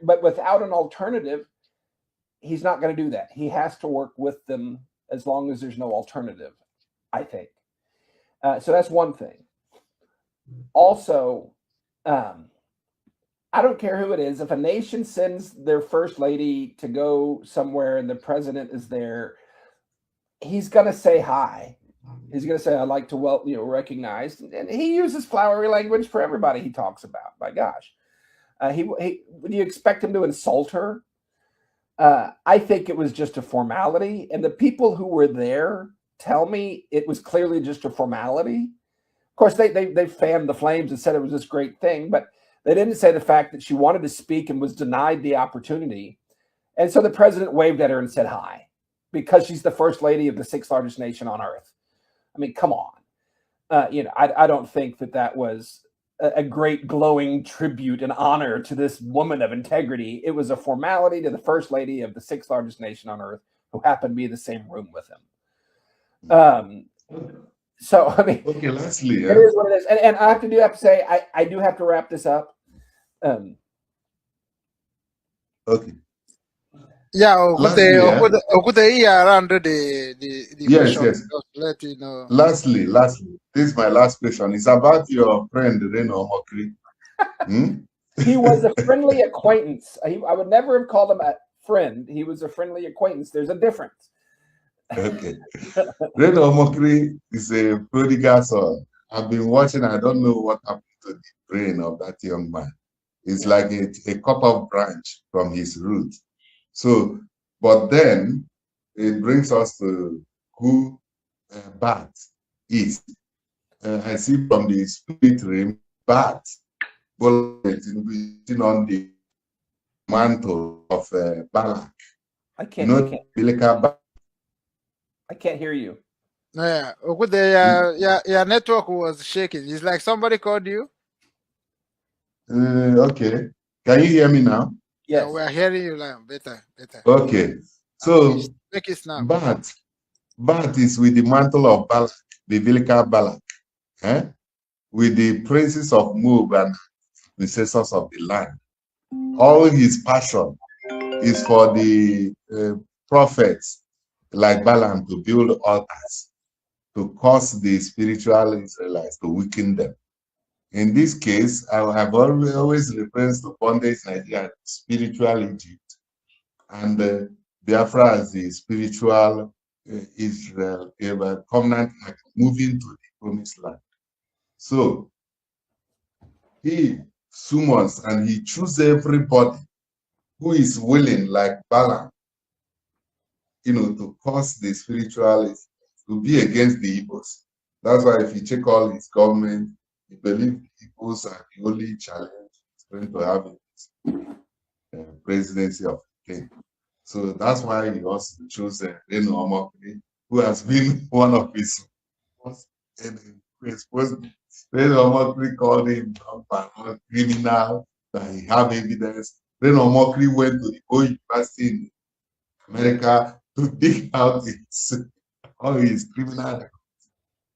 But without an alternative, he's not going to do that. He has to work with them as long as there's no alternative, I think. So that's one thing. Also, I don't care who it is. If a nation sends their first lady to go somewhere and the president is there, he's going to say hi. He's going to say, I'd like to recognize. And he uses flowery language for everybody he talks about. My gosh. Would you expect him to insult her? I think it was just a formality. And the people who were there tell me it was clearly just a formality. Of course, they fanned the flames and said it was this great thing, but they didn't say the fact that she wanted to speak and was denied the opportunity. And so the president waved at her and said hi, because she's the first lady of the 6th largest nation on earth. I mean, come on. I don't think that was a great glowing tribute and honor to this woman of integrity. It was a formality to the first lady of the 6th largest nation on earth, who happened to be in the same room with him. So, I mean, okay, lastly, it is what it is. And I have to say, I do have to wrap this up. Okay. Yeah, Okute around the yes, question. yes. Just let you know. Lastly, this is my last question. It's about your friend Reno Omokri. He was a friendly acquaintance. I would never have called him a friend. He was a friendly acquaintance. There's a difference. Okay. Reno Omokri is a prodigal son. I've been watching. I don't know what happened to the brain of that young man. It's like a cut-off branch from his root. So, but then it brings us to who Bat is. I see from the spirit realm, Bat sitting on the mantle of Balak. I can't. I can't hear you. Yeah, Okute, your network was shaking. It's like somebody called you. Okay. Can you hear me now? Yes. Yeah, we are hearing you now. Better. Okay. So, make it snap. Bat is with the mantle of Balak, the Vilika Balak, with the princes of Moab and princesses of the land. All his passion is for the prophets like Balaam to build altars, to cause the spiritual Israelites to weaken them. In this case, I have always referenced to bondage Nigeria, spiritual Egypt, and Biafra as the spiritual Israel, a covenant act moving to the promised land. So he summons and he chooses everybody who is willing, like Balaam, to cause the spiritual, to be against the Igbos. That's why if you check all his government, he believes the Igbos are the only challenge he's going to have in his presidency of the king. So that's why he also chose Reno Omokri, who has been one of his was Ren Omokri called him a criminal, that he have evidence. Ren Omokri went to the old university in America to dig out all his criminal records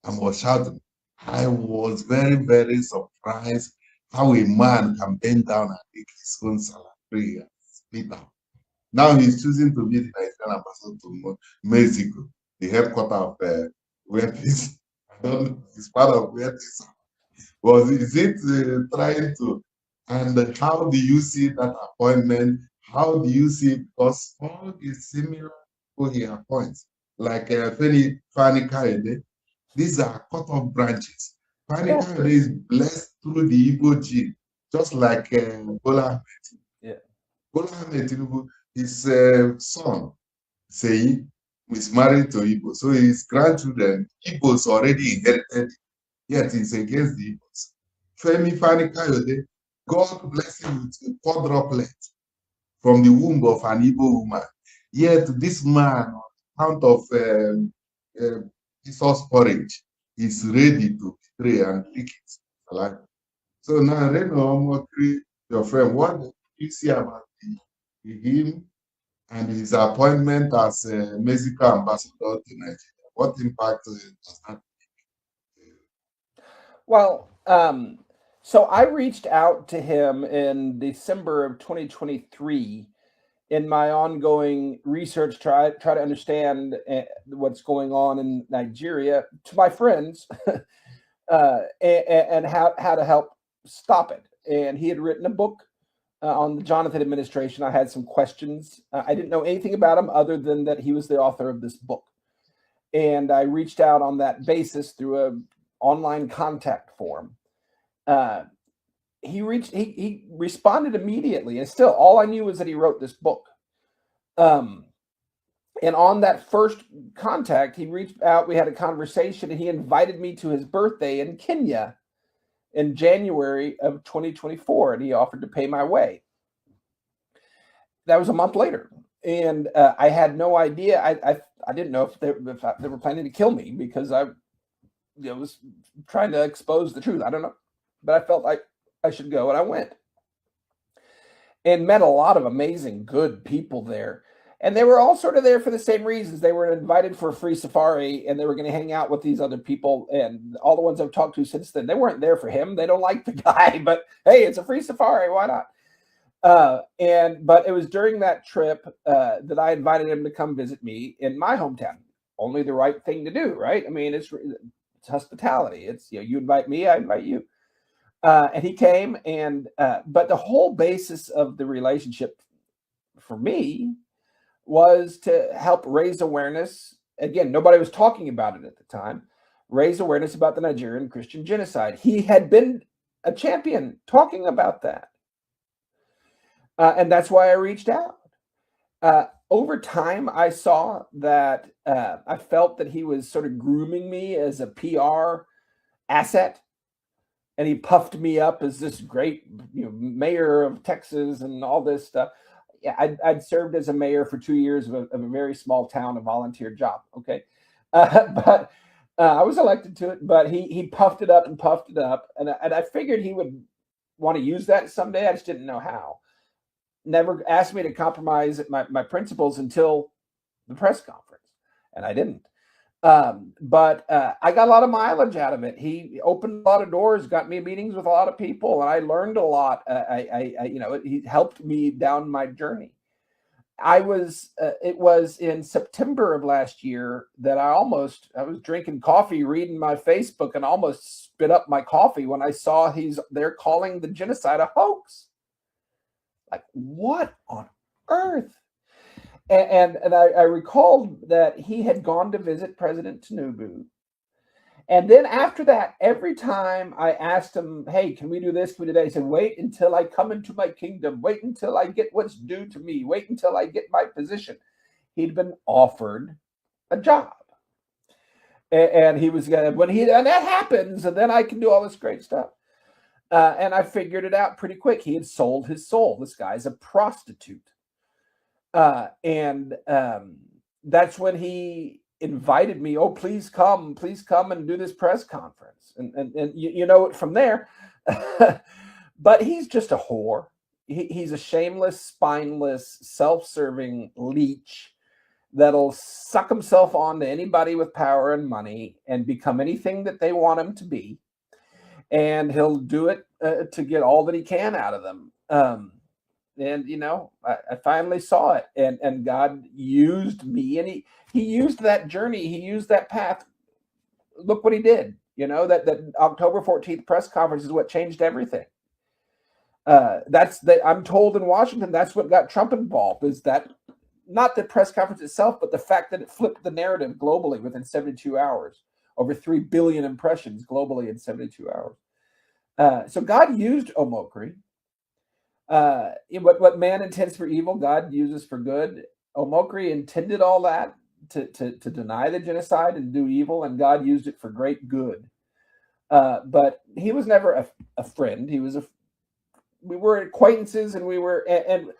and was shouting. I was very, very surprised how a man can bend down and take his own salary and split out. Now he's choosing to be the Nigerian ambassador to Mexico, the headquarters of where this, I don't know, it's part of where this was. Is it trying to, and how do you see that appointment? How do you see, because all is similar to he appoints, like Fani Kaede, these are cut-off branches. Fani Kaede is blessed through the Igbo gene, just like Bola Ahmed. Yeah. Bola Ahmed Tinubu, his son, Seyi, is married to Igbo. So his grandchildren, Igbos already inherited, yet he's against the Igbos. Femi Fani Kayode, God bless him with a quadruplet from the womb of an Igbo woman. Yet this man, on account of Jesus porridge, is ready to betray and lick it alive. So now, Reno Omokri, your friend, what do you see about him and his appointment as a Mexico ambassador to Nigeria? What impact does that make? Well, so I reached out to him in December of 2023 in my ongoing research, try to understand what's going on in Nigeria, to my friends, and how to help stop it. And he had written a book on the Jonathan administration. I had some questions. I didn't know anything about him other than that he was the author of this book. And I reached out on that basis through an online contact form. He responded immediately, and still all I knew was that he wrote this book. And on that first contact, he reached out, we had a conversation, and he invited me to his birthday in Kenya in January of 2024, and he offered to pay my way. That was a month later, and I had no idea. I didn't know if they were planning to kill me, because I was trying to expose the truth. I don't know, but I felt like I should go, and I went and met a lot of amazing, good people there. And they were all sort of there for the same reasons. They were invited for a free safari, and they were going to hang out with these other people. And all the ones I've talked to since then, they weren't there for him. They don't like the guy, but hey, it's a free safari. Why not? But it was during that trip that I invited him to come visit me in my hometown. Only the right thing to do, right? I mean, it's hospitality. It's, you invite me, I invite you. And he came, and but the whole basis of the relationship for me was to help raise awareness. Again, nobody was talking about it at the time. Raise awareness about the Nigerian Christian genocide. He had been a champion talking about that. And that's why I reached out. Over time, I saw that I felt that he was sort of grooming me as a PR asset. And he puffed me up as this great mayor of Texas and all this stuff. Yeah, I'd served as a mayor for 2 years of a very small town, a volunteer job. Okay. But I was elected to it, but he puffed it up and puffed it up. And I figured he would want to use that someday. I just didn't know how. Never asked me to compromise my principles until the press conference. And I didn't. But I got a lot of mileage out of it. He opened a lot of doors, got me meetings with a lot of people, and I learned a lot. He helped me down my journey. It was in September of last year that I was drinking coffee, reading my Facebook, and almost spit up my coffee when I saw they're calling the genocide a hoax. Like, what on earth? And I recalled that he had gone to visit President Tinubu. And then after that, every time I asked him, hey, can we do this? Can we do that? He said, wait until I come into my kingdom. Wait until I get what's due to me. Wait until I get my position. He'd been offered a job. And he was going to, and that happens, and then I can do all this great stuff. And I figured it out pretty quick. He had sold his soul. This guy's a prostitute. And that's when he invited me, oh, please come and do this press conference. And you know it from there. But he's just a whore. He's a shameless, spineless, self-serving leech that'll suck himself onto anybody with power and money and become anything that they want him to be. And he'll do it to get all that he can out of them. And, you know, I finally saw it. And God used me, and he used that journey. He used that path. Look what he did. You know, that October 14th press conference is what changed everything. I'm told in Washington, that's what got Trump involved, is that not the press conference itself, but the fact that it flipped the narrative globally within 72 hours, over 3 billion impressions globally in 72 hours. So God used Omokri. What man intends for evil, God uses for good. Omokri intended all that to deny the genocide and do evil, and God used it for great good. But he was never a friend. We were acquaintances, and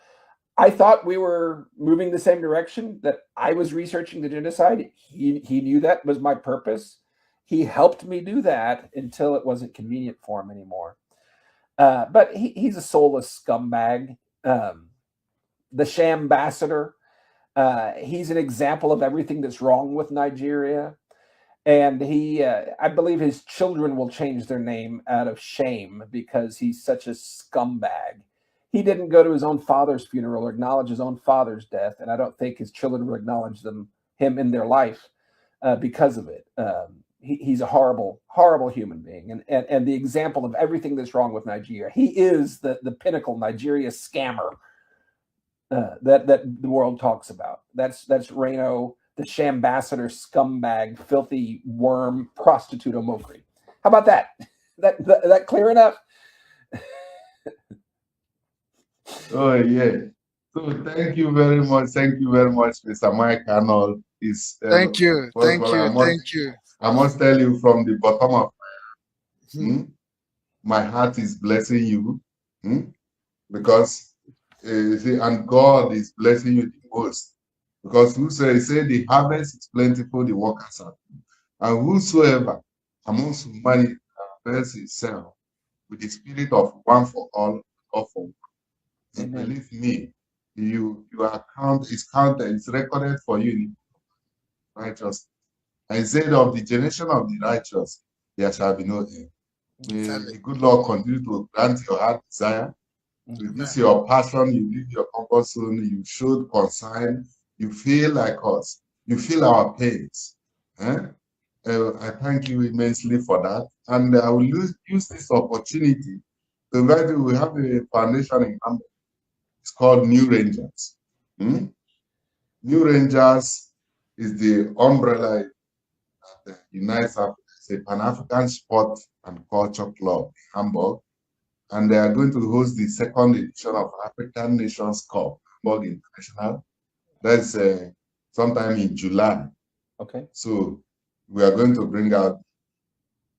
I thought we were moving the same direction, that I was researching the genocide. He knew that was my purpose. He helped me do that until it wasn't convenient for him anymore. But he's a soulless scumbag, the sham ambassador. He's an example of everything that's wrong with Nigeria. And I believe his children will change their name out of shame because he's such a scumbag. He didn't go to his own father's funeral or acknowledge his own father's death, and I don't think his children will acknowledge him in their life because of it. He's a horrible, horrible human being, and the example of everything that's wrong with Nigeria. He is the pinnacle Nigeria scammer that the world talks about. That's Reno, the shambassador, scumbag, filthy worm, prostitute Omokri. How about that? That clear enough? Oh, yeah. So thank you very much. Thank you very much, Mr. Mike Arnold. Thank you. I must tell you from the bottom of my heart is blessing you because and God is blessing you the most. Because he said the harvest is plentiful, the workers are few. And whosoever amongst humanity affairs himself with the spirit of one for all for one. And believe me, your account is counted, it's recorded for you in righteousness. And he said, of the generation of the righteous, there shall be no end. May the good Lord continue to grant your heart desire. With this your passion, you live your comfort zone, you showed concern, you feel like us, you feel our pains. I thank you immensely for that. And I will use this opportunity to invite you. We have a foundation in Hamburg. It's called New Rangers. New Rangers is the umbrella that unites Africa. It's a Pan-African sport and culture club in Hamburg. And they are going to host the second edition of African Nations Cup, Hamburg International. That's sometime in July. Okay. So we are going to bring out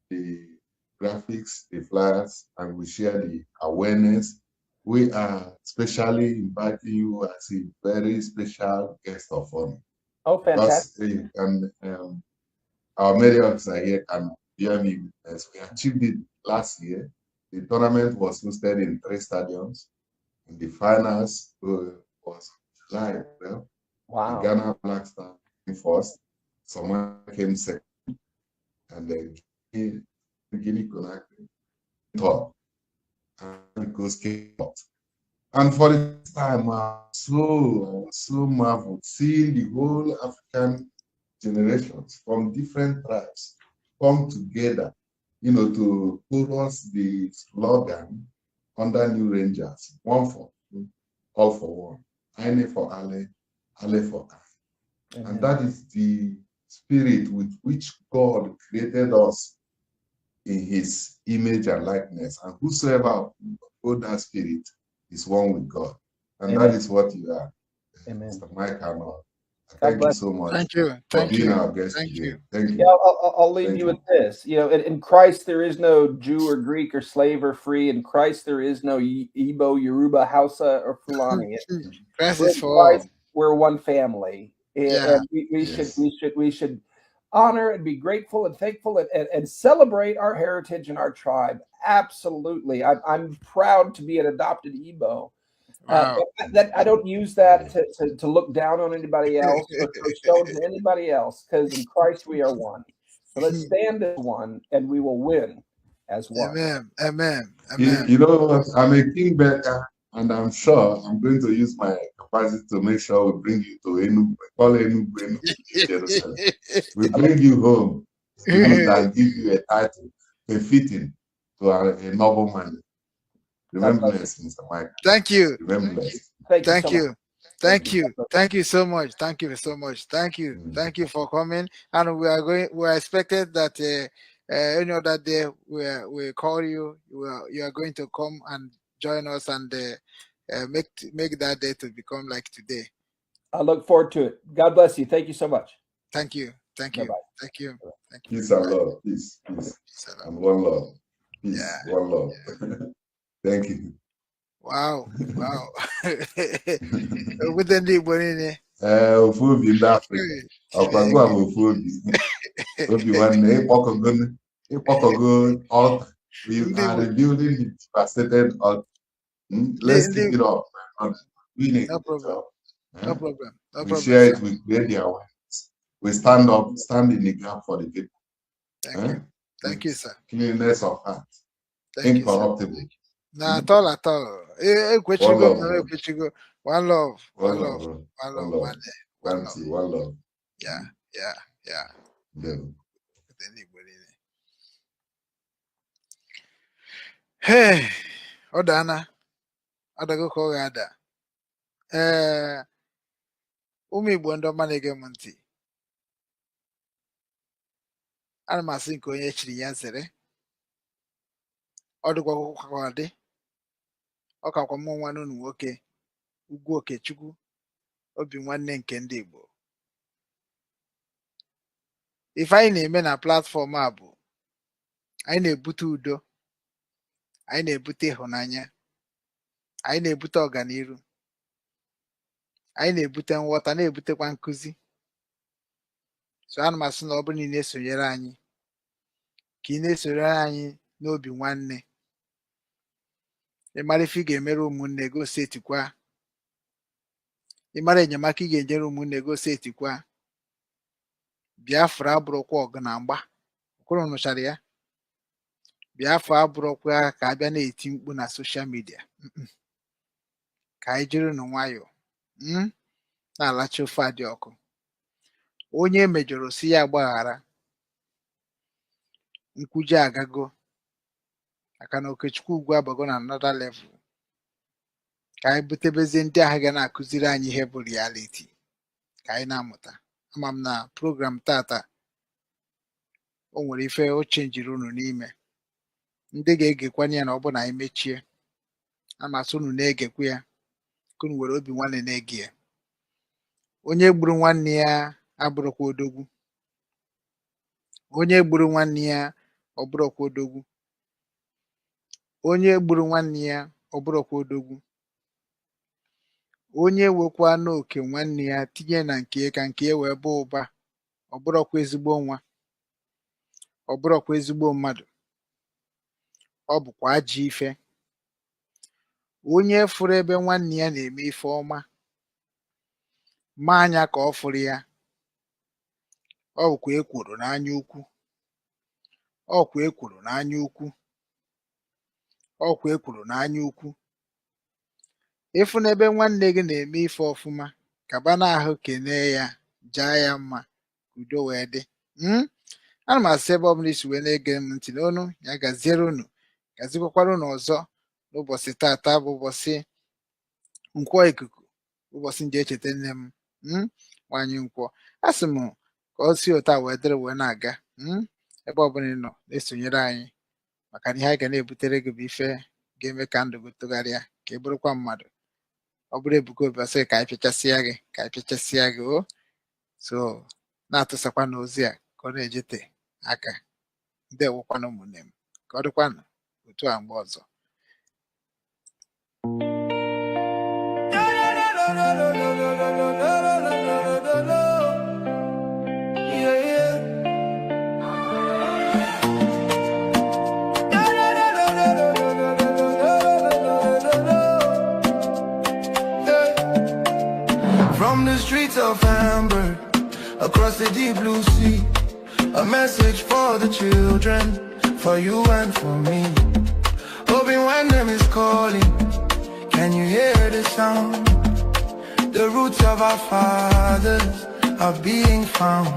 the graphics, the flyers, and we share the awareness. We are specially inviting you as a very special guest of honor. Oh, fantastic. And our media officer here can hear me. As we achieved it last year. The tournament was hosted in 3 stadiums. And the finals was July. Well, wow. The Ghana Black Star came first. Someone came second. And then Guinea Conakry third. And Coast came fourth. And for the first time, I was so marveled seeing the whole African generations from different tribes come together, to chorus the slogan under New Rangers, one for all for one, Aine for Ale, Ale for I. And that is the spirit with which God created us in his image and likeness. And whosoever hold that spirit is one with God. And that is what you are, Mr. Mike Arnold. Thank you so much. Thank you. For being our guest today. Thank you. Yeah, I'll leave you with this. In Christ there is no Jew or Greek or slave or free. In Christ there is no Igbo, Yoruba, Hausa, or Fulani. Christ is for all. We're one family. And we should honor and be grateful and thankful and celebrate our heritage and our tribe. Absolutely. I'm proud to be an adopted Igbo. Wow. That I don't use that to look down on anybody else or throw stones at anybody else, because in Christ we are one. So let's stand as one, and we will win as one. Amen. Amen. Amen. You know what? I'm a kingmaker, and I'm sure I'm going to use my capacity to make sure we bring you to Enugu. Call Enugu Jerusalem. We bring you home and give you a title befitting to a noble man. Remember this, Mr. Mike. Thank you. Remember this. Thank you. Thank you. Thank you so much. Thank you so much. Thank you. Thank you for coming. And we are expected that that day we call you. You are going to come and join us and make that day to become like today. I look forward to it. God bless you. Thank you so much. Thank you. Thank you. Thank you. Thank you. Peace and love. Peace. And one love. Peace. Yeah. One love. Thank you. Wow. Wow. With the new one Ofuobi in Africa. Ọkwagwa bụ Ofuobi. Obinwannem, Ịkpọkọgo alt. We are rebuilding the devastated alt. Let's keep it up. No problem. No problem. No we problem. Share it, we create the awareness. We stand in the gap for the people. Thank you. Thank you, sir. Cleanness of heart. Thank Incorruptible. You, nah, at all. One love. One love. One love. Yeah. Hey, Odana. Adago Kogada. Umi Bondo Manege Monti. Almasin Koye Chiri Yansere. Odugo Kwade. Okakwamonu nwoke ugwu Okechukwu Obinwannem nke ndị Igbo. Ife anyị na-eme na platfọm a bụ anyị na-ebute udo, anyị na-ebute ịhụnanya, anyị na-ebute ọganiru, anyị na-ebute nghọta, na-ebutekwa nkụzi. So ana m asị na ọ bụrụ na ị na-esonyere anyị ka ị na-esonyere anyị n'obi nwanne, ịmara ife ị ga-emere ụmụnne gị osetikwa, ịmara enyemaka ị ga-enyere ụmụnne gị osetikwa. Biafra abụrụkwa ọgụ na mgba, okoro nụchara ya. Biafra abụrụkwa ka abịa na-eti mkpu na soshal midia. Ka anyị jiri nụ nwayọọ na-alacha ofe adị ọkụ. Onye mejọrọ si ya agbaghara, nkwuje agago, maka na OKECHUKWU abago na another level. Ka anyị butebezie ndị agha ga na-akụziri anyị ihe bụ reality, ka anyị na-amụta. Ama m na program tata o nwere ife o chenjiri unu n'ime, ndị ga-egekwanye ya na ọ bụ na anyị mechie. Amasị unu na-egekwa ya ka unu were obi nwanne na-ege ya. Onye gburu nwanne ya abụrụkwa odogwu. Onye gburu nwanne ya ọ bụrụkwa odogwu. Onye gburu nwanne ya ọ bụrụkwa odogwu. Onye wekwa n'oke nwanne ya tinye na nke ka nke wee bụ ụba, ọ bụrụkwa ezigbo nwa, ọ bụrụkwa ezigbo mmadụ, ọ bụkwa ajọ ife. Onye fụrụ ebe nwanne ya na-eme ife ọma, ma anya ka ọ fụrụ ya, ọ bụkwa ekworo n'anya ukwu, ọkwa ekworo n'anya ukwu, ọkwa ekworo n'anya ukwu. Ịfụ n'ebe nwanne gị na-eme ife ọfụma, kaba n'ahụ kenee ya, jaa ya mma, udo wee dị. Ana m asị ebe ọbụla isi wee na-ege m ntị n'onu, ya gaziere unu, gazikwakwara unu ọzọ n'ụbọchị tata bụ ụbọchị Nkwọ Ikuku, ụbọchị nji echeta nne m nwanyị Nkwọ. A sị m ka o si ụta wee dịrị wee na-aga ebe ọbụla ị nọ na-esonyere anyị, maka na ihe anyị ga na-ebutere gị bụ ife ga-eme ka ndụ gị tụgharịa, ka ị bụrụkwa mmadụ. Ọ bụrụ Ebuka Obi ọsị ka anyị pịachasịa gị, ka anyị pịachasịa gị. O so na-atụsakwa n'ozi a ka ọ na-ejete aka. Ndewokwanụ ụmụnne m, ka ọ dịkwanụ otu a mgbe ọzọ. No, no, no, no, no, no, no, no, no, no, no, no, no, no. across the deep blue sea. A message for the children, for you and for me. Obinwannem is calling, can you hear the sound? The roots of our fathers are being found.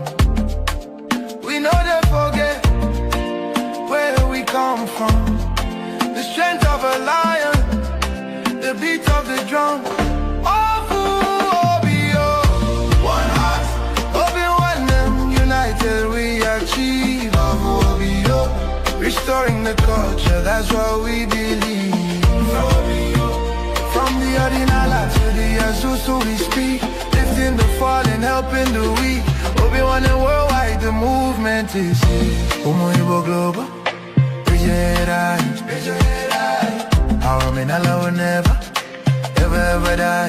We know they forget where we come from. The strength of a lion, the beat of the drum. One heart, Obinwannem, united we achieve. Restoring the culture, that's what we believe. From the Ordinala to the Azusu we speak, lifting the fallen, helping the weak. Obinwannem worldwide, the movement is Igbo global. Raise your head high. Our men will never, ever die.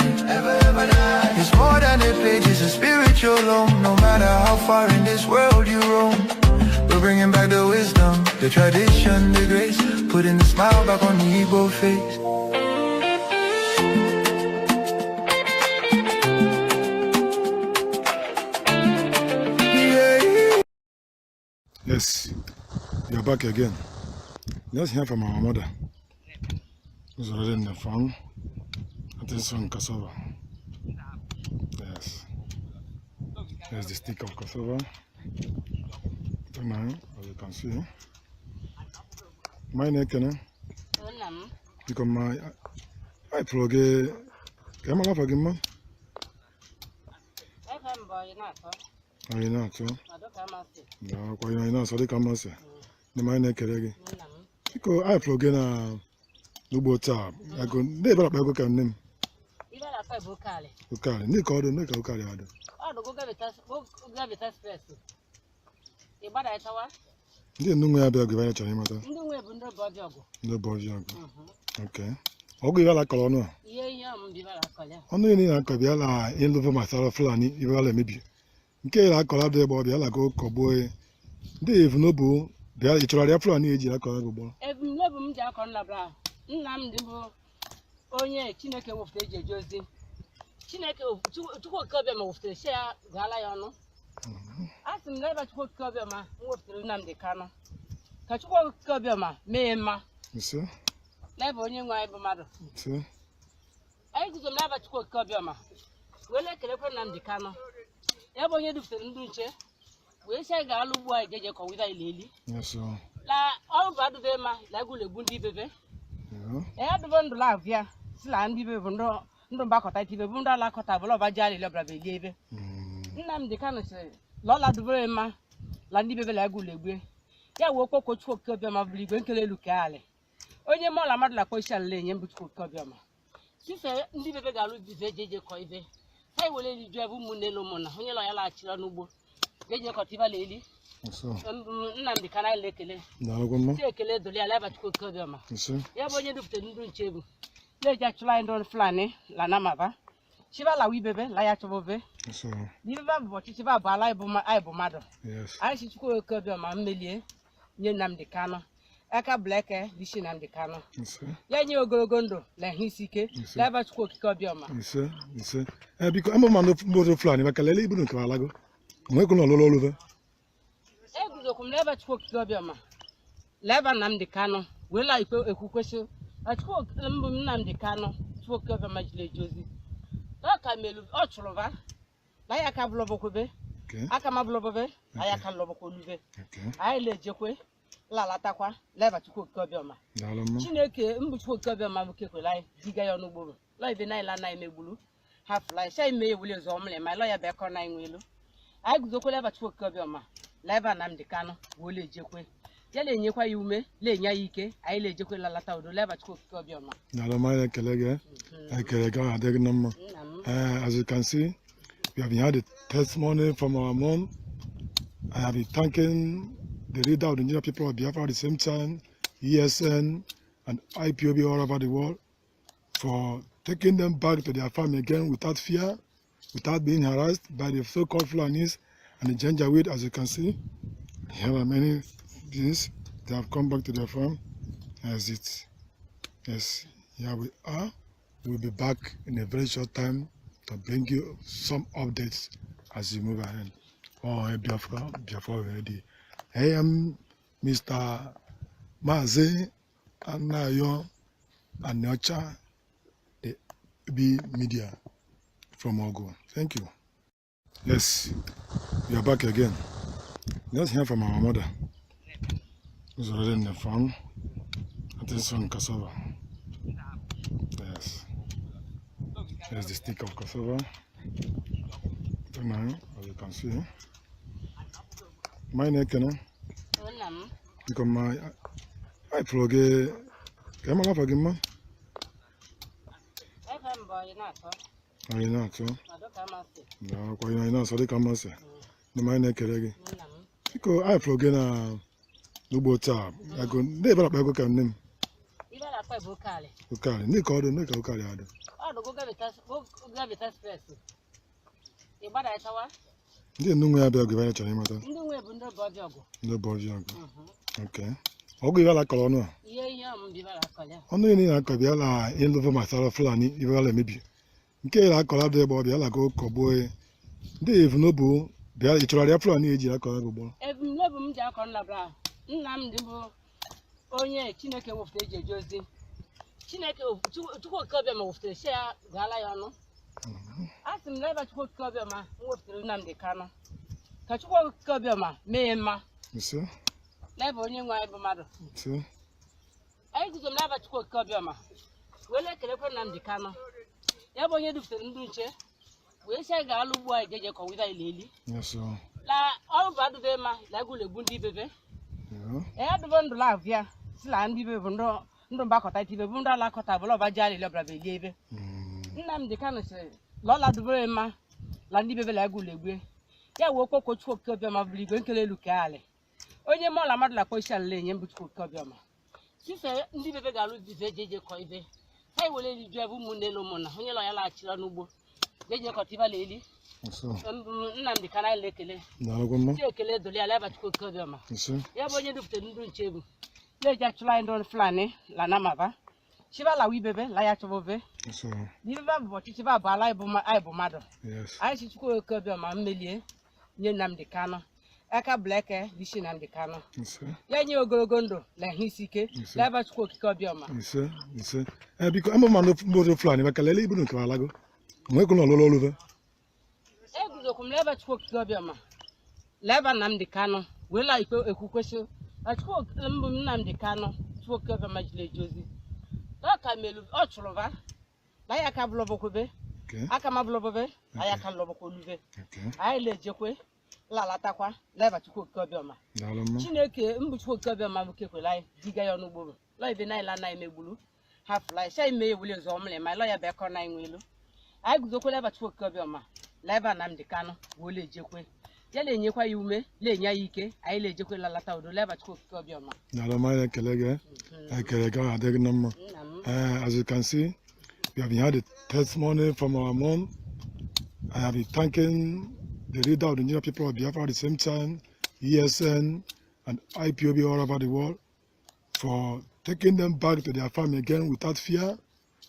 It's more than a page, it's a spiritual home. No matter how far in this world you roam, we're bringing back the wisdom, the tradition, the grace, putting the smile back on the Igbo face. Yes, you're back again. Let's hear from our mother, who's already in the farm. This one, cassava. Yes. There's the stick of cassava. Now, as you can see. My neck, because my I forget. Come on, forget me. Are you not so? No, quite not. So they come and say, the my neck again. Because I forget now. No bota. I go. They better go can name. Ukali. Ni call the make ukali ado. Oh, go get it. Go get it express. The bad I saw. Ndi nungu ya beg ba chani mata. Nungu e bundo body ogo. No body ogo. Okay. Ogo iba la kolo no. Yeah, mbi ba la kolo. Onu ni na ko bia la in love masara fulani iba la mebi. Nke la kolo de bo bia la go kobo e. Ndi even no bu bia ichora ya fulani eji la kolo go bo. Even no bu mja ko na bra. Nnam ndi bu onye Chineke wofte eji ejozi. Chineke chukwu kobe ma wofte she gala ya onu. Asim leba chukwu kobe ma wofte Nnamdi Kanu. Ka chukwu kobe ma mee ma. Nso. Leba onye nwa ibu madu. Nso. Ai guzo leba chukwu kobe ma. Wele kele kwa Nnamdi Kanu. Ebe onye dufte ndu nche. We she ga alugbu a jeje ko wida ileli. Nso. La all badu be ma la gule gundi bebe. Ya dubo ndu la avia. Sila ndi bebe ndo mbakota tibe bunda la kota bolo ba jali le brabe liebe. Nnamdi Kanu se lo la dubo ma la ndi bebe la gule gbe. Ya wo koko chukwu kobe ma buli gbe nkele luke ale. Onye mo la madu la ko sha le nyem chukwu kobe ma. Si se ndi bebe ga lu bize jeje ko ibe. Sai wole li jo ebu munne lo mona. Onye lo ya la achira n'ugbo. Jeje ko tiba leli. Nso. Nnamdi Kanu lekele. Na go ma. Si ekele doli ala ba chukwu kobe ma. Nso. Ya bo onye dufte ndu nchebu. Le ja chula ndo flani la na maba. Chiba la wi bebe la ya chobobe. So. Ni baba bo chiba ba la ibu mado. Yes. Ai chi chukwu kobe ma mmelie nye Nnamdi Kanu. Aka black di shi Nnamdi Kanu. Nso. Ya nye ogologo ndụ la hisike. La ba chukwu kobe ma. Nso. Nso. Because I'm man no flani ba kalele ibu nka alago. Mo ko no lo lo ve. Guzo kum la ba chukwu kobe ma. La ba Nnamdi Kanu we la ekwukweso. Achukwu mbu Nnamdi Kanu chukwu kobe ma jile jozi. Ka melu o chuluva la ya ka blobokobe aka ma blobobe aya ka lobokolube ai lejekwe la latakwa leba chukwu kobe ma Chineke mbu chukwu kobe ma mukekwe lai diga ya n'ugboro la ibe na ila na emegbulu half lai shay me ewule zo omle ma la ya be ko na inwelu ai guzokwe leba chukwu kobe ma leba Nnamdi Kanu wo lejekwe yele nyekwa ya ume le nya ike ai lejekwe la lata odo leba chukwu kobe ma na lo ma ya kelege Ekerega adeg number. As you can see, we have had a testimony from our mom. I have been thanking the leader of the Nigerian people of Biafra at the same time, ESN and IPOB all over the world, for taking them back to their farm again without fear, without being harassed by the so-called Fulanis and the Janjaweed. As you can see, here are many things. They have come back to their farm. As it, yes, here we are. We'll be back in a very short time to bring you some updates as you move ahead. or Biafra already. I am Mr. Maze Anayo Anyocha, the B Media from Ogo. Thank you. Yes, we are back again. Let's hear from our mother, who's already in the farm. This one, cassava. Yes. Here's the stick of cassava. Now, as you can see. My neck, you know. Because my I forget. Come on, forget me. I know, so. No, quite not. So they come and say. The my neck again. Because I forget na Lubota. I go. They better go come name. Ukali. Ni called no ukali ado. Oh, go get it express. You bought it hour? Ndi nungu ya beg ba chani mata. Ndu we bundo bojogo. No bojogo. Okay. Ogo iba la kolono. Yeah, mbi ba la kola. Onu ni na ko bia la in love myself fulani iba la mebi. Nke la kola de bo bia la go koboy. Ndi if no bu bia ichora ya fulani eji la kola go bo. Even no bu mja ko na bra. Nnam ndi bu onye Chineke wofte eji ejozi. Chineke chukwu kobe ma wofte share gala ya no. Asim leba chukwu kobe ma wofte Nnamdi Kanu. Ka chukwu kobe ma mee ma. Yes. Leba onye nwa ibu madu. So. Ai guzo leba chukwu kobe ma. Wele kele kwa Nnamdi Kanu. Ya bo onye dufte ndu nche. We say ga alugbu ai jeje ko wida ileli. Yes. La all badu be ma la gule gundi bebe. Yeah. E adu la via. Sila ndi bebe ndo mbakota tibe bunda la kota bolo ba jali le brabe liebe. Nnamdi Kanu se lola dubere ma la ndi bebe la gule gbe. Ya wo kokko chukwu kobe ma buli gbe nkele luke ale. Onye mo la madu la ko sha le nyem chukwu kobe ma. Si se ndi bebe ga lu dive jeje ko ibe. Sai wole li ju ebu mu ne lo mo na onye lo ya la achira n'ugbo. Jeje ko tiba le eli. So. Nnamdi Kanu ile kele. Na go ma. Ti ekele doli ala ba chukwu kobe ma. So. Ya bo onye dufte ndu nchebu. Le ja chula ndo flani la namava. Shiba la wi bebe la ya chobove. So. Diva bo chiba ba la ibu mado. Yes. Ai chi chukwu kobe ma mmelie nye Nnamdi Kanu. Aka black dishi Nnamdi Kanu. So. Ya nye ogologo ndụ la hisike la ba chukwu kobe ma. So. Because I'm man no flani ba kalele ibu nke alago. Mwe ko no lolo love. Eguzo kum la ba chukwu kobe ma. La ba Nnamdi Kanu we la IKUKU. Achukwu mbu Nnamdi Kanu chukwu kobe ma jile jozi. Ka melu o chulova. La ya ka blobokobe. Okay. Aka ma blobobe, aya ka loboko luve. Okay. Ai lejekwe la latakwa leba chukwu kobe ma. Daloma. Chineke mbu chukwu kobe ma bukekwe lai diga ya onugbo. Lo ibe na ila na emegbulu. Half lai shay me wule zo omle ma lo ya be ko na inwelu. Ai guzokwe leba chukwu kobe ma. Leba Nnamdi Kanu wo lejekwe. Ya le nyekwa yume, le nya ike, ai lejekwe la lata odo leba chukwu kobe ma. Daloma ya kelege. Kelege adeg number. As you can see, we have had a testimony from our mom. I have been thanking the leader of the Nigerian people of Biafra at the same time, ESN and IPOB all over the world, for taking them back to their farm again without fear,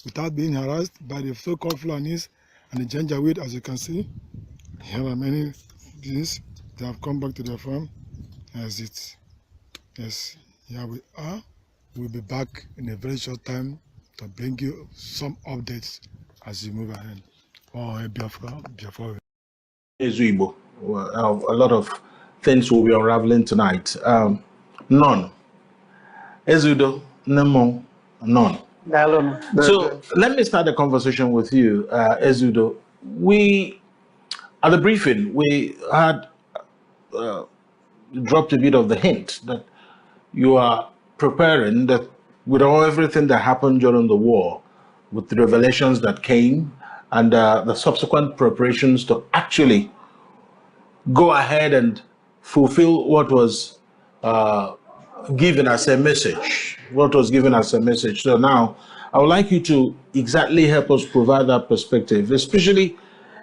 without being harassed by the so-called Fulanis and the Janjaweed, as you can see. Here are many things that have come back to their farm. As it, yes, here we are. We'll be back in a very short time to bring you some updates as you move ahead. Oh, Biafra. Igbo. A lot of things will be unraveling tonight. None. Ezudo, Nemo, none. So let me start the conversation with you, Ezudo. At the briefing, we had dropped a bit of the hint that you are preparing that with everything that happened during the war, with the revelations that came and the subsequent preparations to actually go ahead and fulfill what was given as a message. So now, I would like you to exactly help us provide that perspective, especially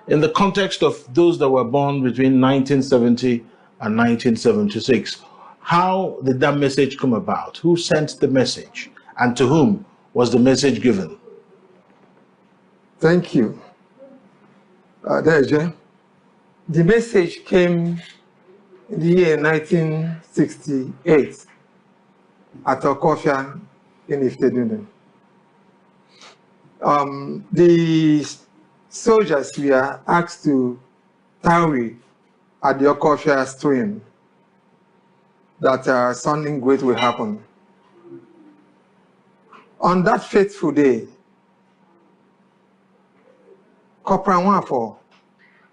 in the context of those that were born between 1970 and 1976. How did that message come about? Who sent the message? And to whom was the message given? Thank you. Deje, The message came in the year 1968 at Okofia in Iftedunum. The soldiers were asked to tarry at the Okofia stream that something great will happen. On that fateful day, Corporal Nwafo,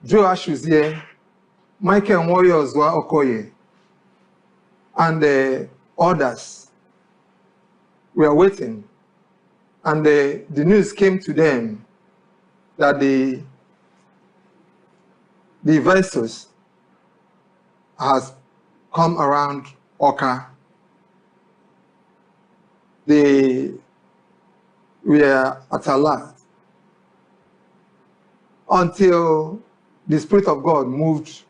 Joe Ashuzie, Michael Nwoyozwa Okoye, and the others were waiting. And the news came to them that the vessels has come around Oka. They were at a last until the Spirit of God moved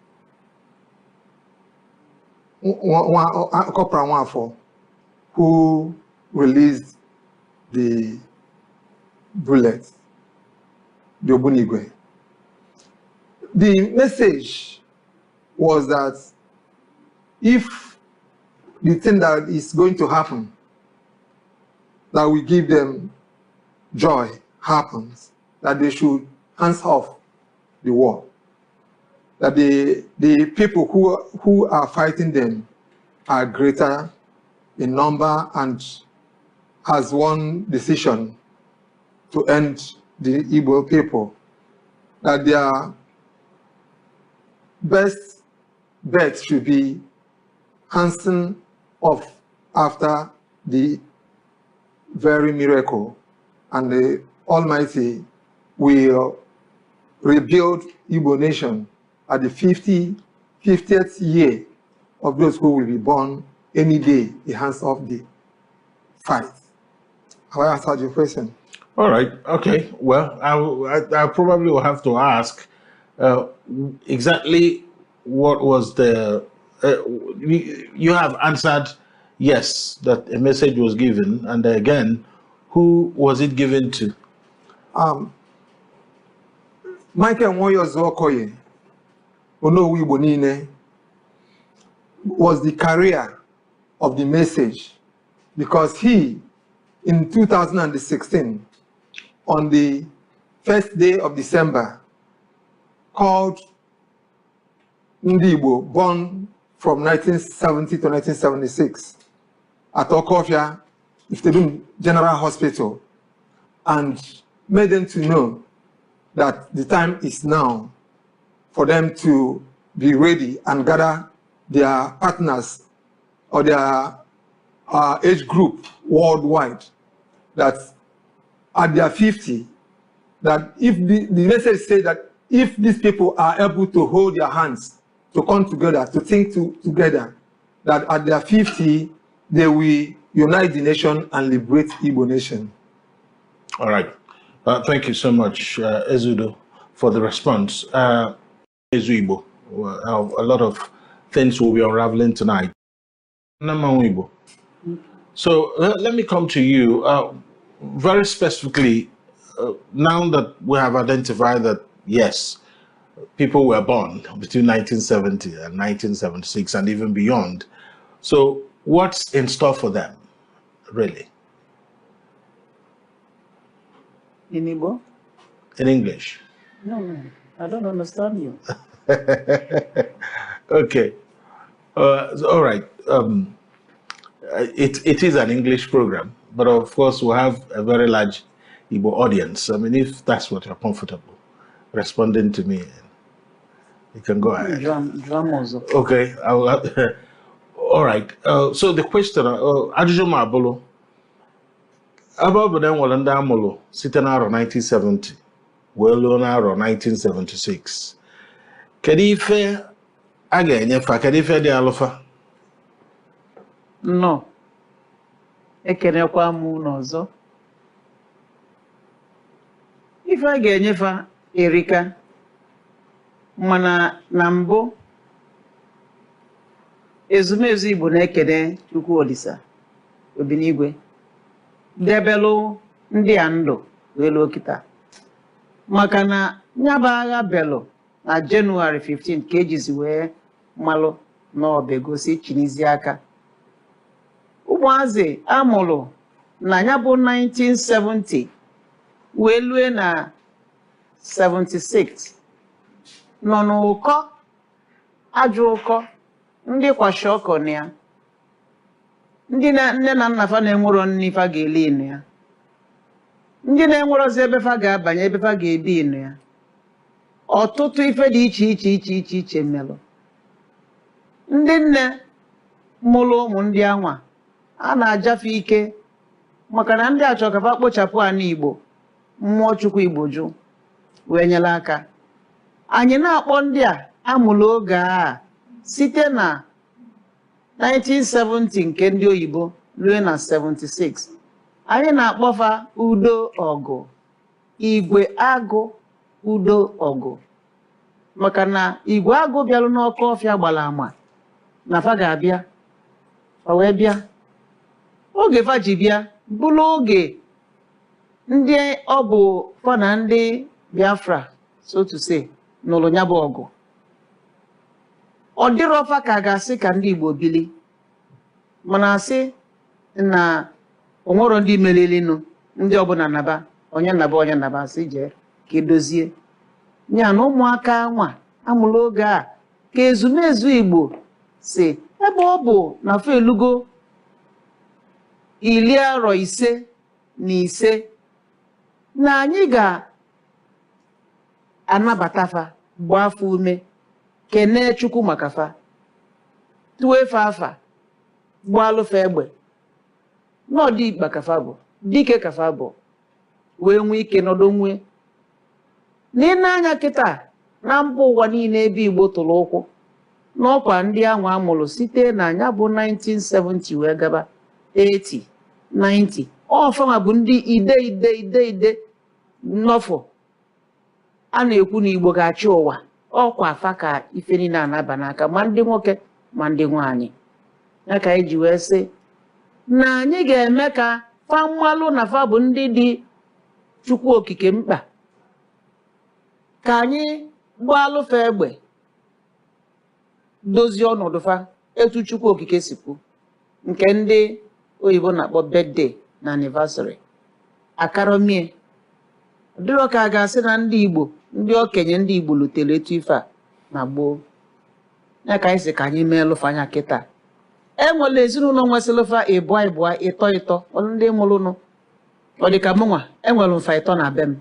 Corporal Nwafo, who released the bullets, the Obunigwe. The message was that if the thing that is going to happen, that will give them joy, happens, that they should hands off the war. That the people who are fighting them are greater in number and has one decision to end the Igbo people. That their best bet should be handsing off after the very miracle, and the Almighty will rebuild Igbo nation at the 50th year of those who will be born any day, the hands of the fight. Have I answered your question? All right. Okay. Well, I probably will have to ask exactly what was the. You have answered yes, that a message was given, and again, who was it given to? Michael Nwoyozwa Okoye, Onowu Igbo Niile, was the carrier of the message, because he, in 2016, on the first day of December, called Ndi Igbo born from 1970 to 1976 at Okofia Iftedun General Hospital, and made them to know that the time is now for them to be ready and gather their partners or their age group worldwide, that at their 50, that if the message says that if these people are able to hold their hands, to come together, to think together, that at their 50, they will unite the nation and liberate Igbo nation. All right. Thank you so much, Ezudo, for the response. Ezuibo, a lot of things will be unraveling tonight. So let me come to you very specifically. Now that we have identified that, yes, people were born between 1970 and 1976 and even beyond. So what's in store for them, really? In Igbo? In English? No, I don't understand you. Okay. All right. It is an English program, but of course we have a very large Igbo audience. I mean, if that's what you're comfortable responding to me, you can go ahead. Okay. All right. So the question, Ajụjụ ma bụrụ, ebe ọ bụ na enwere ndị amụrụ site n'arọ 1970 wee ruo n'arọ 1976, kedu ife a ga-enyefa, kedu ife dị alụfa? No. Ekenekwa m n'ọzọ. Ife a ga-enyefa erika, mana na mbụ ezumezu Igbo na-ekene Chukwu Olisa Obinigwe debelụ ndị a ndụ wee luo kịta, maka na nyaba agha belụ na January 15 ka ejizi wee malụ na ọbegosi chinizi aka. Ụmụazị amụrụ na ya bụ 1970 wee lue na 76 nọ n'ụkọ ajọ ụkọ ndị kwashi ọkọ na ya, ndị nne na nna fa na-enwero nne fa ga-eli inu ya, ndị na-enwerozi ebe fa ga-abanye ebe fa ga-ebi inu ya. Ọtụtụ ife dị iche iche melụ. Ndị nne mụrụ ụmụ ndị anwa a na-ajafe ike maka na ndị achọ ka fa kpochapụ ana Igbo, mmụọ Chukwu Igbo jụ wee nyere aka. Anyị na-akpọ ndị a amụrụ oge a site na 1970 nke ndị oyibo ruo na 76. Anyị na-akpọfa udo ọgụ, igwe agụ udo ọgụ, maka na igwe agụ bịalụ n'ọkụ ọfịa gbara ama na fa ga-abịa. O wee bịa oge fa ji bịa bụrụ oge ndị ọ bụ fa na ndị Biafra so to say n'ụlọ ya bụ ọgụ. Ọ dịrọ fa ka ga-asị ka ndị Igbo bili, mana asị na onwero ndị melilinu, ndị ọbụla naba onye naba asị jee ka edozie ya na ụmụaka nwa amụrụ oge a ka ezumezu Igbo si ebe ọ bụ na fa elugo 55 na anyị ga-anabata fa gbaa fa ume kene Chukwu maka fa tuwe fa afa gbaalụ fa egbe n'ọdị ikpa ka fa bụ dike ka fa bụ wee nwee ike nọdụ nwee n'ile anya kịta na mba ụwa niile ebe Igbo tụrụ ụkwụ n'ọkwa ndị anwa amụrụ site na ya bụ 1970 wee gaba 80 90 ọfanwa bụ ndị ide nnọfọ a na-ekwu na Igbo ga-achị ụwa. Ọkwa afa ka ife niile anaba n'aka ma ndị nwoke ma ndị nwaanyị. Ya ka eji wee sị na anyị ga-eme ka fa mmalụ na fa bụ ndị dị Chukwu okike mkpa, ka anyị gbaalụ fa egbe dozie ọnọdụ fa etu Chukwu okike si kwu, nke ndị oyibo na-akpọ birthday na anniversary akaromie. Dịrọ ka a ga-asị na ndị Igbo, ndị okenye ndị Igbo lutere etu ife a na gboo. Ya ka anyị sị ka anyị mee lụfa anya kịta. Enwere ezinụlọ nwesịlụfa ịbụa ịtọ ndị mụrụnụ. Ọ dị ka mụnwa enwere mfa ịtọ na be m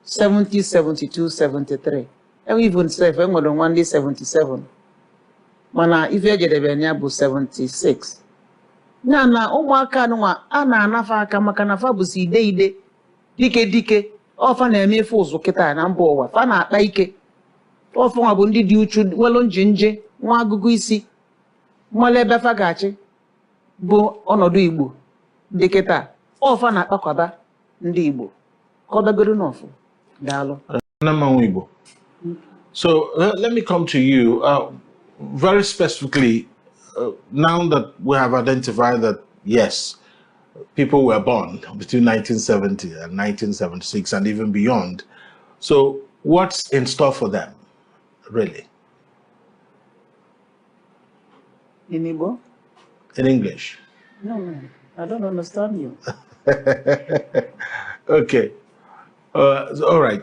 70 72 73 even self enwere nwa ndị 77 mana ife ejedebe ya bụ 76. Ya na ụmụaka nwa a na-anafa aka maka na fa bụsi ide dike ọfa na-eme ife ụzụ kịta na mba ụwa. Fa na-akpa ike. Ọfanwa bụ ndị dị uchu nwelu nje nwa agụgụ isi mmalụ ebe fa ga-achị bụ ọnọdụ Igbo dị kịta. Ọfa na-akpakwaba ndị Igbo ka ọ bagoro n'ọfụ. Daalụ. So let me come to you very specifically. Now that we have identified that, yes, people were born between 1970 and 1976 and even beyond. So what's in store for them, really? In Igbo? In English? No, I don't understand you. Okay. All right.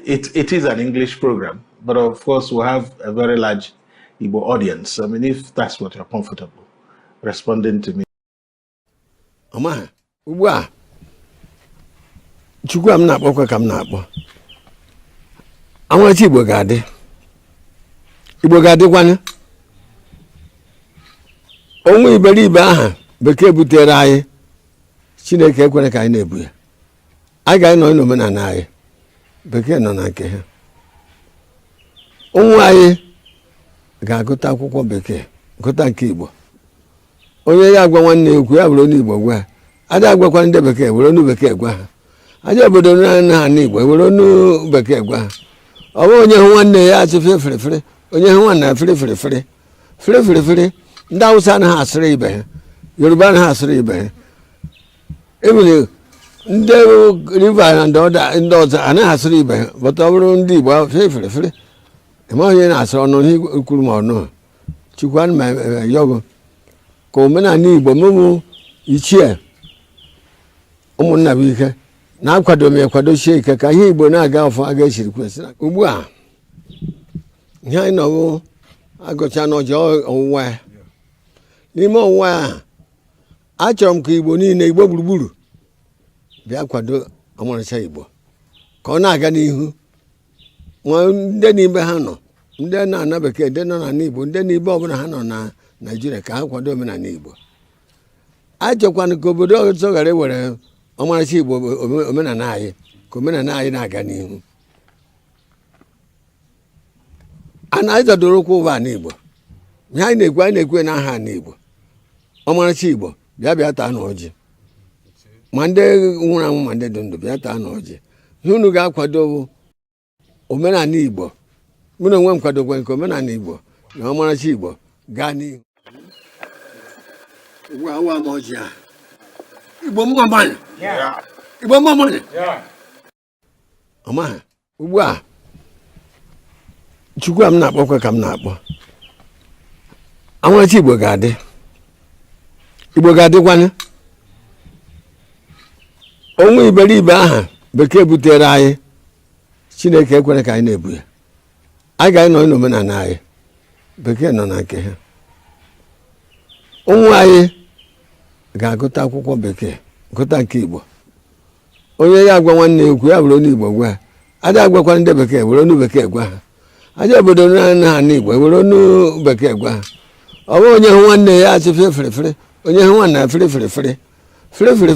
It is an English program, but of course we have a very large Igbo audience. I mean, if that's what you're comfortable responding to me. Oma, ugwa. Chukwu am na-akpọ kwa ka m na-akpọ. Anwachi Igbo ga-adị. Igbo ga-adịkwanụ. Onwe iberibe aha bekee butere anyị. Chineke ekwere ka anyị na-ebu ya. Anyị ga-anọ n'omenala anyị. Bekee nọ na nke ha. Ụmụ anyị ga-agụta akwụkwọ bekee, gụta nke Igbo. Onye ya agwa nwanne ekwu ya bụrụ n'Igbo gwa. Aja agwakwa ndị bekee were onu bekee gwa ha. Aja obodo na ha n'Igbo were onu bekee gwa ha. Ọ bụ onye hụ nwanne ya achị fere onye hụ nwanne fere. Ndị Hausa anaghị asịrị ibe ha, Yoruba anaghị asịrị ibe ha. Emere ndị river na ndị ọzọ anaghị asụrụ ibe ha bụta ọ bụrụ ndị Igbo fere fere ịmaghị onye na-asụrụ ọnụ ihe kwuru ma ọnụ chukwu ma yọgụ ka omenala Igbo mụmụ ichie ụmụnna bụ ike na-akwado m ekwadochie ike ka ihe Igbo na-aga ọfọ aga esiri kwesịrị ugbu a ihe anyị nọbụ agụcha n'ọjọọ ọwụwa ya n'ime ọwụwa ya achọrọ m ka Igbo niile Igbo gburugburu bịa kwado ọmarịcha Igbo ka ọ na-aga n'ihu ndị n'ibe ha nọ ndị na-ana bekee ndị nọ n'ala Igbo ndị n'ibe ọbụla ha nọ na Naịjirịa ka ha kwado omenala Igbo achọkwana ka obodo ọzọ ghara ewere ọmarịcha Igbo omenala anyị ka omenala anyị na-aga n'ihu a na-azadoro ụkwụ ụba n'Igbo ihe anyị na-ekwe n'aha n'Igbo ọmarịcha Igbo bịa taa n'ọjị ma ndị nwụrụ anwụ ma ndị dị ndụ bịa taa n'ọjị ihe unu ga-akwado omenala Igbo mụ na onwe m kwadokwa nke omenala Igbo na ọmarịcha Igbo gaa n'ihu Igbo mmamanya Igbo mmamanya ọmaha ugbu a Chukwu a m na-akpọkwa ka m na-akpọ ọmarịcha Igbo ga-adị Igbo ga-adịkwana onwe iberibe aha bekee butere anyị Chineke ekwere ka anyị na-ebu ya anyị ga-anọ n'omenala anyị bekee nọ na nke ha ụmụ anyị ga-agụta akwụkwọ bekee gụta nke Igbo onye ya agwa nwanne ekwu ya bụrụ onye Igbo gwa ha adị agwakwana ndị bekee were onu bekee gwa ha aja obodo na ha n'Igbo were onu bekee gwa ha ọ bụrụ onye hụ nwanne ya asị fere onye hụ nwanne ya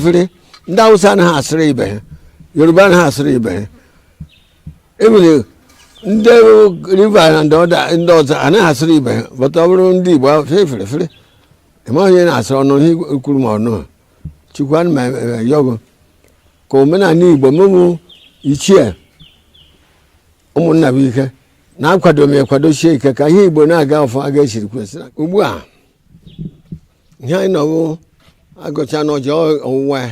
fere ndị Awụsa anaghị asịrị ibe ha Yoruba anaghị asịrị ibe ha emere ndị river na ndị ọzọ anaghị asịrị ibe ha bụta ọ bụrụ ndị Igbo fere ịmaghị onye na-asịrị ọnụ ihe kwuru ma ọnụ chukwu ma yọgụ ka omenala Igbo mụmụ ichie ụmụnna bụ ike na-akwado m ekwadochie ike ka ihe Igbo na-aga ọfọ aga esiri kwesịrị ugbu a ihe anyị nọbụ agụcha n'ọjọọ ọwụwa ya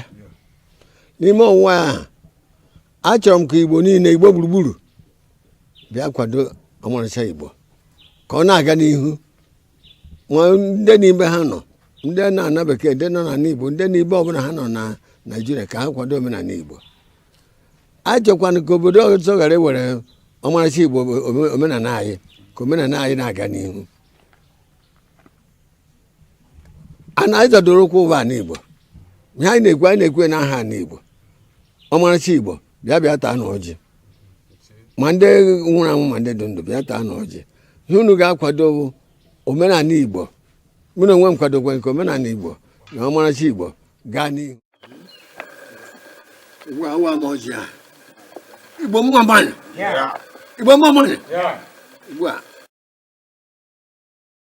n'ime ọwụwa ya achọrọ m ka Igbo niile Igbo gburugburu bịa kwado ọmarịcha Igbo ka ọ na-aga n'ihu ndị n'ibe ha nọ ndị na-ana bekee ndị nọ n'ala Igbo ndị n'ibe ọbụla ha nọ na Naịjirịa ka ha kwado omenala Igbo achọkwana ka obodo ọzọ ghara ewere ọmarịcha Igbo omenala anyị ka omenala anyị na-aga n'ihu a na-azadoro ụkwụ ụba n'Igbo ihe anyị na-ekwe n'aha n'Igbo ọmarịcha Igbo bịa taa n'ọjị ma ndị nwụrụ anwụ ma ndị dị ndụ bịa taa n'ọjị ihe unu ga-akwado omenala Igbo mụ na onwe m kwadokwa nke omenala Igbo na ọmarịcha Igbo gaa n'ihu Igbo mmamanya Igbo mmamanya ugbu a